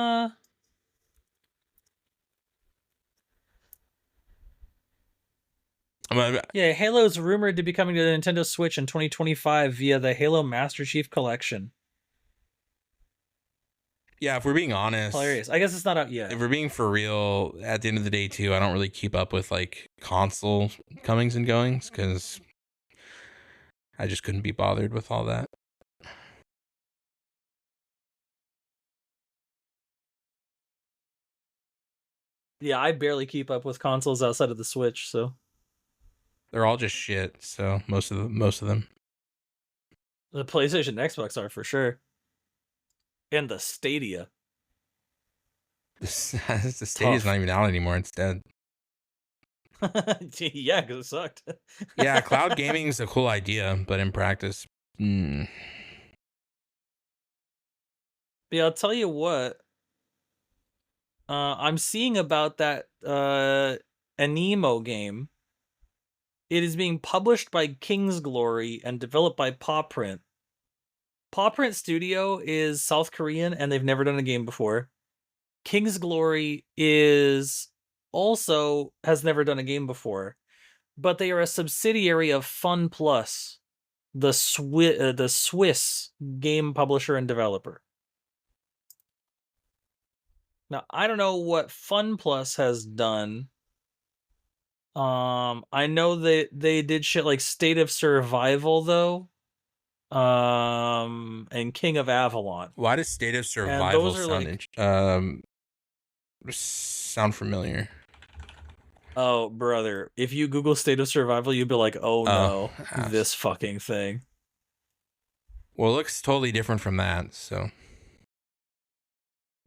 yeah, Halo's rumored to be coming to the Nintendo Switch in 2025 via the Halo Master Chief Collection. Yeah, if we're being honest. Hilarious. I guess it's not out yet. If we're being for real, at the end of the day, too, I don't really keep up with like console comings and goings because I just couldn't be bothered with all that. Yeah, I barely keep up with consoles outside of the Switch, so they're all just shit. So most of them. The PlayStation and Xbox are for sure. And the Stadia. The Stadia's not even out anymore. It's dead. Yeah, because it sucked. Yeah, cloud gaming is a cool idea, but in practice, Yeah, I'll tell you what. I'm seeing about that Anemo game. It is being published by King's Glory and developed by Paw Print. Paw Print Studio is South Korean, and they've never done a game before. King's Glory is also has never done a game before, but they are a subsidiary of Fun Plus, the Swiss game publisher and developer. Now, I don't know what Fun Plus has done. I know they did shit like State of Survival though. And King of Avalon. Why does State of Survival sound familiar? Oh, brother. If you Google State of Survival, you'd be like, oh no, this fucking thing. Well, it looks totally different from that, so.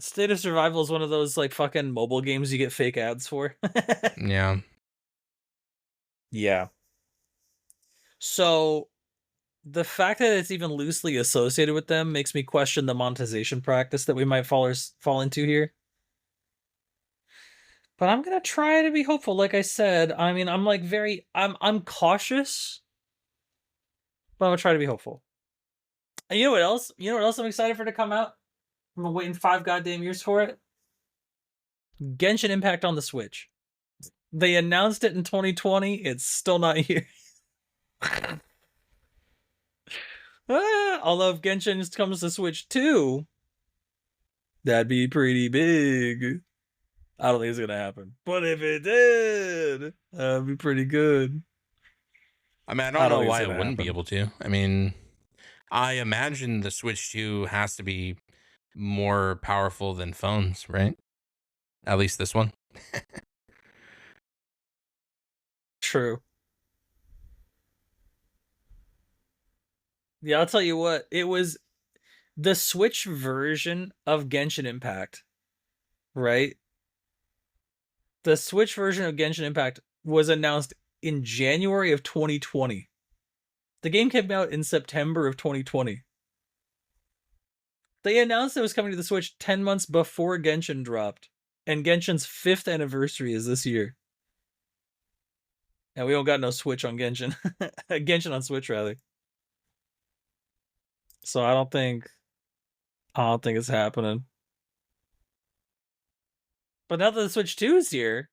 State of Survival is one of those like fucking mobile games you get fake ads for. Yeah. Yeah. So the fact that it's even loosely associated with them makes me question the monetization practice that we might fall into here. But I'm gonna try to be hopeful. Like I said, I mean, I'm cautious, but I'm gonna try to be hopeful. And you know what else? You know what else I'm excited for to come out? I've been waiting 5 goddamn years for it. Genshin Impact on the Switch. They announced it in 2020. It's still not here. Although if Genshin comes to Switch 2, that'd be pretty big. I don't think it's gonna happen. But if it did, that'd be pretty good. I mean, I don't know why it wouldn't be able to. I mean, I imagine the Switch 2 has to be more powerful than phones, right? At least this one. True. Yeah, I'll tell you what. It was the Switch version of Genshin Impact, right? The Switch version of Genshin Impact was announced in January of 2020. The game came out in September of 2020. They announced it was coming to the Switch 10 months before Genshin dropped. And Genshin's 5th anniversary is this year. And we don't got no Switch on Genshin. Genshin on Switch, rather. So I don't think it's happening. But now that the Switch 2 is here,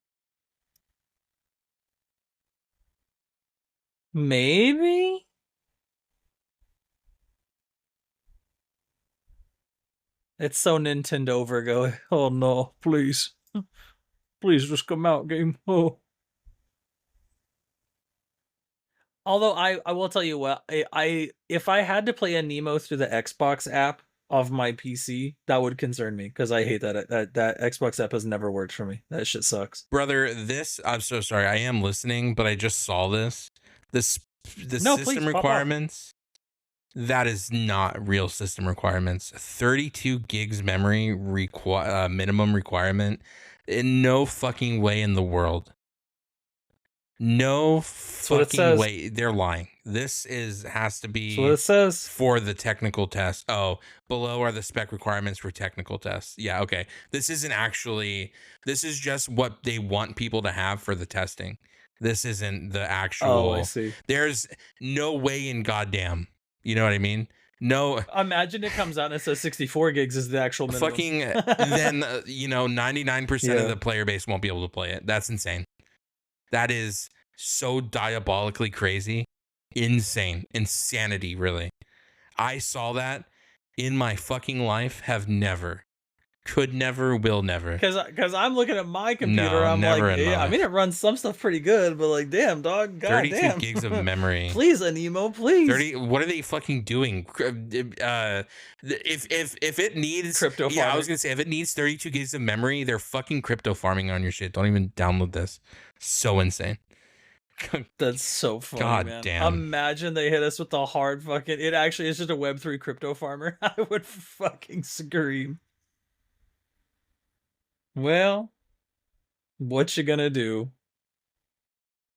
maybe? It's so Nintendo Virgo. Oh no, please. Please just come out, game. Oh. Although I will tell you what, if I had to play a Nemo through the Xbox app of my PC, that would concern me because I hate that Xbox app has never worked for me. That shit sucks. Brother, I'm so sorry. I am listening, but I just saw this. The system requirements. That is not real system requirements. 32 gigs memory minimum requirement. In no fucking way in the world. No fucking way. They're lying. This has to be what it says for the technical test. Oh, below are the spec requirements for technical tests. Yeah, okay. This is just what they want people to have for the testing. This isn't the actual. Oh, I see. There's no way in goddamn. You know what I mean? No. Imagine it comes out and it says 64 gigs is the actual minimum. Fucking then 99% of the player base won't be able to play it. That's insane. That is so diabolically crazy. Insane. Insanity, really. I saw that in my fucking life. Could never, will never. Because I'm looking at my computer. I'm like, yeah, I mean, it runs some stuff pretty good, but like, damn, dog, goddamn. 32 gigs of memory. Please, Anemo, please. What are they fucking doing? If it needs crypto farming. Yeah, I was gonna say if it needs 32 gigs of memory, they're fucking crypto farming on your shit. Don't even download this. So insane. That's so funny. God man. damn. Imagine they hit us with the hard fucking. It actually is just a Web3 crypto farmer. I would fucking scream. Well, what you gonna do?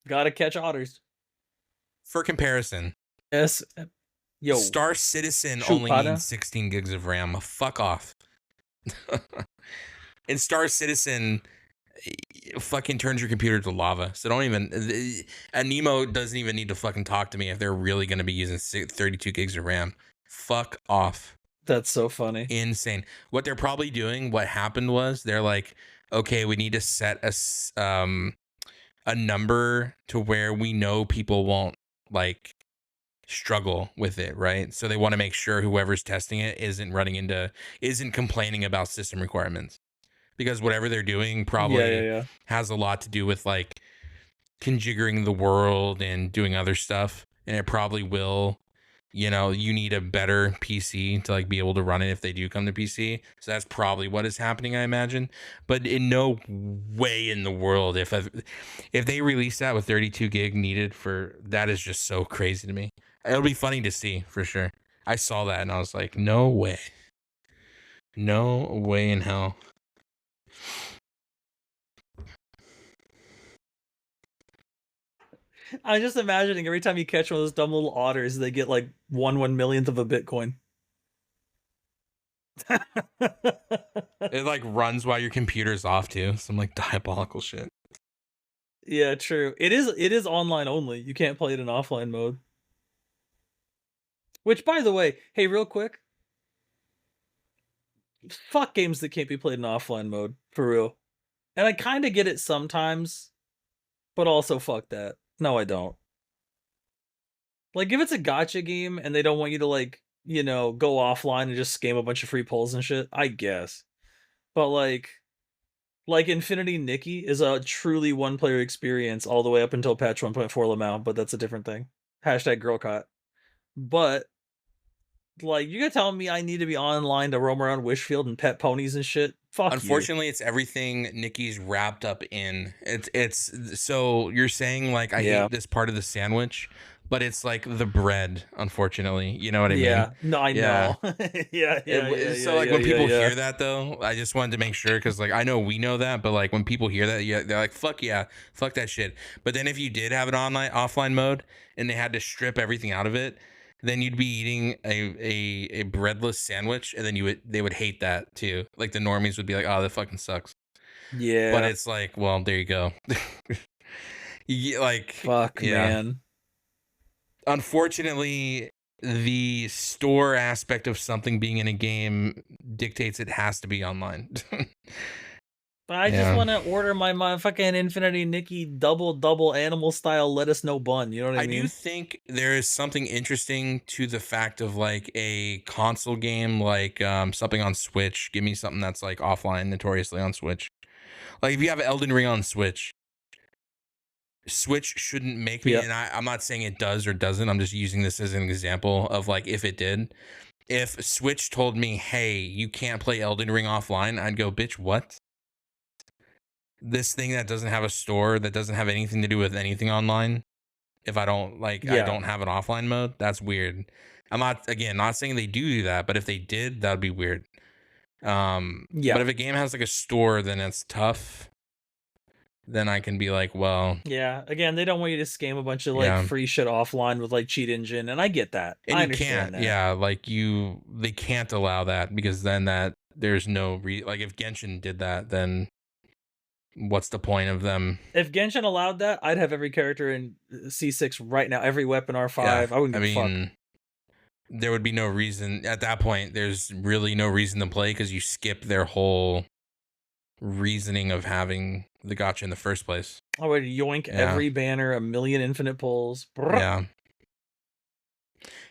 Gotta catch otters. For comparison, yes, yo, Star Citizen only needs 16 gigs of RAM. Fuck off. And Star Citizen fucking turns your computer to lava. So don't even, and Nemo doesn't even need to fucking talk to me if they're really going to be using 32 gigs of RAM. Fuck off. That's so funny. Insane. What they're probably doing, what happened was they're like, okay, we need to set a number to where we know people won't like struggle with it, right? So they want to make sure whoever's testing it isn't complaining about system requirements, because whatever they're doing probably has a lot to do with like conjiggering the world and doing other stuff, and it probably will, you know, you need a better PC to like be able to run it if they do come to PC. So that's probably what is happening, I imagine. But in no way in the world, if they release that with 32 gig needed for that, is just so crazy to me. It'll be funny to see for sure. I saw that and I was like, no way. No way in hell. I'm just imagining every time you catch one of those dumb little otters, they get like 1/1,000,000th of a Bitcoin. It like runs while your computer's off too. Some like diabolical shit. Yeah, true. It is online only. You can't play it in offline mode. Which, by the way, hey, real quick, fuck games that can't be played in offline mode, for real. And I kind of get it sometimes, but also fuck that. No, I don't. Like, if it's a gacha game and they don't want you to, like, you know, go offline and just scam a bunch of free pulls and shit, I guess. But, like Infinity Nikki is a truly one-player experience all the way up until patch 1.4 Lamau, but that's a different thing. Hashtag girlcot. But, like, you're telling me I need to be online to roam around Wishfield and pet ponies and shit? Fuck Unfortunately, you. it's everything Nikki's wrapped up in. It's so you're saying like I hate this part of the sandwich, but it's like the bread. Unfortunately, you know what I mean? No, I know. So like when people hear that though, I just wanted to make sure, because like I know we know that, but like when people hear that, they're like, fuck yeah, fuck that shit. But then if you did have an offline mode and they had to strip everything out of it, then you'd be eating a breadless sandwich, and then they would hate that too. Like the normies would be like, oh, that fucking sucks. Yeah. But it's like, well, there you go. Like, fuck, man. Unfortunately, the store aspect of something being in a game dictates it has to be online. But I just want to order my fucking Infinity Nikki double animal style lettuce no bun. You know what I mean? I do think there is something interesting to the fact of like a console game, like something on Switch. Give me something that's like offline, notoriously on Switch. Like if you have Elden Ring on Switch shouldn't make me, and I'm not saying it does or doesn't. I'm just using this as an example of like if it did. If Switch told me, hey, you can't play Elden Ring offline, I'd go, bitch, what? This thing that doesn't have a store, that doesn't have anything to do with anything online, if I don't I don't have an offline mode, that's weird. I'm not saying they do that, but if they did, that would be weird. But if a game has like a store, then it's tough. Then I can be like, well, yeah, again, they don't want you to scam a bunch of like free shit offline with like cheat engine, and I get that. And I understand that. Like they can't allow that, because then there's no like if Genshin did that, then what's the point of them? If Genshin allowed that, I'd have every character in C6 right now, every weapon R5. I wouldn't give a fuck. There would be no reason at that point. There's really no reason to play, because you skip their whole reasoning of having the gacha in the first place. I would yoink every banner, 1,000,000 infinite pulls.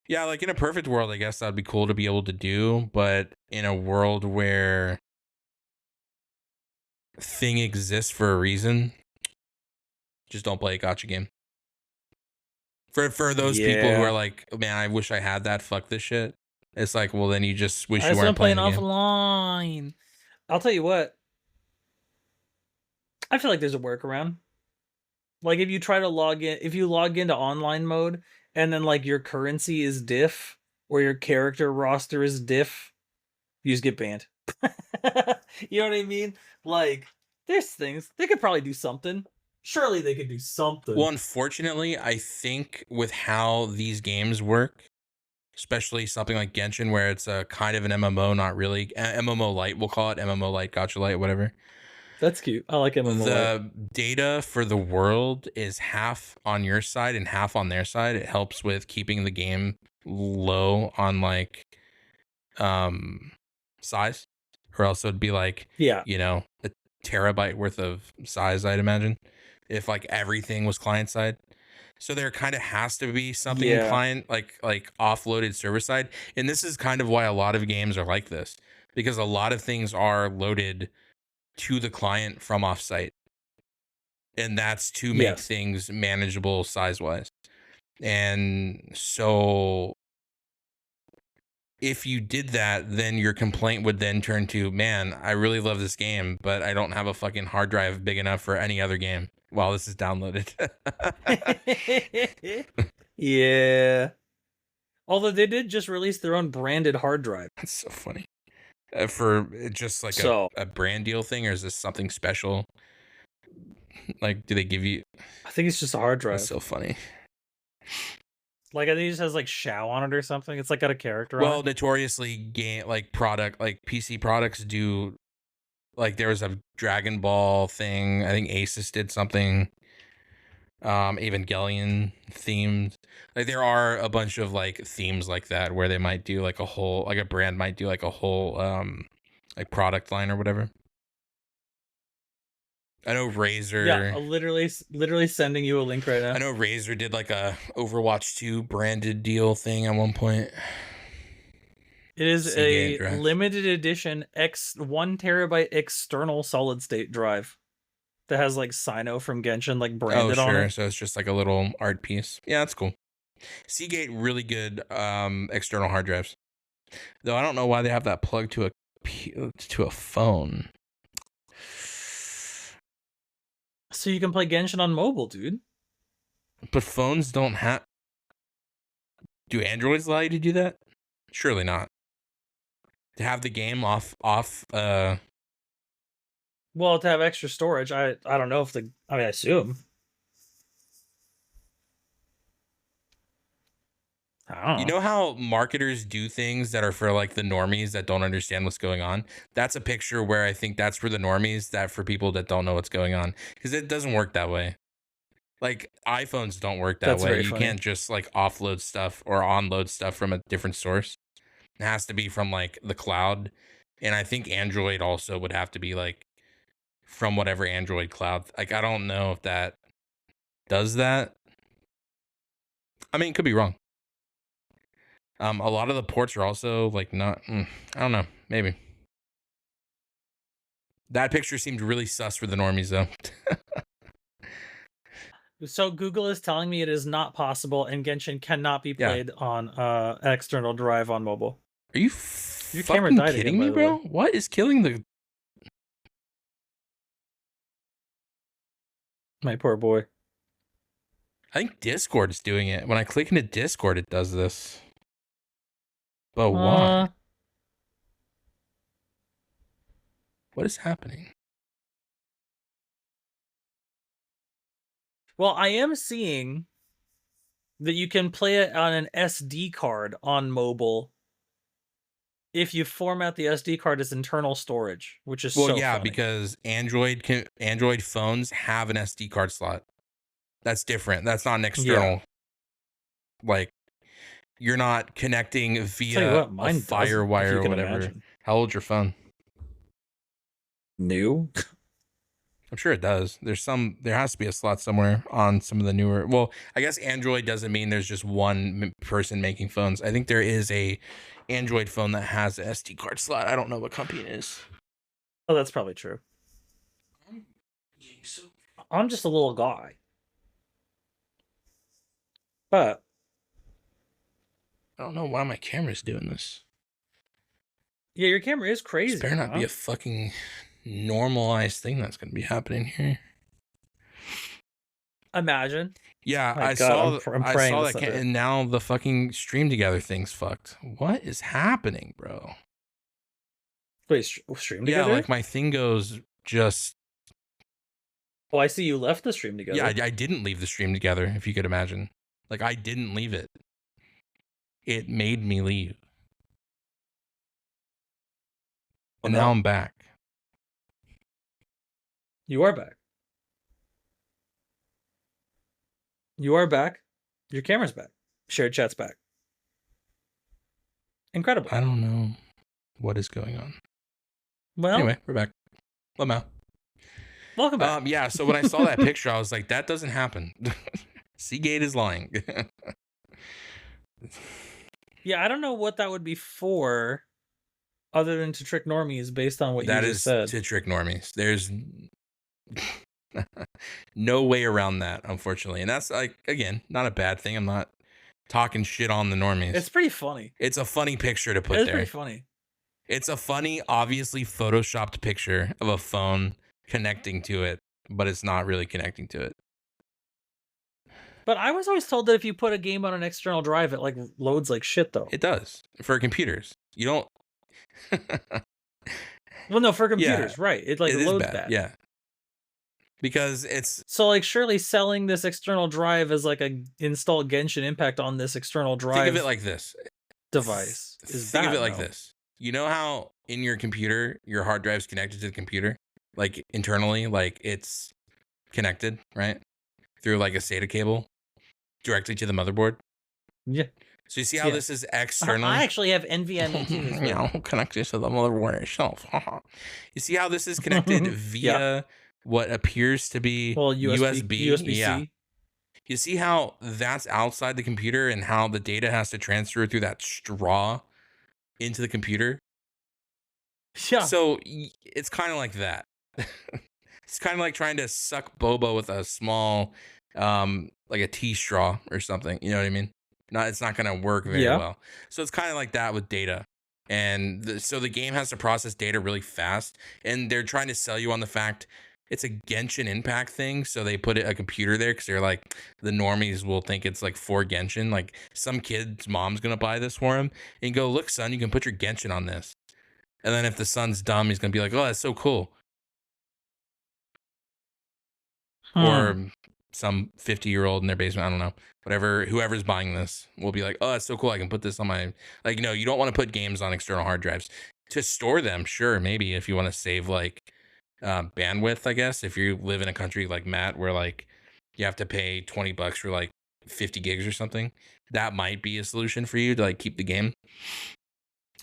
Yeah, like in a perfect world, I guess that'd be cool to be able to do, but in a world where thing exists for a reason, just don't play a gacha game. For those people who are like, man, I wish I had that, fuck this shit. It's like, well, then you just wish you weren't playing offline. I'll tell you what, I feel like there's a workaround. Like if you try to log into online mode and then like your currency is diff or your character roster is diff, you just get banned. You know what I mean? Like there's things they could probably do something. Surely they could do something. Well, unfortunately, I think with how these games work, especially something like Genshin, where it's a kind of an MMO, not really MMO light, we'll call it MMO light, gacha light, whatever. That's cute. I like MMO. The data for the world is half on your side and half on their side. It helps with keeping the game low on like size, or else it'd be like, you know, a terabyte worth of size, I'd imagine, if like everything was client side. So there kind of has to be something in client, like offloaded server side. And this is kind of why a lot of games are like this, because a lot of things are loaded to the client from offsite. And that's to make things manageable size wise. And so if you did that, then your complaint would then turn to, man, I really love this game, but I don't have a fucking hard drive big enough for any other game while this is downloaded. Yeah. Although they did just release their own branded hard drive. That's so funny. For just like a brand deal thing, or is this something special? Like, do they give you? I think it's just a hard drive. That's so funny. Like, I think it just has like Shao on it or something. It's like got a character on it. Well, notoriously, PC products do. Like, there was a Dragon Ball thing. I think Asus did something. Evangelion themed. Like, there are a bunch of like themes like that where they might do like a whole, like a brand might do like a whole like product line or whatever. I know Razer. Yeah, literally sending you a link right now. I know Razer did like a Overwatch 2 branded deal thing at one point. It is a limited edition 1 terabyte external solid state drive that has like Sino from Genshin like branded on it. So it's just like a little art piece. Yeah, that's cool. Seagate, really good external hard drives. Though I don't know why they have that plugged to a phone. So you can play Genshin on mobile, dude. But phones don't have. Do Androids allow you to do that? Surely not. To have the game off. Well, to have extra storage, I don't know if I assume. I don't know. You know how marketers do things that are for like the normies that don't understand what's going on? That's a picture where I think that's for the normies, that for people that don't know what's going on, because it doesn't work that way. Like, iPhones don't work that way. You can't just like offload stuff or onload stuff from a different source. It has to be from like the cloud. And I think Android also would have to be like from whatever Android cloud. Like, I don't know if that does that. I mean, it could be wrong. A lot of the ports are also like not, I don't know, maybe. That picture seemed really sus for the normies though. So Google is telling me it is not possible and Genshin cannot be played on an external drive on mobile. Are you Your camera died kidding again, me, bro? What is killing the... My poor boy. I think Discord is doing it. When I click into Discord, it does this. But why? What is happening? Well, I am seeing that you can play it on an SD card on mobile if you format the SD card as internal storage, which is so funny. Because Android phones have an SD card slot. That's different. That's not an external. Yeah. Like, you're not connecting via a FireWire or whatever. Imagine. How old's your phone? New. I'm sure it does. There has to be a slot somewhere on some of the newer. Well, I guess Android doesn't mean there's just one person making phones. I think there is a Android phone that has an SD card slot. I don't know what company it is. Oh, that's probably true. I'm just a little guy. But I don't know why my camera's doing this. Yeah, your camera is crazy. This better not be a fucking normalized thing that's going to be happening here. Imagine. Yeah, I saw that, and now the fucking stream together thing's fucked. What is happening, bro? Wait, stream together? Yeah, like my thing goes just... Oh, I see you left the stream together. Yeah, I didn't leave the stream together, if you could imagine. Like, I didn't leave it. It made me leave. And now I'm back. You are back. You are back. Your camera's back. Shared chat's back. Incredible. I don't know what is going on. Well, anyway, we're back. Lamau. Welcome back. Yeah, so when I saw that picture, I was like, that doesn't happen. Seagate is lying. Yeah, I don't know what that would be for, other than to trick normies based on what you just said. That is to trick normies. There's no way around that, unfortunately. And that's, like, again, not a bad thing. I'm not talking shit on the normies. It's pretty funny. It's a funny picture to put there. It's pretty funny. It's a funny, obviously photoshopped picture of a phone connecting to it, but it's not really connecting to it. But I was always told that if you put a game on an external drive, it like loads like shit, though. It does for computers. You don't. Well, no, for computers, right? It like loads bad. Yeah. Because it's so like surely selling this external drive as like a install Genshin Impact on this external drive. Think of it like this. Device is think of it like this. You know how in your computer your hard drive's connected to the computer, like internally, like it's connected, right, through like a SATA cable directly to the motherboard. Yeah. So you see how this is externally? I actually have NVMe too. Connected to the motherboard itself. You see how this is connected via what appears to be USB? Yeah. You see how that's outside the computer and how the data has to transfer through that straw into the computer? Yeah. So it's kind of like that. It's kind of like trying to suck boba with a small, like a tea straw or something. You know what I mean? It's not going to work very well. So it's kind of like that with data. And so the game has to process data really fast. And they're trying to sell you on the fact it's a Genshin Impact thing. So they put a computer there because they're like, the normies will think it's like for Genshin. Like some kid's mom's going to buy this for him and go, look, son, you can put your Genshin on this. And then if the son's dumb, he's going to be like, oh, that's so cool. Or some 50-year-old in their basement, I don't know, whatever, whoever's buying this will be like, oh, that's so cool, I can put this on my, like, no, you don't want to put games on external hard drives to store them. Sure, maybe if you want to save like bandwidth, I guess, if you live in a country like Matt where like you have to pay $20 for like 50 gigs or something, that might be a solution for you to like keep the game.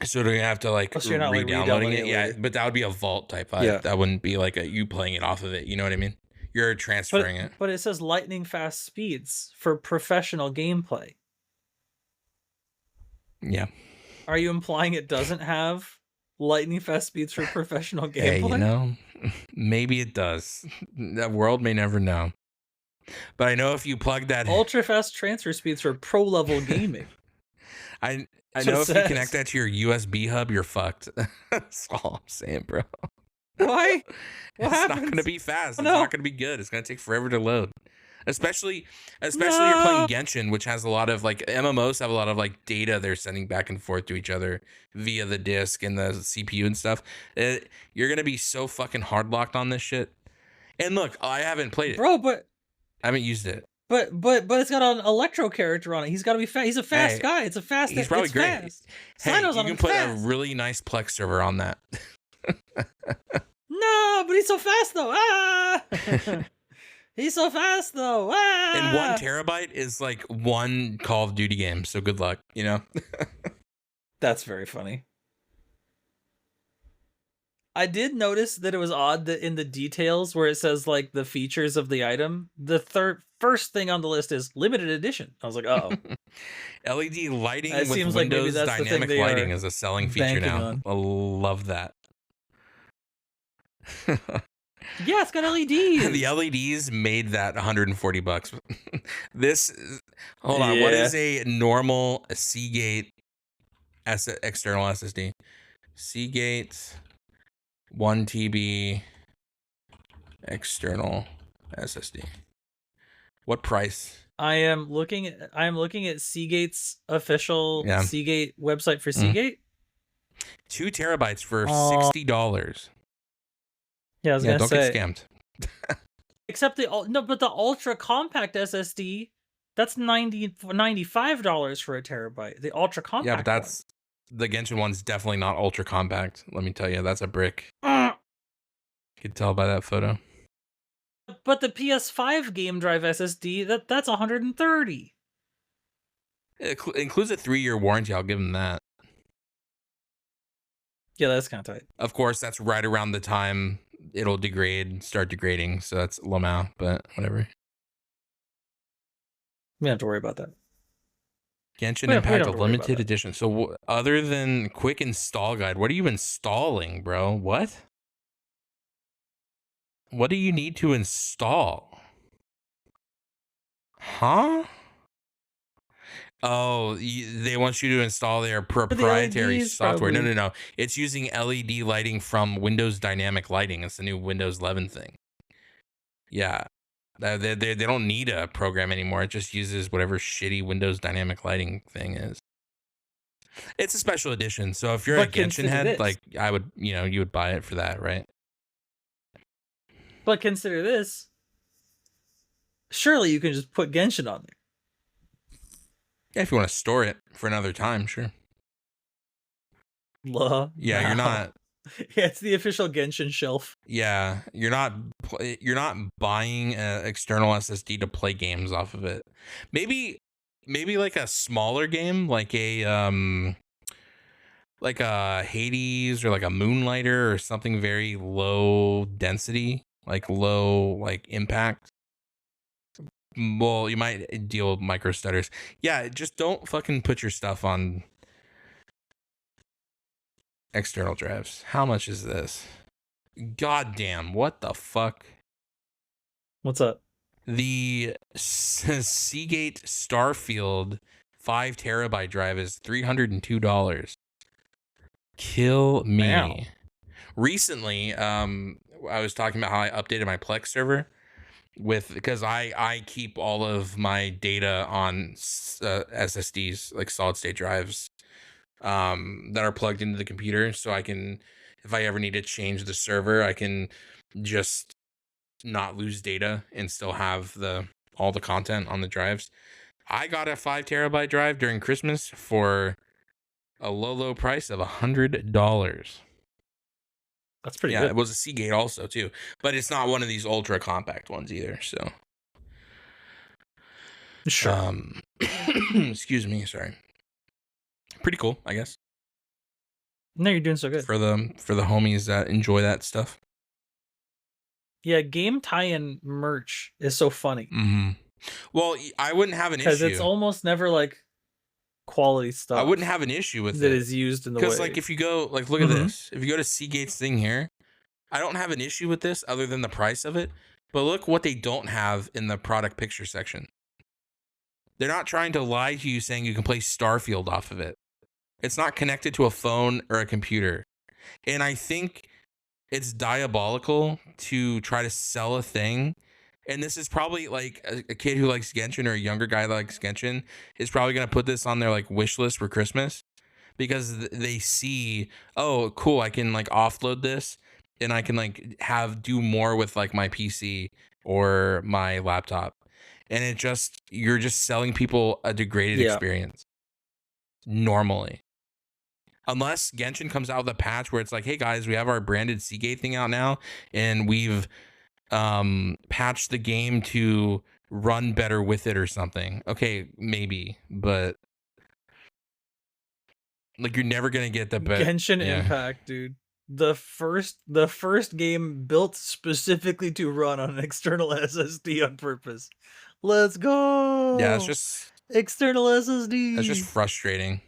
So do you have to like re-downloading it? Yeah, but that would be a vault type vibe. Yeah. That wouldn't be like you playing it off of it. You know what I mean? You're transferring it. But it says lightning fast speeds for professional gameplay. Yeah. Are you implying it doesn't have lightning fast speeds for professional gameplay? Hey, you know, maybe it does. The world may never know. But I know if you plug that ultra fast transfer speeds for pro level gaming. I know if you connect that to your USB hub, you're fucked. That's all I'm saying, bro. Why? It's not going to be fast. It's not going to be good. It's going to take forever to load. Especially you're playing Genshin, which has a lot of like MMOs have a lot of like data they're sending back and forth to each other via the disk and the CPU and stuff. You're going to be so fucking hard locked on this shit. And look, I haven't played it. Bro, but I haven't used it. But it's got an electro character on it. He's got to be fast. He's a fast guy. It's a fast. He's probably great. Fast. Hey, you can put a really nice Plex server on that. No, but he's so fast though. Ah! He's so fast though. Ah! And 1 terabyte is like 1 Call of Duty game. So good luck, you know? That's very funny. I did notice that it was odd that in the details where it says like the features of the item, the first thing on the list is limited edition. I was like, oh. LED lighting with Windows dynamic lighting is a selling feature now. I love that. Yeah, it's got LEDs. The LEDs made that $140. Hold on. What is a normal Seagate external SSD? Seagate 1 TB external SSD. What price? I am looking at Seagate's official Seagate website for Seagate. 2 terabytes for $60. Yeah, I was gonna say. Don't get scammed. Except the ultra compact SSD, that's $95 for a terabyte. The ultra compact. Yeah, but that's the Genshin one's definitely not ultra compact. Let me tell you, that's a brick. You can tell by that photo. But the PS5 game drive SSD, that's 130. It includes a 3-year warranty. I'll give them that. Yeah, that's kind of tight. Of course, that's right around the time it'll start degrading. So that's Lamau, but whatever. We don't have to worry about that. Genshin Impact, a limited edition. So other than quick install guide, what are you installing, bro? What? What do you need to install? Huh? Oh, they want you to install their proprietary software. Probably. No. It's using LED lighting from Windows Dynamic Lighting. It's the new Windows 11 thing. Yeah. They don't need a program anymore. It just uses whatever shitty Windows Dynamic Lighting thing is. It's a special edition. So if you're a Genshin head, like I would, you would buy it for that, right? But consider this. Surely you can just put Genshin on there. Yeah, if you want to store it for another time, sure. Yeah, you're not. Yeah, it's the official Genshin shelf. Yeah, you're not buying an external SSD to play games off of it. Maybe like a smaller game, like a Hades or like a Moonlighter or something very low density, like low impact. Well, you might deal with micro stutters. Yeah, just don't fucking put your stuff on external drives. How much is this? God damn, what the fuck? What's up? The Seagate Starfield 5 terabyte drive is $302. Kill me. Wow. Recently, I was talking about how I updated my Plex server because I keep all of my data on SSDs, like solid state drives, that are plugged into the computer. So I can, if I ever need to change the server, I can just not lose data and still have all the content on the drives. I got a 5 terabyte drive during Christmas for a low price of $100. That's pretty good. It was a Seagate also too, but it's not one of these ultra compact ones either. So, sure. Excuse me, sorry. Pretty cool, I guess. No, you're doing so good for the homies that enjoy that stuff. Yeah, game tie-in merch is so funny. Mm-hmm. Well, I wouldn't have an issue because it's almost never like quality stuff. I wouldn't have an issue with that is used in the way. Because like if you go look at this, if you go to Seagate's thing here, I don't have an issue with this other than the price of it. But look what they don't have in the product picture section. They're not trying to lie to you saying you can play Starfield off of it. It's not connected to a phone or a computer. And I think it's diabolical to try to sell a thing. And this is probably like a kid who likes Genshin or a younger guy that likes Genshin is probably going to put this on their like wish list for Christmas because they see, oh, cool, I can like offload this and I can like do more with like my PC or my laptop. And you're just selling people a degraded experience normally. Unless Genshin comes out with a patch where it's like, hey guys, we have our branded Seagate thing out now and we've patched the game to run better with it or something. Okay, maybe, but like you're never gonna get the best Genshin Impact, dude. The first game built specifically to run on an external SSD on purpose. Let's go. Yeah, it's just external SSD. That's just frustrating.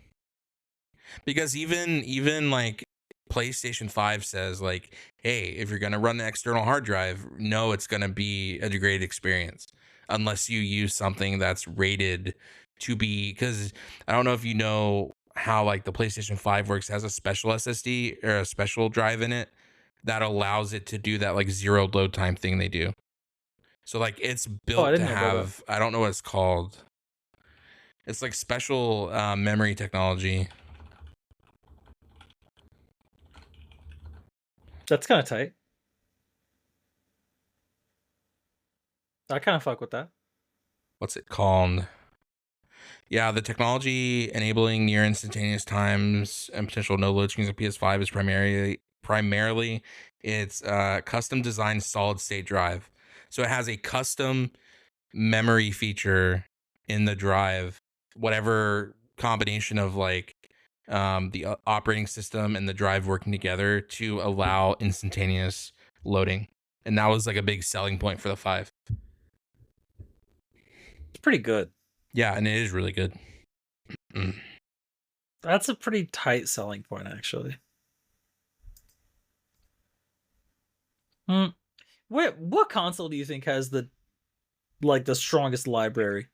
Because even like PlayStation 5 says like, hey, if you're going to run the external hard drive, no, it's going to be a degraded experience unless you use something that's rated to be, because I don't know if you know how like the PlayStation 5 works. It has a special SSD or a special drive in it that allows it to do that like zero load time thing they do. So like it's built to have, I don't know what it's called. It's like special memory technology. That's kind of tight. I kind of fuck with that. What's it called? Yeah, the technology enabling near instantaneous times and potential no load screens on PS5 is primarily it's custom designed solid state drive. So it has a custom memory feature in the drive, whatever combination of like the operating system and the drive working together to allow instantaneous loading. And that was like a big selling point for the 5. It's pretty good. Yeah, and it is really good. That's a pretty tight selling point, actually. What console do you think has the strongest library?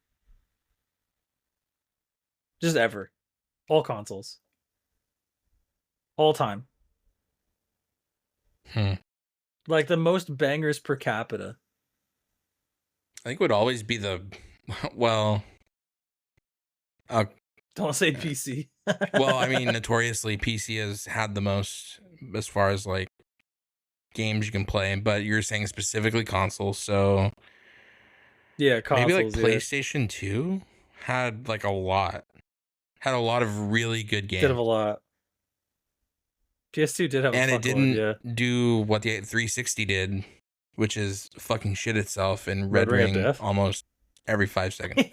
Just ever. All consoles. All time. Like the most bangers per capita. I think it would always be the, well, don't say PC. Well, I mean, notoriously PC has had the most as far as like games you can play, but you're saying specifically consoles, so yeah, consoles, maybe like PlayStation 2 had like a lot of really good games. Did have a lot. PS2 did have and a it didn't do what the 360 did, which is fucking shit itself and red ring almost every 5 seconds.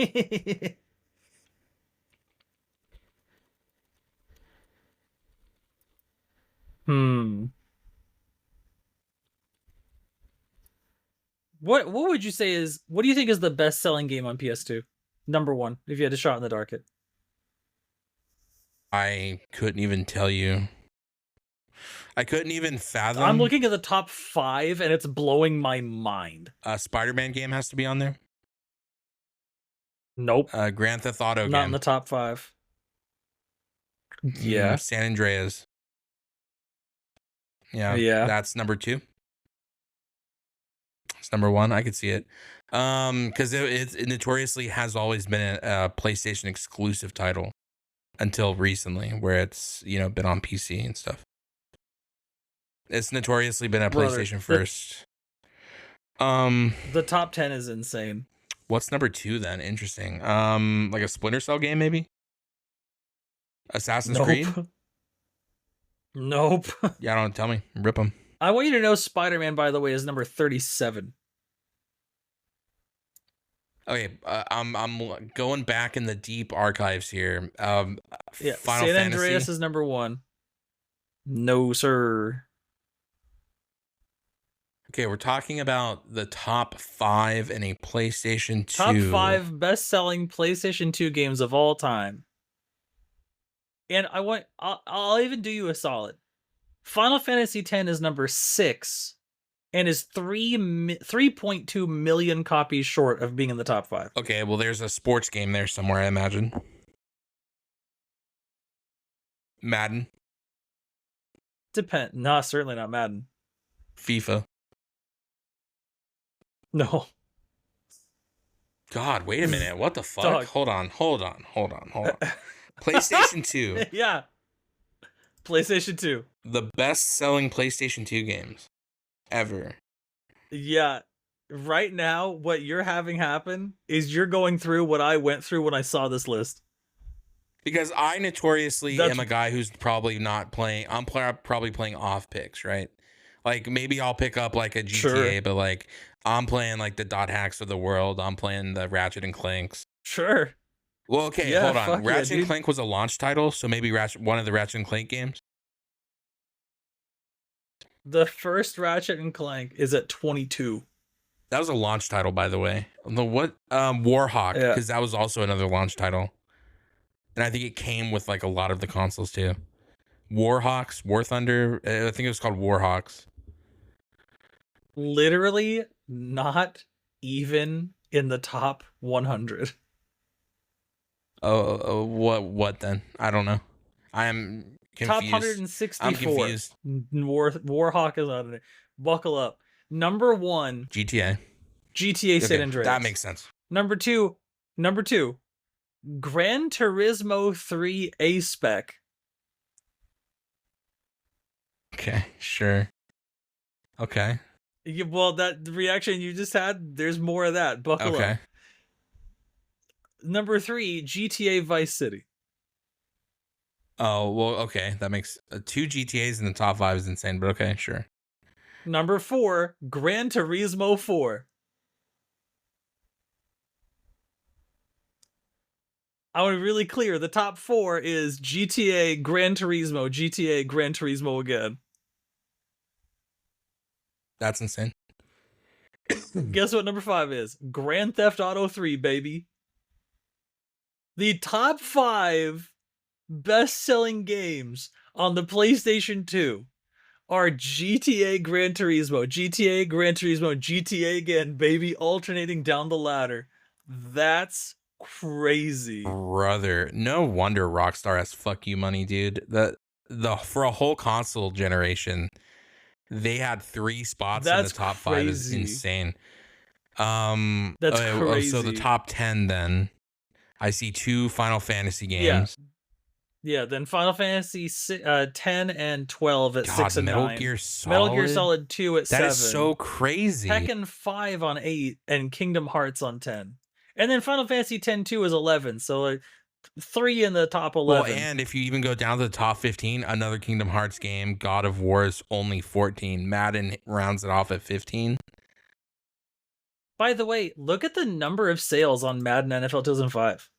What would you say is, what do you think is the best selling game on PS2? Number 1, if you had a shot in the dark it. I couldn't even tell you. I couldn't even fathom. I'm looking at the top 5 and it's blowing my mind. A Spider-Man game has to be on there? Nope. Grand Theft Auto game. Not in the top 5. Yeah. San Andreas. Yeah. That's number 2. It's number 1. I could see it. Because it notoriously has always been a PlayStation exclusive title until recently, where it's, you know, been on PC and stuff. It's notoriously been a PlayStation first. The top 10 is insane. What's number 2 then? Interesting. Like a Splinter Cell game, maybe? Assassin's Creed? Nope. Yeah, don't tell me. Rip them. I want you to know Spider-Man, by the way, is number 37. Okay, I'm going back in the deep archives here. Final San Andreas is number 1. No, sir. Okay, we're talking about the top 5 in a PlayStation 2. Top 5 best-selling PlayStation 2 games of all time. And I'll even do you a solid. Final Fantasy X is number 6 and is 3.2 million copies short of being in the top 5. Okay, well, there's a sports game there somewhere, I imagine. Madden? No, certainly not Madden. FIFA? No. God, wait a minute. What the fuck? Dog. Hold on. PlayStation 2. Yeah. PlayStation 2. The best-selling PlayStation 2 games ever. Yeah. Right now, what you're having happen is you're going through what I went through when I saw this list. Because I notoriously am a guy who's probably not playing. I'm probably playing off picks, right? Like, maybe I'll pick up like a GTA, but like I'm playing like the Dot Hacks of the world. I'm playing the Ratchet and Clanks. Sure. Well, okay, hold on. Ratchet and Clank was a launch title, so maybe one of the Ratchet and Clank games. The first Ratchet and Clank is at 22. That was a launch title, by the way. Warhawk, because that was also another launch title. And I think it came with like a lot of the consoles too. Warhawks, War Thunder. I think it was called Warhawks. Literally not even in the top 100. Oh, what then? I don't know. I am confused. Top 164. I'm confused. Warhawk is on it. Buckle up. Number 1. GTA San Andreas. That makes sense. Number 2. Gran Turismo 3 A-Spec. Okay, sure. Okay. Well, that reaction you just had, there's more of that. Buckle up. Number 3, GTA Vice City. Oh, well, okay. That makes 2 GTAs in the top 5 is insane, but okay, sure. Number 4, Gran Turismo 4. I want to be really clear. The top 4 is GTA, Gran Turismo, GTA, Gran Turismo again. That's insane. Guess what number 5 is? Grand Theft Auto 3, baby. The top 5 best-selling games on the PlayStation 2 are GTA, Gran Turismo, GTA, Gran Turismo, GTA again, baby, alternating down the ladder. That's crazy. Brother, no wonder Rockstar has fuck you money, dude. For a whole console generation, they had 3 spots in the top 5 is insane. That's crazy. So the top 10 then. I see 2 Final Fantasy games. Yeah, then Final Fantasy 10 and 12 at 6 and 9. Metal Gear Solid? Metal Gear Solid 2 at 7. That is so crazy. Tekken 5 on 8 and Kingdom Hearts on 10. And then Final Fantasy 10-2 is 11, so like 3 in the top 11. Well, and if you even go down to the top 15, another Kingdom Hearts game, God of War is only 14. Madden rounds it off at 15. By the way, look at the number of sales on Madden NFL 2005.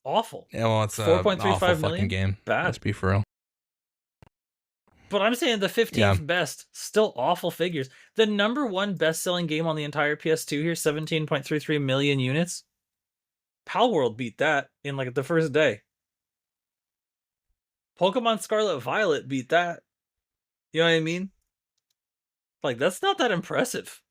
Awful. Yeah, well, it's 4.35 million game. Bad. Let's be for real. But I'm saying the 15th best, still awful figures. The number 1 best-selling game on the entire PS2 here, 17.33 million units. Palworld beat that in like the first day. Pokemon Scarlet Violet beat that. You know what I mean? Like, that's not that impressive.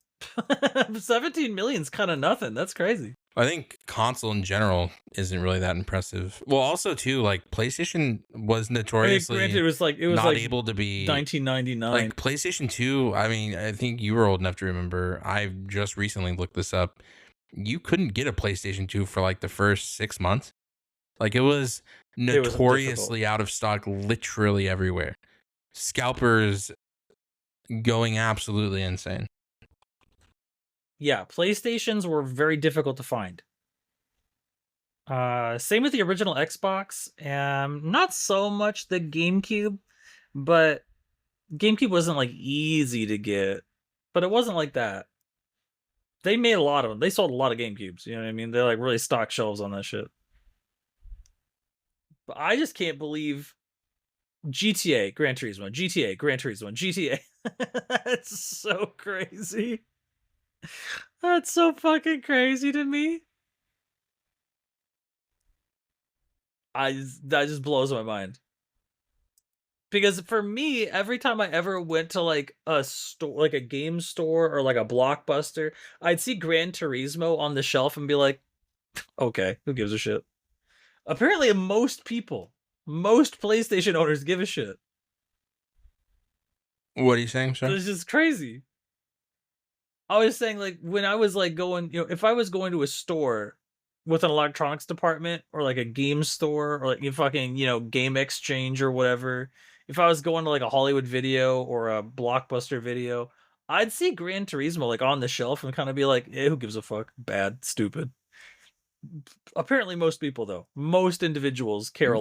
17 million's kind of nothing. That's crazy. I think console in general isn't really that impressive. Well, also too, like PlayStation was notoriously it was not able to be 1999. Like PlayStation 2, I mean, I think you were old enough to remember. I just recently looked this up. You couldn't get a PlayStation 2 for like the first 6 months. Like it was notoriously out of stock literally everywhere. Scalpers going absolutely insane. Yeah, PlayStations were very difficult to find. Same with the original Xbox. Not so much the GameCube, but GameCube wasn't like easy to get, but it wasn't like that. They made a lot of them. They sold a lot of GameCubes. You know what I mean? They're like really stocked shelves on that shit. But I just can't believe GTA, Gran Turismo, GTA, Gran Turismo, GTA. That's so crazy. That's so fucking crazy to me. That just blows my mind. Because for me, every time I ever went to like a store, like a game store or like a Blockbuster, I'd see Gran Turismo on the shelf and be like, okay, who gives a shit? Apparently most PlayStation owners give a shit. What are you saying, sir? It's just crazy. I was saying, like, when I was like going, if I was going to a store with an electronics department or like a game store or like fucking, Game Exchange or whatever, if I was going to like a Hollywood Video or a Blockbuster Video, I'd see Gran Turismo like on the shelf and kind of be like, who gives a fuck? Bad, stupid. Apparently most people though, most individuals care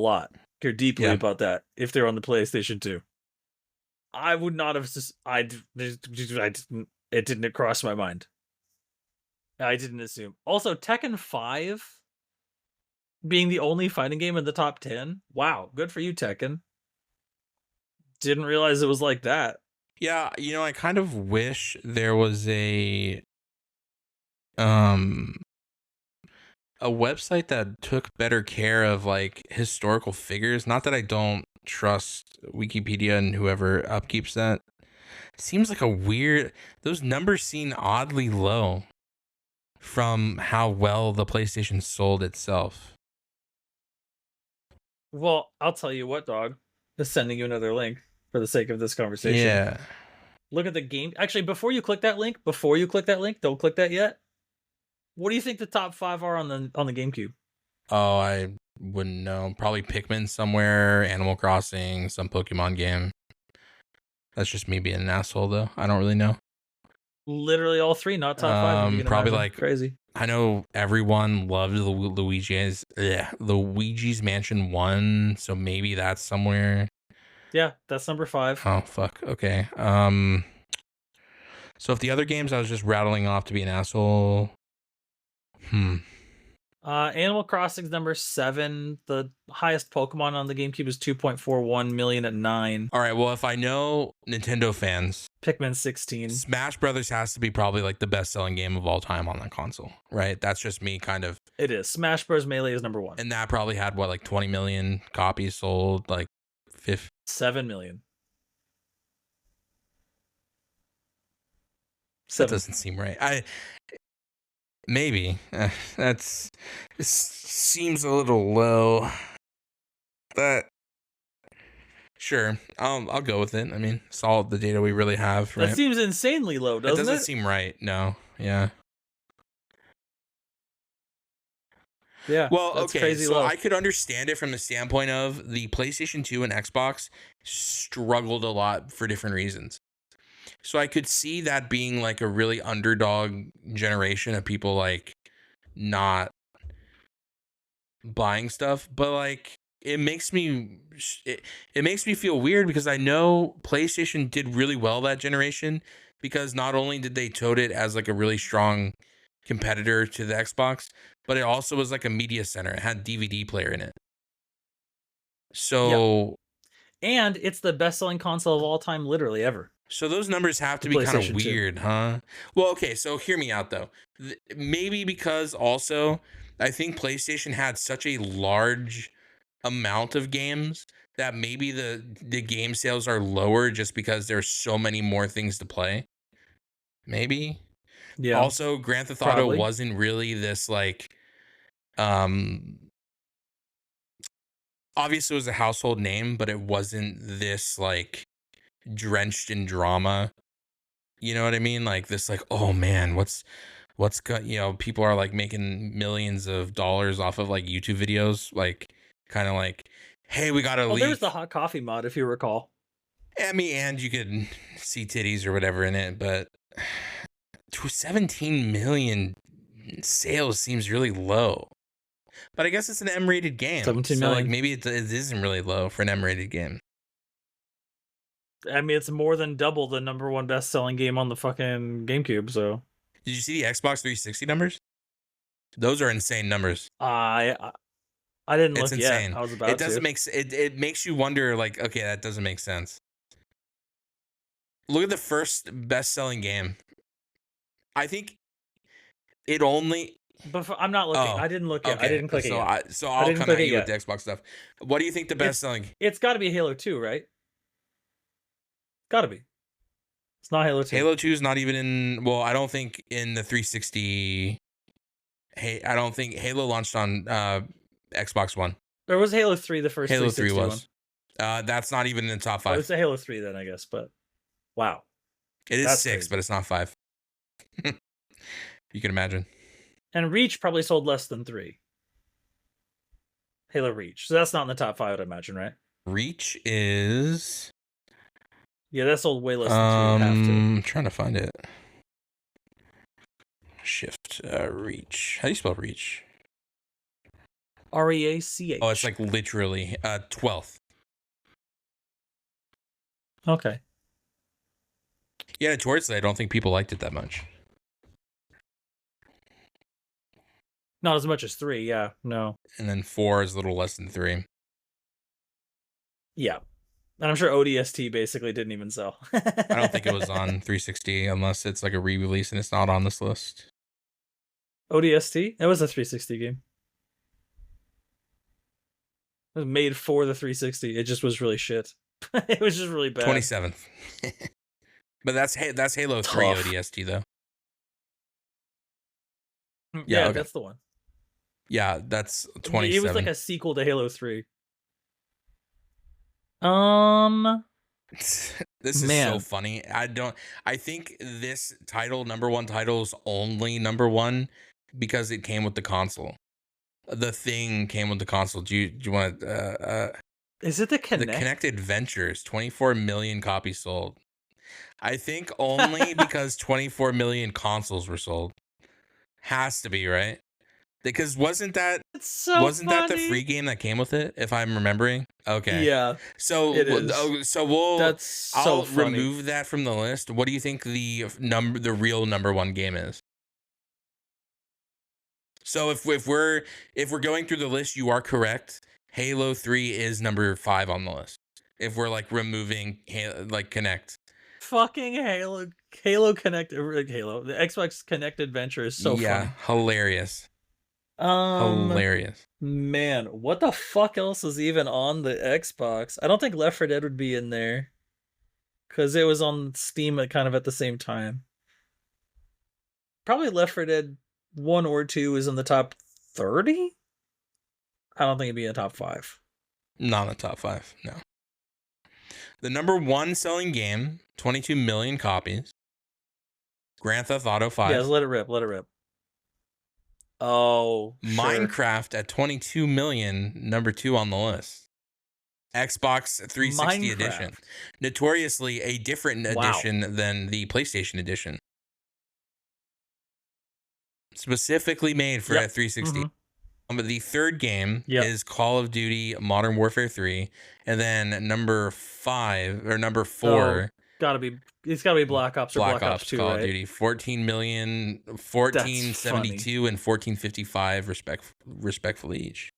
deeply about that if they're on the PlayStation 2. I would not have it didn't cross my mind. I didn't assume. Also, Tekken 5 being the only fighting game in the top 10. Wow, good for you, Tekken. Didn't realize it was like that. Yeah, I kind of wish there was a website that took better care of like historical figures. Not that I don't trust Wikipedia and whoever upkeeps that. Seems like those numbers seem oddly low from how well the PlayStation sold itself. Well, I'll tell you what, dog. Just sending you another link for the sake of this conversation. Yeah. Look at the game. Actually, before you click that link, don't click that yet. What do you think the top 5 are on the GameCube? Oh, I wouldn't know. Probably Pikmin somewhere, Animal Crossing, some Pokemon game. That's just me being an asshole, though. I don't really know. Literally all 3, not top 5. Probably like crazy. I know everyone loved the Luigi's Mansion 1, so maybe that's somewhere. Yeah, that's number 5. Oh fuck. Okay. So if the other games I was just rattling off to be an asshole, Animal Crossing's number 7. The highest Pokemon on the GameCube is 2.41 million at 9. All right, well, if I know Nintendo fans, Pikmin 16. Smash Brothers has to be probably like the best-selling game of all time on that console, right? That's just me kind of. It is. Smash Bros. Melee is number 1. And that probably had, what, like 20 million copies sold? Like 7 million. That doesn't seem right. Maybe this seems a little low, but sure, I'll go with it. I mean, it's all the data we really have. Right? That seems insanely low, doesn't it? Doesn't seem right. No. Yeah. Yeah. Well, okay. So low. I could understand it from the standpoint of the PlayStation 2 and Xbox struggled a lot for different reasons. So I could see that being like a really underdog generation of people like not buying stuff, but like it makes me feel weird because I know PlayStation did really well that generation because not only did they tote it as like a really strong competitor to the Xbox, but it also was like a media center. It had DVD player in it. So and it's the best-selling console of all time, literally ever. So those numbers have to be kind of weird, huh? Well, okay, so hear me out, though. Maybe because also I think PlayStation had such a large amount of games that maybe the game sales are lower just because there's so many more things to play. Maybe. Yeah. Also, Grand Theft Auto wasn't really this, like, obviously it was a household name, but it wasn't this, like, drenched in drama, you know what I mean? Like this, like, oh man, what's got, you know, people are like making millions of dollars off of like YouTube videos, like kind of like, hey, we got a leak. There's the hot coffee mod, if you recall. I mean, and you could see titties or whatever in it, but 17 million sales seems really low. But I guess it's an M-rated game, 17 so million. like maybe it isn't really low for an M-rated game. I mean, it's more than double the number 1 best-selling game on the fucking GameCube, so. Did you see the Xbox 360 numbers? Those are insane numbers. I didn't look insane. yet. I was about It doesn't make it makes you wonder, like, okay, that doesn't make sense. Look at the first best-selling game. I think it only. But I'm not looking. I didn't look yet. Okay. I didn't click it yet. So I'll come at you with the Xbox stuff. What do you think the best-selling? It's got to be Halo 2, right? Gotta be. It's not Halo 2. Halo 2 is not even in. Well, I don't think in the 360. Hey, I don't think Halo launched on Xbox One. There was Halo 3, the first Halo 3 was. One. That's not even in the top 5. It's a Halo 3 then, I guess. But wow, it is 6, crazy. But it's not 5. You can imagine. And Reach probably sold less than 3. Halo Reach, so that's not in the top 5, I'd imagine, right? Reach is. Yeah, that sold way less than 2. I'm trying to find it. Shift Reach. How do you spell Reach? REACH. Oh, it's like literally 12th. Okay. Yeah, notoriously, I don't think people liked it that much. Not as much as 3, yeah, no. And then 4 is a little less than 3. Yeah. And I'm sure ODST basically didn't even sell. I don't think it was on 360 unless it's like a re-release and it's not on this list. ODST? It was a 360 game. It was made for the 360. It just was really shit. It was just really bad. 27th. But that's Halo 3 ODST though. Yeah, okay. That's the one. Yeah, that's 27. It was like a sequel to Halo 3. This is so funny. I think this title, number 1 title, is only number 1 because it came with the console. The Thing came with the console. Do you want is it the Kinect? The Kinect Adventures, 24 million copies sold. I think only because 24 million consoles were sold. Has to be, right? Because wasn't that that the free game that came with it, if I'm remembering? Okay. Yeah. So I'll remove that from the list. What do you think the real number 1 game is? So if we're going through the list, you are correct. Halo 3 is number 5 on the list. If we're like removing like Connect. Fucking Halo Connect, Halo. The Xbox Connect Adventure is so funny. Hilarious. Hilarious. Man, what the fuck else is even on the Xbox? I don't think Left 4 Dead would be in there. Because it was on Steam kind of at the same time. Probably Left 4 Dead 1 or 2 is in the top 30? I don't think it'd be in the top 5. Not in the top 5, no. The number 1 selling game, 22 million copies. Grand Theft Auto 5. Yes, let it rip. Oh, Minecraft at 22 million, number 2 on the list. Xbox 360 edition. Notoriously a different edition than the PlayStation edition. Specifically made for a 360. The third game is Call of Duty Modern Warfare 3. And then number 4. It's gotta be Black Ops or Black Ops 2, Call right? of Duty. 14 million, 1472 and 1455 respectfully each.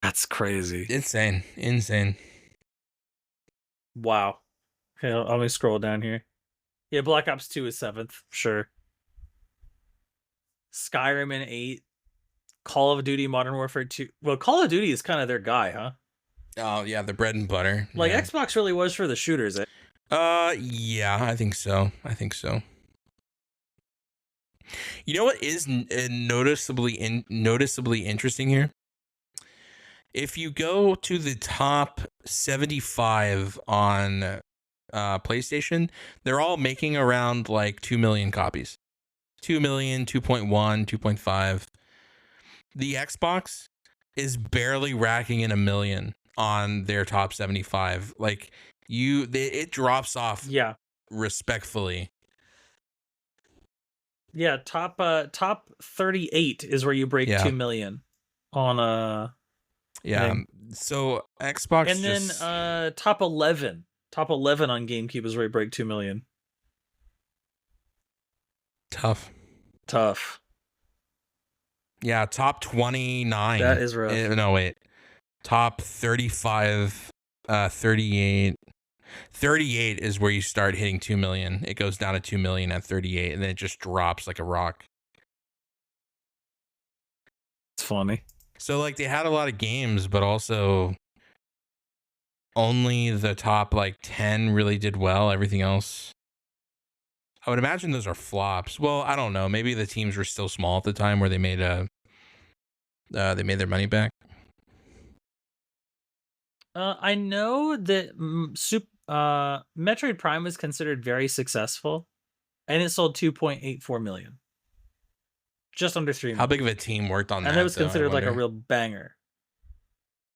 That's crazy. Insane. Wow. Okay, let me scroll down here. Yeah, Black Ops 2 is 7th, sure. Skyrim in 8. Call of Duty Modern Warfare 2. Well, Call of Duty is kind of their guy, huh? Oh, yeah, the bread and butter. Like, Xbox really was for the shooters, eh? Yeah, I think so. You know what is noticeably interesting here? If you go to the top 75 on PlayStation, they're all making around like 2 million copies. 2 million, 2.1, 2.5. The Xbox is barely racking in 1 million on their top 75. Like it drops off respectfully. Yeah, top 38 is where you break 2 million on so Xbox, and then top 11 on GameCube is where you break 2 million. Tough. Yeah, top 29. That is rough. No, wait. Top 35, 38. 38 is where you start hitting 2 million. It goes down to 2 million at 38, and then it just drops like a rock. It's funny. So, like, they had a lot of games, but also only the top, like, 10 really did well. Everything else, I would imagine those are flops. Well, I don't know. Maybe the teams were still small at the time where they made their money back. I know that Metroid Prime was considered very successful, and it sold 2.84 million. Just under 3 million. How big of a team worked on that? And it was considered like a real banger.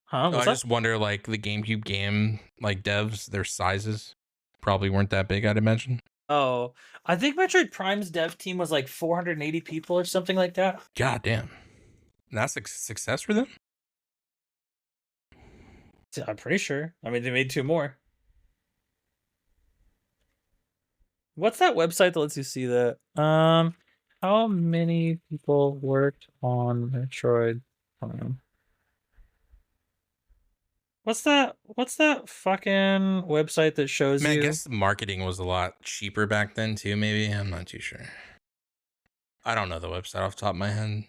Huh? I just wonder, like, the GameCube game, like, devs, their sizes probably weren't that big, I'd imagine. Oh, I think Metroid Prime's dev team was like 480 people or something like that. God damn. That's a success for them? I'm pretty sure. I mean, they made 2 more. What's that website that lets you see that? How many people worked on Metroid Prime? What's that fucking website that shows you? I guess marketing was a lot cheaper back then too, maybe. I'm not too sure. I don't know the website off the top of my head.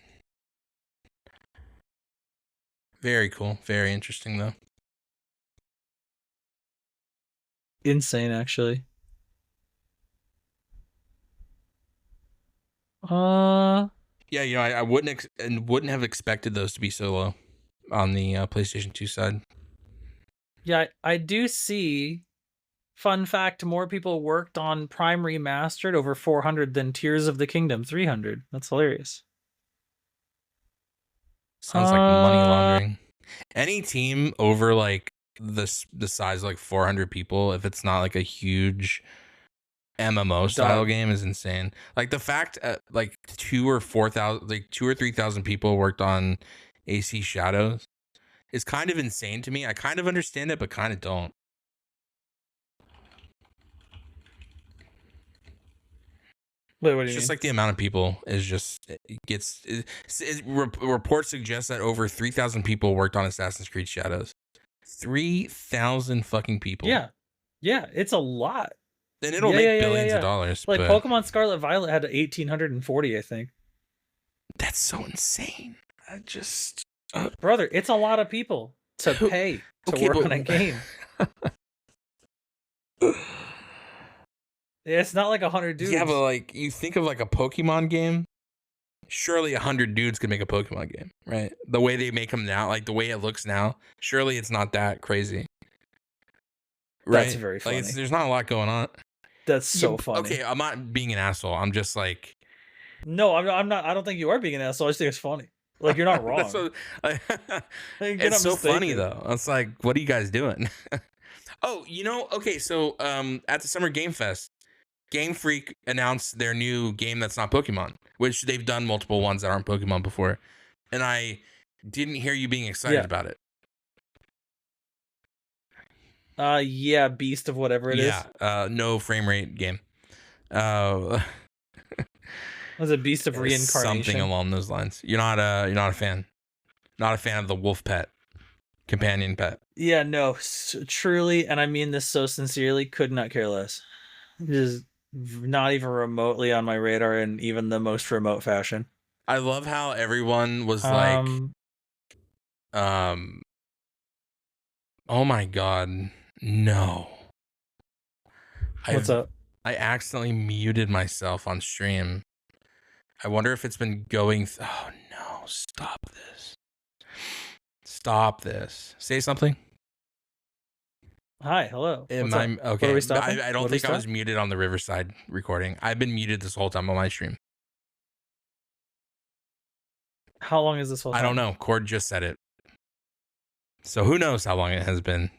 Very cool. Very interesting, though. Insane, actually. Yeah, you know, I wouldn't have expected those to be so low on the PlayStation 2 side. Yeah, I do see. Fun fact, more people worked on Prime Remastered, over 400, than Tears of the Kingdom, 300. That's hilarious. Sounds like money laundering. Any team over like the size of like 400 people, if it's not like a huge MMO style game, is insane. Like the fact like 2,000 or 4,000, like 2,000 or 3,000 people worked on AC Shadows is kind of insane to me. I kind of understand it, but kind of don't. Wait, what do It's you just mean? like the amount of people is just reports suggest that over 3,000 people worked on Assassin's Creed Shadows. 3,000 fucking people. Yeah, it's a lot. And it'll make billions of dollars. Like but Pokemon Scarlet Violet had 1,840, I think. That's so insane. I just brother, it's a lot of people to pay to work on a game. It's not like 100 dudes. Yeah, but like you think of like a Pokemon game, surely 100 dudes could make a Pokemon game, right? The way they make them now, like the way it looks now, surely it's not that crazy, right? That's very funny. Like there's not a lot going on. That's so funny. Okay, I'm not being an asshole. I'm just like, no, I'm not. I don't think you are being an asshole. I just think it's funny. Like you're not wrong. It's so funny though. It's like, what are you guys doing? Oh, okay. So at the Summer Game Fest, Game Freak announced their new game that's not Pokemon, which they've done multiple ones that aren't Pokemon before. And I didn't hear you being excited about it. Yeah, Beast of whatever it is. Yeah, no frame rate game. Was it Beast of Reincarnation? Something along those lines. You're not a fan. Not a fan of the wolf pet, companion pet. Yeah, no, truly, and I mean this so sincerely, could not care less. Just not even remotely on my radar in even the most remote fashion. I love how everyone was like, oh my god, no. What's up? I accidentally muted myself on stream. I wonder if it's been going. Oh no! Stop this! Stop this! Say something. Hi, hello. Am I okay? I don't think I was muted on the Riverside recording. I've been muted this whole time on my stream. How long is this whole time? I don't know. Cord just said it. So who knows how long it has been?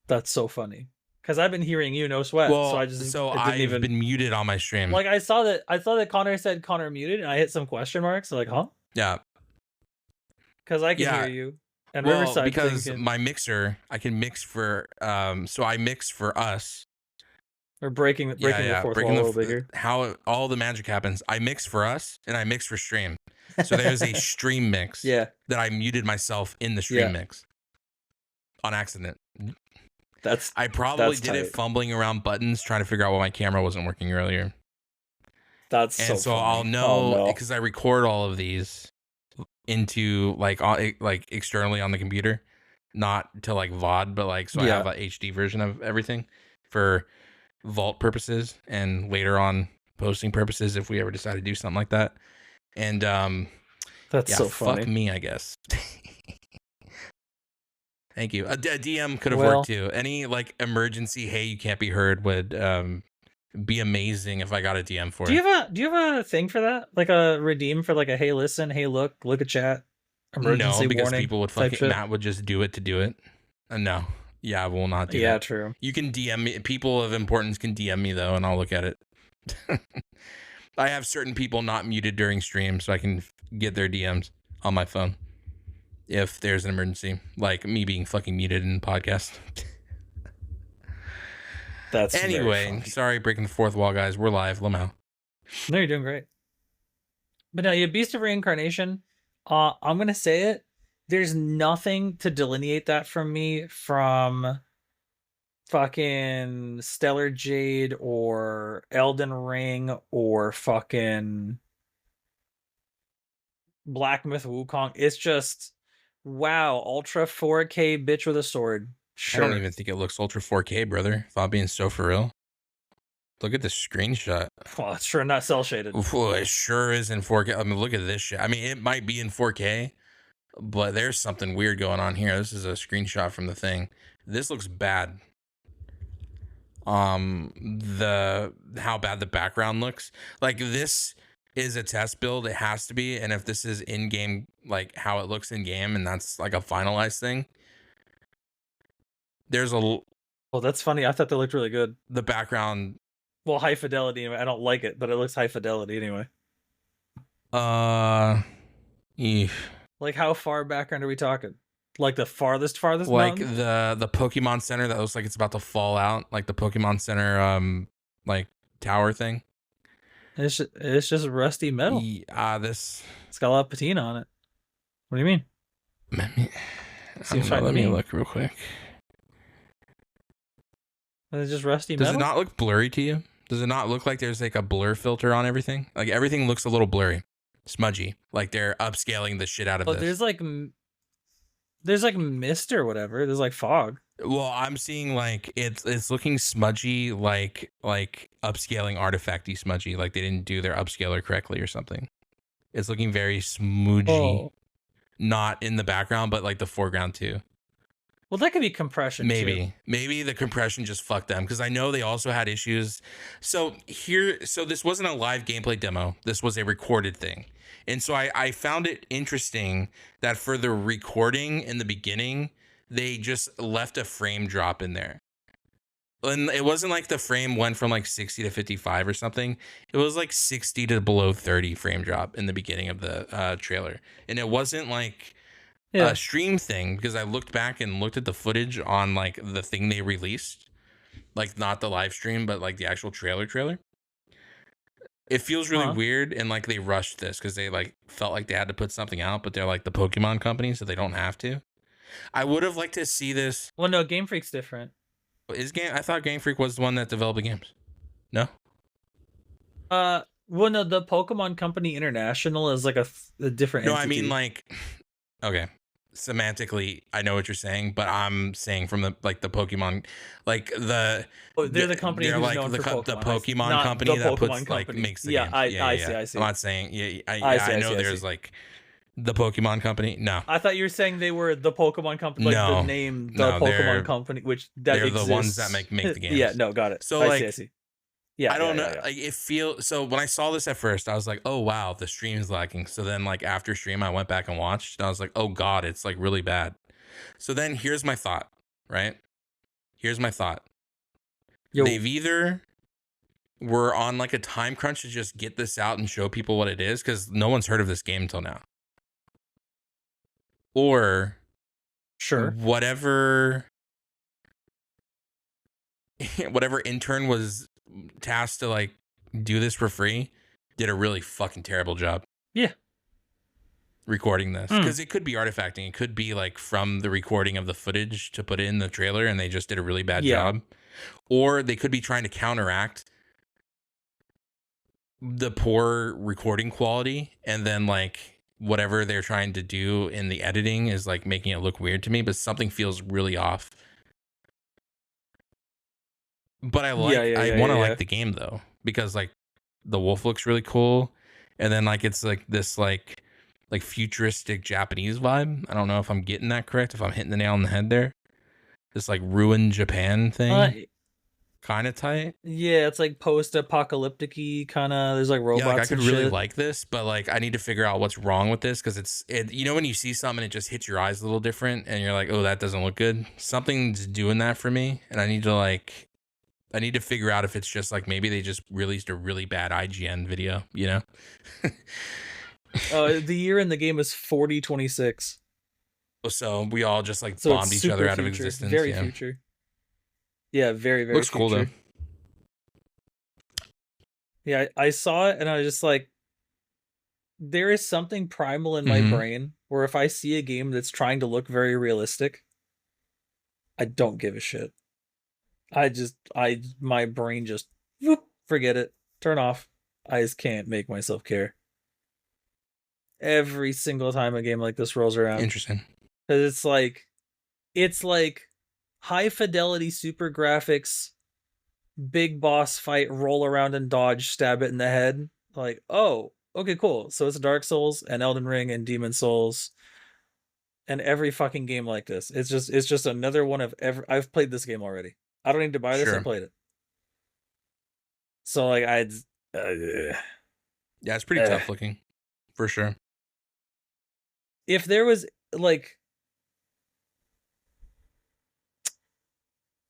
That's so funny. Because I've been hearing you, no sweat. Well, so I've been muted on my stream. Like I saw that Connor said Connor muted, and I hit some question marks. So like, huh? Yeah. Because I can hear you. And Riverside because my mixer, I can mix for so I mix for us. We're breaking the fourth wall a little bit here. How all the magic happens. I mix for us and I mix for stream. So there's a stream mix that I muted myself in the stream mix on accident. I probably did it fumbling around buttons trying to figure out why my camera wasn't working earlier. So funny. I'll know because I record all of these into like externally on the computer, not to like VOD, but like I have a HD version of everything for vault purposes and later on posting purposes if we ever decide to do something like that. And that's so funny. Fuck me, I guess. Thank you. A DM could have worked too. Any like emergency, hey, you can't be heard would be amazing if I got a DM for it. Do you have a thing for that? Like a redeem for like a hey listen, hey look at chat. Emergency no, because warning people would fucking Matt would just do it to do it. No. Yeah, I will not do that. Yeah, true. You can DM me. People of importance can DM me though, and I'll look at it. I have certain people not muted during stream, so I can get their DMs on my phone if there's an emergency, like me being fucking muted in the podcast. That's anyway. Sorry, breaking the fourth wall, guys. We're live. Lamau. No, you're doing great. But no, you Beast of Reincarnation. I'm gonna say it. There's nothing to delineate that from me from fucking Stellar Jade or Elden Ring or fucking Black Myth Wukong. It's just wow, ultra 4K bitch with a sword. Sure. I don't even think it looks ultra 4K, brother. If I'm being so for real. Look at the screenshot. Well, it's sure not cell shaded. It sure is in 4K. I mean, look at this shit. I mean, it might be in 4K, but there's something weird going on here. This is a screenshot from the thing. This looks bad. How bad the background looks. Like this is a test build. It has to be. And if this is in game, like how it looks in game, and that's like a finalized thing, there's a. Oh, that's funny. I thought they looked really good. The background. Well, high fidelity. Anyway. I don't like it, but it looks high fidelity anyway. Like how far background are we talking? Like the farthest like mountain? the Pokemon Center that looks like it's about to fall out, like the Pokemon Center like tower thing. It's just rusty metal. This. It's got a lot of patina on it. What do you mean? Let me look real quick. It's just rusty metal. Does it not look blurry to you? Does it not look like there's like a blur filter on everything? Like everything looks a little blurry, smudgy. Like they're upscaling the shit out of this. There's like mist or whatever. There's like fog. Well, I'm seeing like it's looking smudgy, like upscaling artifacty smudgy, like they didn't do their upscaler correctly or something. It's looking very smudgy, not in the background, but like the foreground too. Well, that could be compression. Maybe the compression just fucked them because I know they also had issues. So this wasn't a live gameplay demo. This was a recorded thing. And so I found it interesting that for the recording in the beginning, they just left a frame drop in there. And it wasn't like the frame went from like 60 to 55 or something. It was like 60 to below 30 frame drop in the beginning of the trailer. And it wasn't like a stream thing because I looked back and looked at the footage on like the thing they released, like not the live stream, but like the actual trailer. It feels really weird and like they rushed this because they like felt like they had to put something out, but they're like the Pokemon company, so they don't have to. I would have liked to see this. Well, no, Game Freak's different. I thought Game Freak was the one that developed the games. No. Well, no, the Pokemon Company International is like a different. No, entity. I mean like, okay. Semantically, I know what you're saying, but I'm saying from the Pokemon, like they're the company. They're like the Pokemon company that puts like makes the games. I see. I'm not saying I know there's like the Pokemon company. No, I thought you were saying they were the Pokemon company. Like the name, Pokemon company, which they're exists. The ones that make the games. Yeah, no, got it. So I see. Yeah, I don't know. Like it feels so. When I saw this at first, I was like, "Oh wow, the stream's lacking." So then, like after stream, I went back and watched, and I was like, "Oh god, it's like really bad." So then, here's my thought. Right? Here's my thought. They've either were on like a time crunch to just get this out and show people what it is, because no one's heard of this game until now. Or, whatever intern was tasked to like do this for free did a really fucking terrible job. Yeah. Recording this, because it could be artifacting. It could be like from the recording of the footage to put it in the trailer, and they just did a really bad job. Or they could be trying to counteract the poor recording quality, and then like whatever they're trying to do in the editing is like making it look weird to me, but something feels really off. But I want to like the game though, because like the wolf looks really cool, and then like it's like this like futuristic Japanese vibe. I don't know if I'm getting that correct, if I'm hitting the nail on the head there. This like ruined Japan thing. Kind of tight. Yeah, it's like post-apocalyptic-y kind of. There's like robots. Yeah, like I could really shit. like this, but like I need to figure out what's wrong with this, because you know when you see something and it just hits your eyes a little different, and you're like, oh, that doesn't look good. Something's doing that for me, and I need to figure out if it's just like maybe they just released a really bad IGN video, you know? The year in the game is 4026. So we all just like bombed each other out of existence. Very future. Yeah, very, very looks cool though. Yeah, I saw it and I was just like, there is something primal in my brain where if I see a game that's trying to look very realistic, I don't give a shit. My brain just whoop, forget it, turn off. I just can't make myself care. Every single time a game like this rolls around. Interesting. Because it's like high fidelity super graphics, big boss fight, roll around and dodge, stab it in the head. Like, oh, okay, cool. So it's Dark Souls and Elden Ring and Demon Souls and every fucking game like this. It's just another one of I've played this game already. I don't need to buy this. I played it. So like yeah, it's pretty tough looking, for sure. If there was like,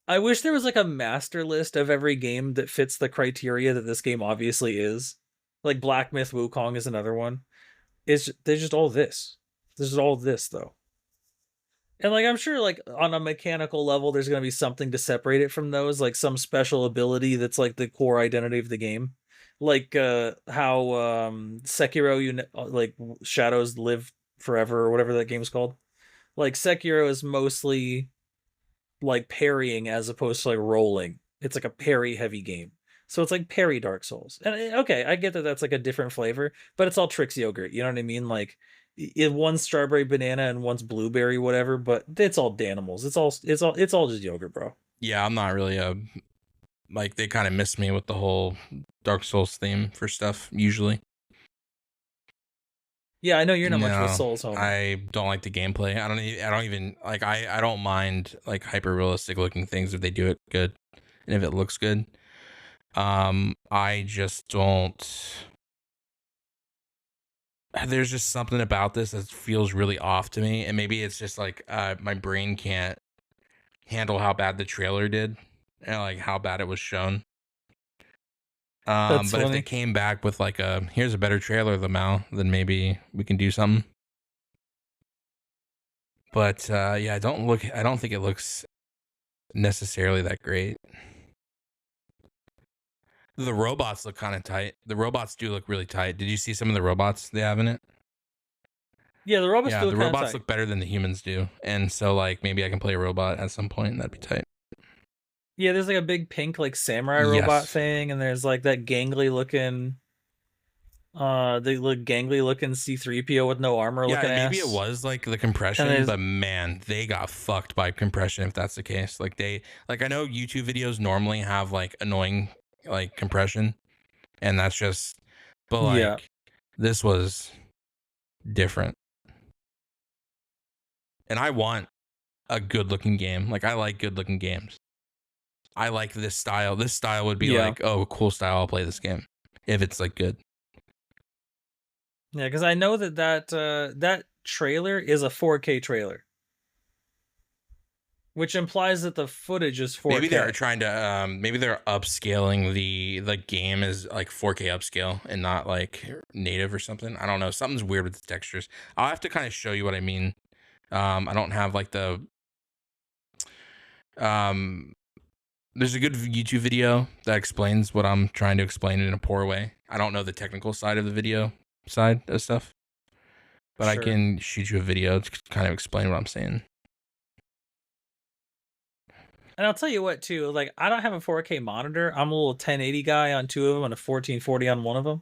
I wish there was like a master list of every game that fits the criteria that this game obviously is. Like Black Myth Wukong is another one. They're just all this. This is all this though. And like I'm sure like on a mechanical level there's going to be something to separate it from those, like some special ability that's like the core identity of the game. like how Sekiro, like shadows live forever or whatever that game's called. Like Sekiro is mostly like parrying as opposed to like rolling. It's like a parry heavy game. So it's like parry Dark Souls. And okay, I get that that's like a different flavor, but it's all Trix yogurt. You know what I mean? Like one's strawberry banana and one's blueberry whatever, but it's all Danimals. It's all just yogurt, bro. Yeah, I'm not really a like they kind of miss me with the whole Dark Souls theme for stuff usually. Yeah, I know you're not much of a Souls homie. I don't like the gameplay. I don't even like I don't mind like hyper realistic looking things if they do it good and if it looks good. I just don't. There's just something about this that feels really off to me, and maybe it's just like my brain can't handle how bad the trailer did and like how bad it was shown. But funny. If they came back with like here's a better trailer than Mal, then maybe we can do something. But yeah, I don't think it looks necessarily that great. The robots look kind of tight. The robots do look really tight. Did you see some of the robots they have in it? Yeah, the robots. Yeah, the robots look better than the humans do, and so like maybe I can play a robot at some point. And that'd be tight. Yeah, there's like a big pink like samurai robot thing, and there's like that gangly looking C3PO with no armor looking ass. Maybe it was like the compression, but man, they got fucked by compression if that's the case. Like I know YouTube videos normally have like annoying like compression, and that's just but like this was different. And I want a good looking game. Like I like good looking games. I like this style. This style would be like, oh, cool style. I'll play this game if it's like good. Yeah, because I know that trailer is a 4K trailer, which implies that the footage is 4K. Maybe they're trying to, maybe they're upscaling the game as like 4K upscale and not like native or something. I don't know. Something's weird with the textures. I'll have to kind of show you what I mean. I don't have like the there's a good YouTube video that explains what I'm trying to explain in a poor way. I don't know the technical side of the video side of stuff, but I can shoot you a video to kind of explain what I'm saying. And I'll tell you what too, like I don't have a 4K monitor. I'm a little 1080 guy on two of them and a 1440 on one of them.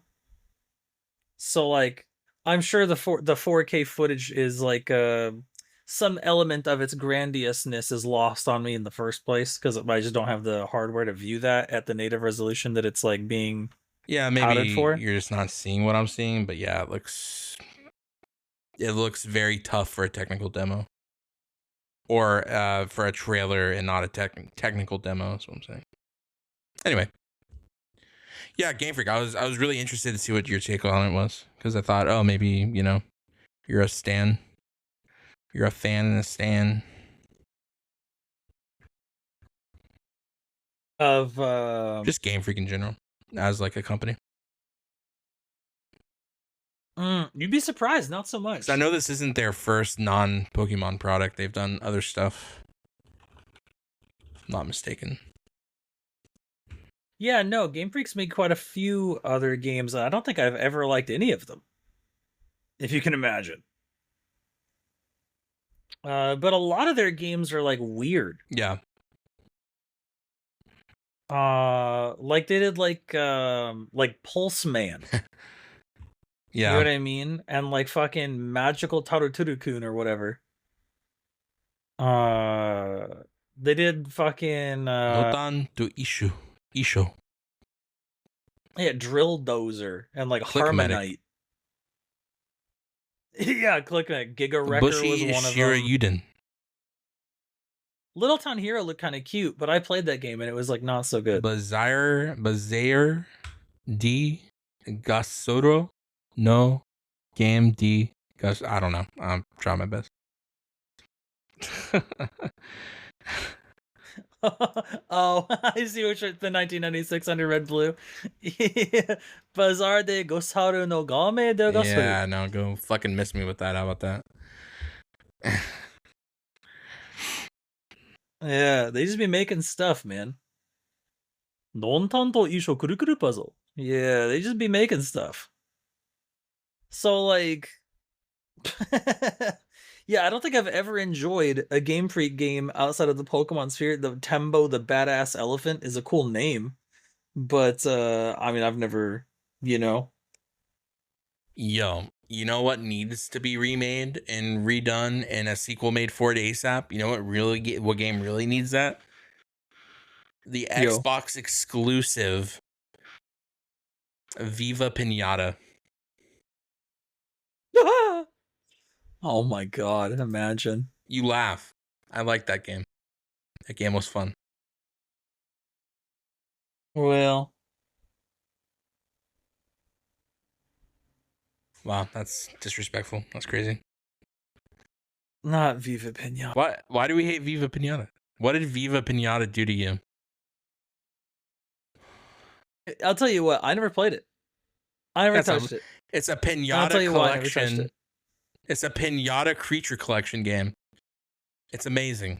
So like I'm sure the 4K footage is like some element of its grandiousness is lost on me in the first place because I just don't have the hardware to view that at the native resolution that it's like being maybe you're just not seeing what I'm seeing, but yeah, it looks very tough for a technical demo or for a trailer and not a technical demo. That's what I'm saying. Anyway, yeah, Game Freak. I was really interested to see what your take on it was because I thought, oh, maybe you're a stan. You're a fan and a stan of just Game Freak in general as like a company. You'd be surprised, not so much. I know this isn't their first non-Pokemon product. They've done other stuff. If I'm not mistaken. Yeah, no, Game Freak's made quite a few other games. I don't think I've ever liked any of them. If you can imagine. But a lot of their games are like weird. Yeah. Like they did like Pulse Man. Yeah. You know what I mean? And like fucking Magical Taruturu-kun or whatever. They did fucking Notan to Isho. Yeah, Drill Dozer and like Harmonite. Yeah, Clickmate. Giga Wrecker was one of them. Yuden. Little Town Hero looked kind of cute, but I played that game and it was like not so good. Bazaar D Gasoro no Game D Gas. I don't know. I'm trying my best. Oh, I see which the 1996 under Red Blue. Bazaar de Gosaru no Game de Gosaru. Yeah, no, go fucking miss me with that. How about that? Yeah, they just be making stuff, man. Nontanto Isho Kurukuru Puzzle. Yeah, they just be making stuff. So like yeah, I don't think I've ever enjoyed a Game Freak game outside of the Pokemon sphere. The Tembo, the badass elephant, is a cool name, but I mean, I've never, you know. Yo, you know what needs to be remade and redone and a sequel made for it ASAP? You know what game really needs that? The Yo. Xbox exclusive Viva Pinata. Oh my god, imagine. You laugh. I like that game. That game was fun. Well, Wow, that's disrespectful. That's crazy. not Viva Pinata. Why do we hate Viva Pinata? What did Viva Pinata do to you? I'll tell you what, I never played it. I never touched it. It's a pinata collection. It's a pinata creature collection game. It's amazing.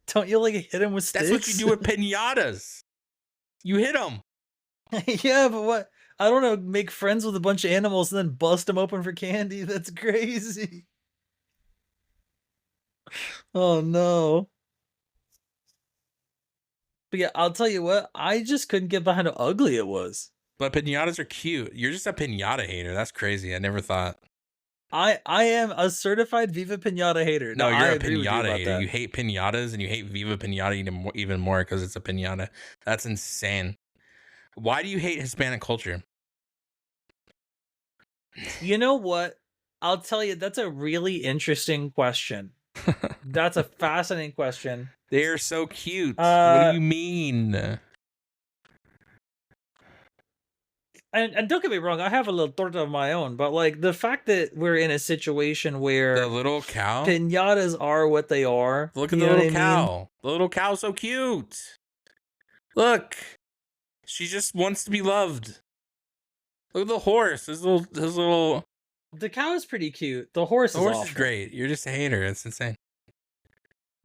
Don't you like hit him with sticks? That's what you do with pinatas. You hit them. Yeah, but what? I don't know. Make friends with a bunch of animals and then bust them open for candy. That's crazy. Oh no. But yeah, I'll tell you what. I just couldn't get behind how ugly it was. But pinatas are cute. You're just a pinata hater. That's crazy. I never thought. I am a certified Viva Pinata hater. No, you're a pinata hater. You hate pinatas and you hate Viva Pinata even more because it's a pinata. That's insane. Why do you hate Hispanic culture? You know what? I'll tell you, that's a really interesting question. That's a fascinating question. They're so cute. What do you mean? And don't get me wrong, I have a little torta of my own, but like the fact that we're in a situation where the little cow pinatas are what they are. Look at the little cow. The little cow's so cute. Look, she just wants to be loved. Look at the horse. His little. The cow is pretty cute. The horse is great. You're just a hater. It's insane.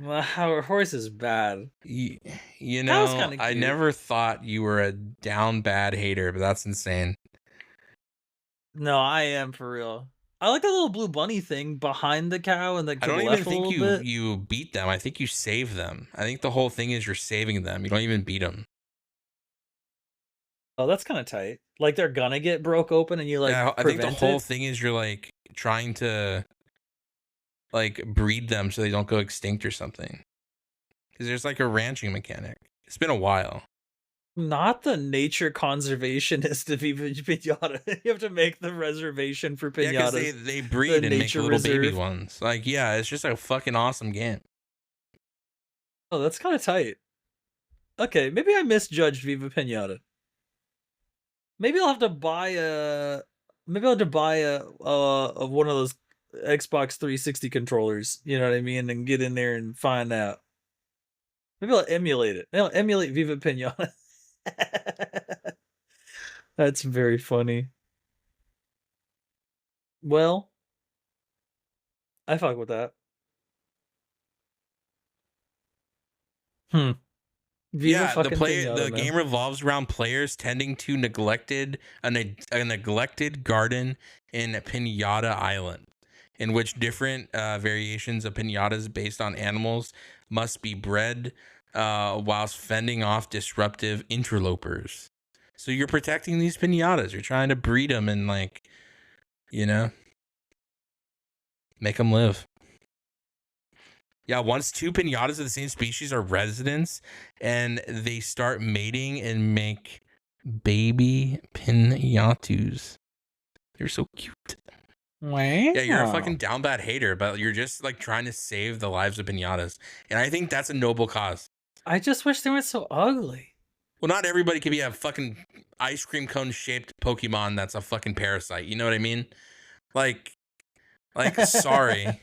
Well, our horse is bad. You know, I never thought you were a down bad hater, but that's insane. No, I am for real. I like that little blue bunny thing behind the cow and the. I don't even think you beat them. I think you save them. I think the whole thing is you're saving them. You don't even beat them. Oh, that's kind of tight. Like they're gonna get broke open, and you like. Yeah, I think the whole thing is you're like trying to like breed them so they don't go extinct or something. Because there's like a ranching mechanic. It's been a while. Not the nature conservationist of Viva Pinata. You have to make the reservation for pinatas. Yeah, because they breed and make little baby ones. Like, yeah, it's just a fucking awesome game. Oh, that's kind of tight. Okay, maybe I misjudged Viva Pinata. Maybe I'll have to buy a. Maybe I'll have to buy a one of those Xbox 360 controllers. You know what I mean, and get in there and find out. Maybe I'll emulate it. I'll emulate Viva Pinata. That's very funny. Well, I fuck with that. Viva the game revolves around players tending to a neglected garden in Pinata Island, in which different variations of pinatas based on animals must be bred whilst fending off disruptive interlopers. So you're protecting these pinatas. You're trying to breed them and, like, you know, make them live. Yeah, once two pinatas of the same species are residents and they start mating and make baby pinatus. They're so cute. Wow. Yeah, you're a fucking down bad hater, but you're just like trying to save the lives of pinatas. And I think that's a noble cause. I just wish they weren't so ugly. Well, not everybody could be a fucking ice cream cone shaped Pokemon that's a fucking parasite. You know what I mean? Like sorry.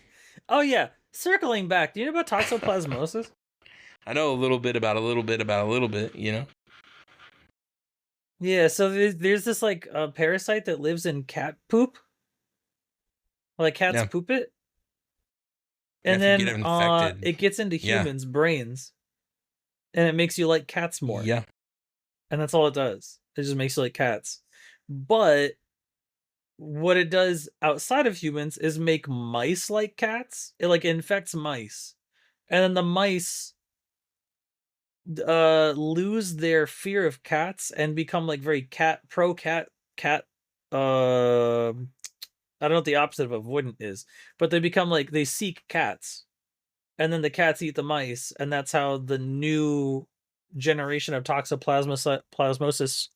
Oh yeah. Circling back, do you know about toxoplasmosis? I know a little bit about a little bit, you know? Yeah, so there's this like parasite that lives in cat poop. Like cats poop it. And then it gets into humans' brains. and it makes you like cats more. Yeah. And that's all it does. It just makes you like cats. But what it does outside of humans is make mice like cats. It like infects mice. And then the mice lose their fear of cats and become like very pro cat I don't know what the opposite of avoidant is, but they become like they seek cats. And then the cats eat the mice, and that's how the new generation of toxoplasmosis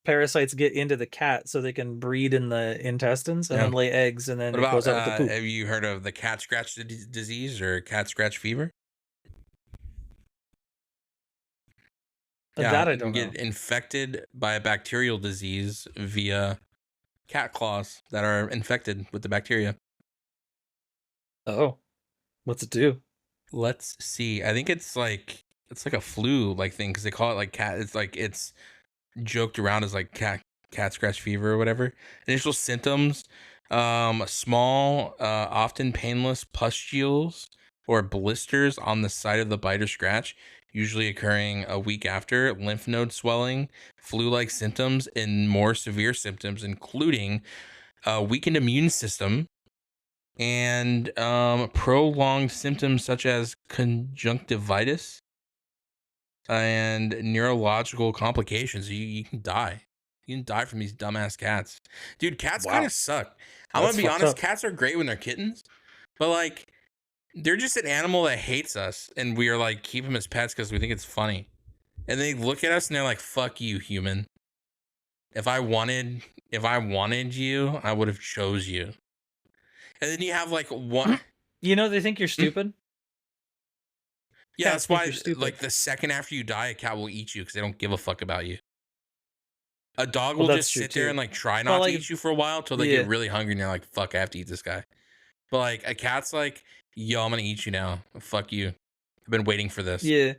parasites get into the cat so they can breed in the intestines and then lay eggs, and then what it about, goes out with the poop. have you heard of the cat scratch disease or cat scratch fever? Yeah, That I you can don't know. get infected by a bacterial disease via cat claws that are infected with the bacteria. Oh, what's it do? Let's see. I think it's like a flu like thing because they call it like cat. It's like it's joked around as like cat scratch fever or whatever. Initial symptoms: small, often painless pustules or blisters on the side of the bite or scratch, usually occurring a week after. Lymph node swelling, flu-like symptoms, and more severe symptoms, including a weakened immune system and prolonged symptoms such as conjunctivitis and neurological complications. You can die. You can die from these dumbass cats. Dude, cats kind of suck. I'm going to be honest, cats are great when they're kittens, but like they're just an animal that hates us, and we are like keep them as pets because we think it's funny. And they look at us and they're like, "Fuck you, human. If I wanted you, I would have chose you." And then you have like one. You know, they think you're stupid. Yeah, that's why. Like the second after you die, a cat will eat you because they don't give a fuck about you. A dog will just sit there and like try not to eat you for a while till they get really hungry and they're like, "Fuck, I have to eat this guy." But like a cat's like, "Yo, I'm gonna eat you now. Fuck you. I've been waiting for this." Yeah.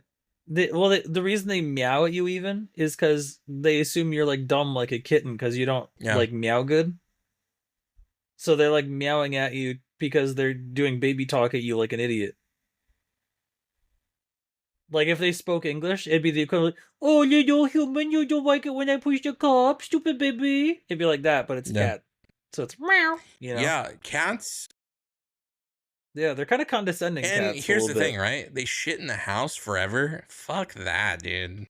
The reason they meow at you even is because they assume you're like dumb like a kitten because you don't like meow good. So they're like meowing at you because they're doing baby talk at you like an idiot. Like if they spoke English, it'd be the equivalent. Oh, little human, you don't like it when I push the cup, stupid baby. It'd be like that, but it's a cat, so it's meow. You know? Yeah, cats. Yeah, they're kind of condescending. And cats here's the thing, right? They shit in the house forever. Fuck that, dude.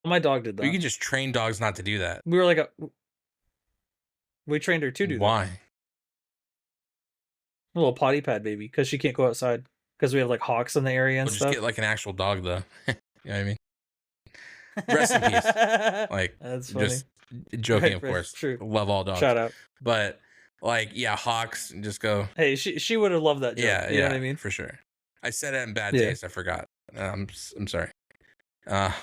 My dog did that. You can just train dogs not to do that. We were like we trained her to do that. Why? A little potty pad baby, because she can't go outside because we have like hawks in the area and stuff. Just get like an actual dog though. You know what I mean? Rest in peace. Like that's funny. Just joking, of course. True. Love all dogs. Shout out. But like, yeah, hawks. Just go. Hey, she would have loved that joke. Yeah, you know what I mean? For sure. I said it in bad taste. I forgot. I'm sorry. Really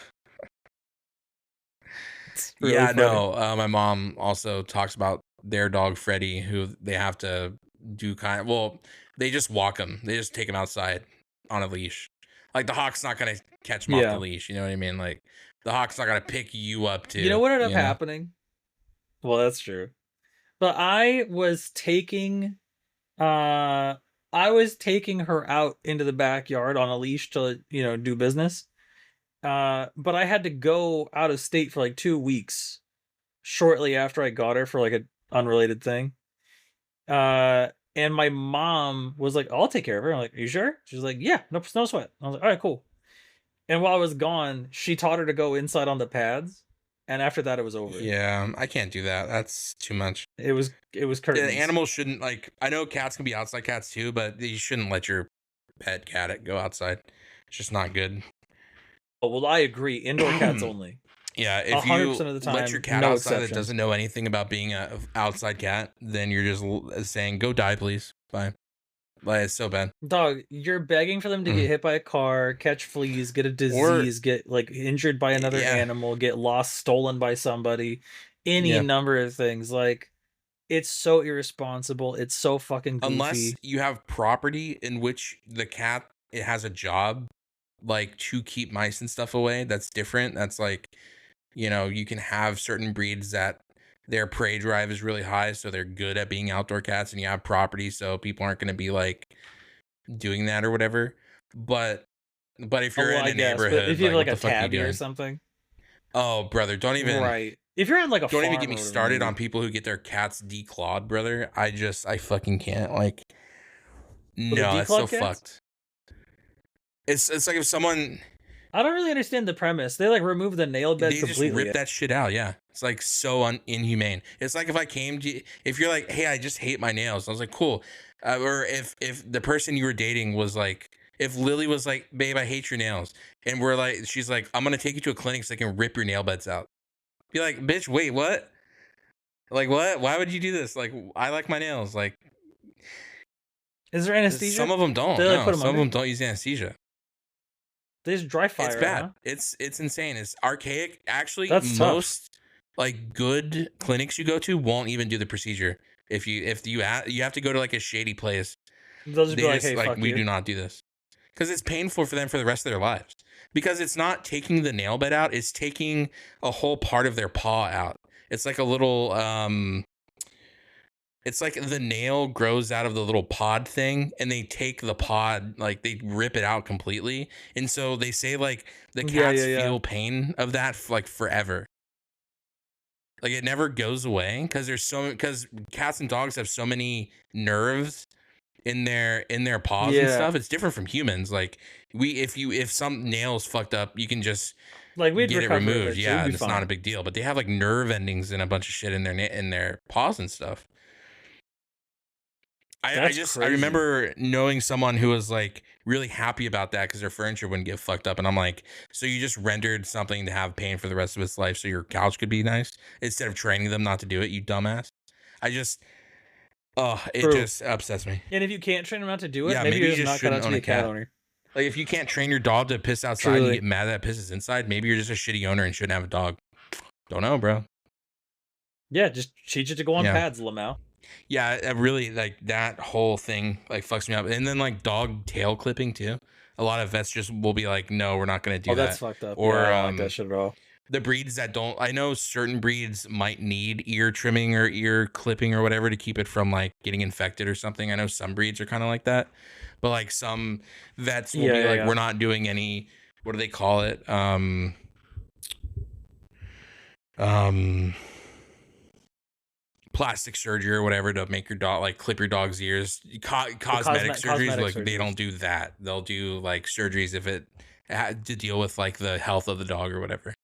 funny. No. My mom also talks about their dog Freddie, who they have to do they just walk him. They just take him outside on a leash. Like the hawk's not gonna catch him off the leash. You know what I mean? Like the hawk's not gonna pick you up too. You know what ended up happening? Well, that's true. But I was taking her out into the backyard on a leash to, do business. But I had to go out of state for like 2 weeks shortly after I got her for like an unrelated thing. And my mom was like, "I'll take care of her." I'm like, "Are you sure?" She's like, "Yeah, no sweat." I was like, "All right, cool." And while I was gone, she taught her to go inside on the pads, and after that, it was over. Yeah, I can't do that. That's too much. It was curtains. The animals shouldn't I know cats can be outside cats too, but you shouldn't let your pet cat go outside. It's just not good. Oh, well, I agree. Indoor cats only. Yeah, if you of the time, let your cat outside that doesn't know anything about being an outside cat, then you're just saying, "Go die, please." Bye. Like, it's so bad. Dog, you're begging for them to get hit by a car, catch fleas, get a disease, get like injured by another animal, get lost, stolen by somebody, any number of things. Like, it's so irresponsible. It's so fucking goofy. Unless you have property in which the cat has a job, like to keep mice and stuff away. That's different. That's like, you can have certain breeds that their prey drive is really high, so they're good at being outdoor cats, and you have property, so people aren't going to be like doing that or whatever. But But if you're in a neighborhood, if you have like a tabby or something. Oh, brother, don't even. Right. If you're at like a don't even get me started on people who get their cats declawed, brother. I fucking can't. Like, no, that's so fucked. It's like if someone. I don't really understand the premise. They like remove the nail bed completely. They just rip that shit out. Yeah, it's like so inhumane. It's like if I came to, if you're like, hey, I just hate my nails. I was like, cool. Or if the person you were dating was like, if Lily was like, babe, I hate your nails, and we're like, she's like, I'm gonna take you to a clinic so I can rip your nail beds out. Be like, bitch, wait, what? Like, what? Why would you do this? Like, I like my nails. Like, is there anesthesia? Some of them don't. No, some of them don't use anesthesia. They just dry fire. It's bad. Huh? It's insane. It's archaic. Actually, most like good clinics you go to won't even do the procedure. If you have to go to like a shady place. They'll just be like, hey, fuck we you. do not do this. Because it's painful for them for the rest of their lives. Because it's not taking the nail bed out, it's taking a whole part of their paw out. It's like a little it's like the nail grows out of the little pod thing, and they take the pod, like they rip it out completely. And so they say like the cats feel pain of that like forever. Like it never goes away because because cats and dogs have so many nerves in their paws and stuff. It's different from humans. Like if some nail's fucked up, you can just like get it removed. Yeah, and it's not a big deal. But they have like nerve endings and a bunch of shit in their paws and stuff. I remember knowing someone who was like really happy about that because their furniture wouldn't get fucked up, and I'm like, so you just rendered something to have pain for the rest of its life so your couch could be nice instead of training them not to do it, you dumbass. Just upsets me. And if you can't train them not to do it, maybe you're just not cut out to be a cat owner. Like if you can't train your dog to piss outside and you get mad that it pisses inside, maybe you're just a shitty owner and shouldn't have a dog. Don't know, bro. Yeah, just teach it to go on pads, Lamau. Yeah, really, like that whole thing like fucks me up. And then like dog tail clipping too. A lot of vets just will be like, no, we're not going to do that. Oh, that's fucked up. Or I don't like that shit at all. The breeds that don't, I know certain breeds might need ear trimming or ear clipping or whatever to keep it from like getting infected or something. I know some breeds are kind of like that, but like some vets will be like, we're not doing any, what do they call it? Plastic surgery or whatever to make your dog, like clip your dog's ears. Cosmetic surgeries, like surgeries. They don't do that. They'll do like surgeries if it had to deal with like the health of the dog or whatever.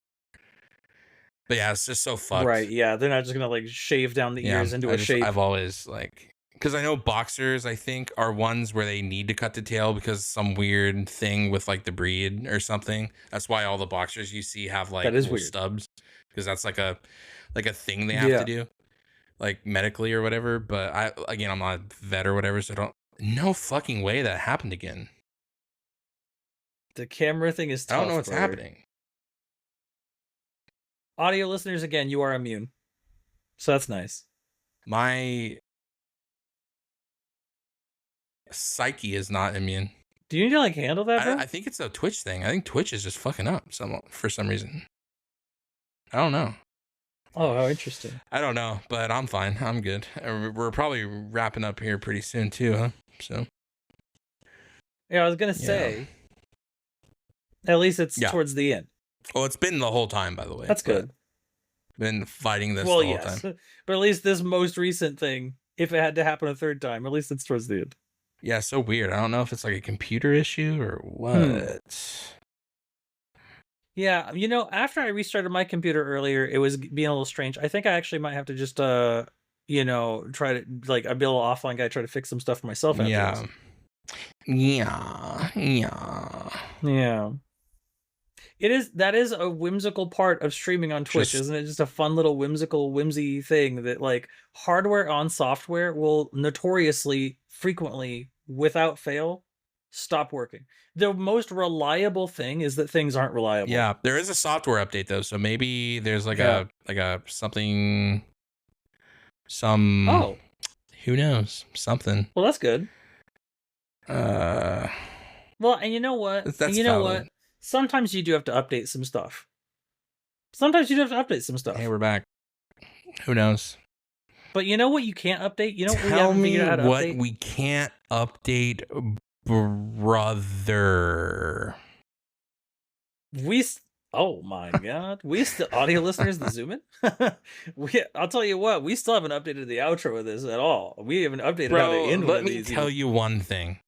But yeah, it's just so fucked. Right, yeah. They're not just gonna like shave down the ears into a shape. I've always like, because I know boxers, I think, are ones where they need to cut the tail because some weird thing with like the breed or something. That's why all the boxers you see have like little stubs, because that's like a thing they have to do, like medically or whatever. But I'm not a vet or whatever, so no fucking way that happened again. The camera thing is tough. I don't know what's happening. Audio listeners, again, you are immune. So that's nice. My psyche is not immune. Do you need to like handle that, bro? I think it's a Twitch thing. I think Twitch is just fucking up for some reason. I don't know. Oh, how interesting. I don't know, but I'm fine. I'm good. We're probably wrapping up here pretty soon too, huh? So. Yeah, I was going to say, at least it's towards the end. Well, it's been the whole time, by the way. That's good. Been fighting this the whole time. But at least this most recent thing, if it had to happen a third time, at least it's towards the end. Yeah, so weird. I don't know if it's like a computer issue or what. Yeah, after I restarted my computer earlier, it was being a little strange. I think I actually might have to just, try to, like, I'd be a little offline guy, try to fix some stuff for myself afterwards. Yeah. That is a whimsical part of streaming on Twitch, isn't it? Just a fun little whimsy thing that like hardware on software will notoriously frequently, without fail, stop working. The most reliable thing is that things aren't reliable. Yeah, there is a software update though, so maybe there's like a something, who knows, something. Well, that's good. Well, and you know what? That's valid. Sometimes you do have to update some stuff. Hey, we're back. Who knows? But you know what you can't update? You know what Tell me what we can't update, brother. Oh my god, we still audio listeners, the zoom in. I'll tell you what, we still haven't updated the outro of this at all. We haven't updated how to end. Let me tell you one thing.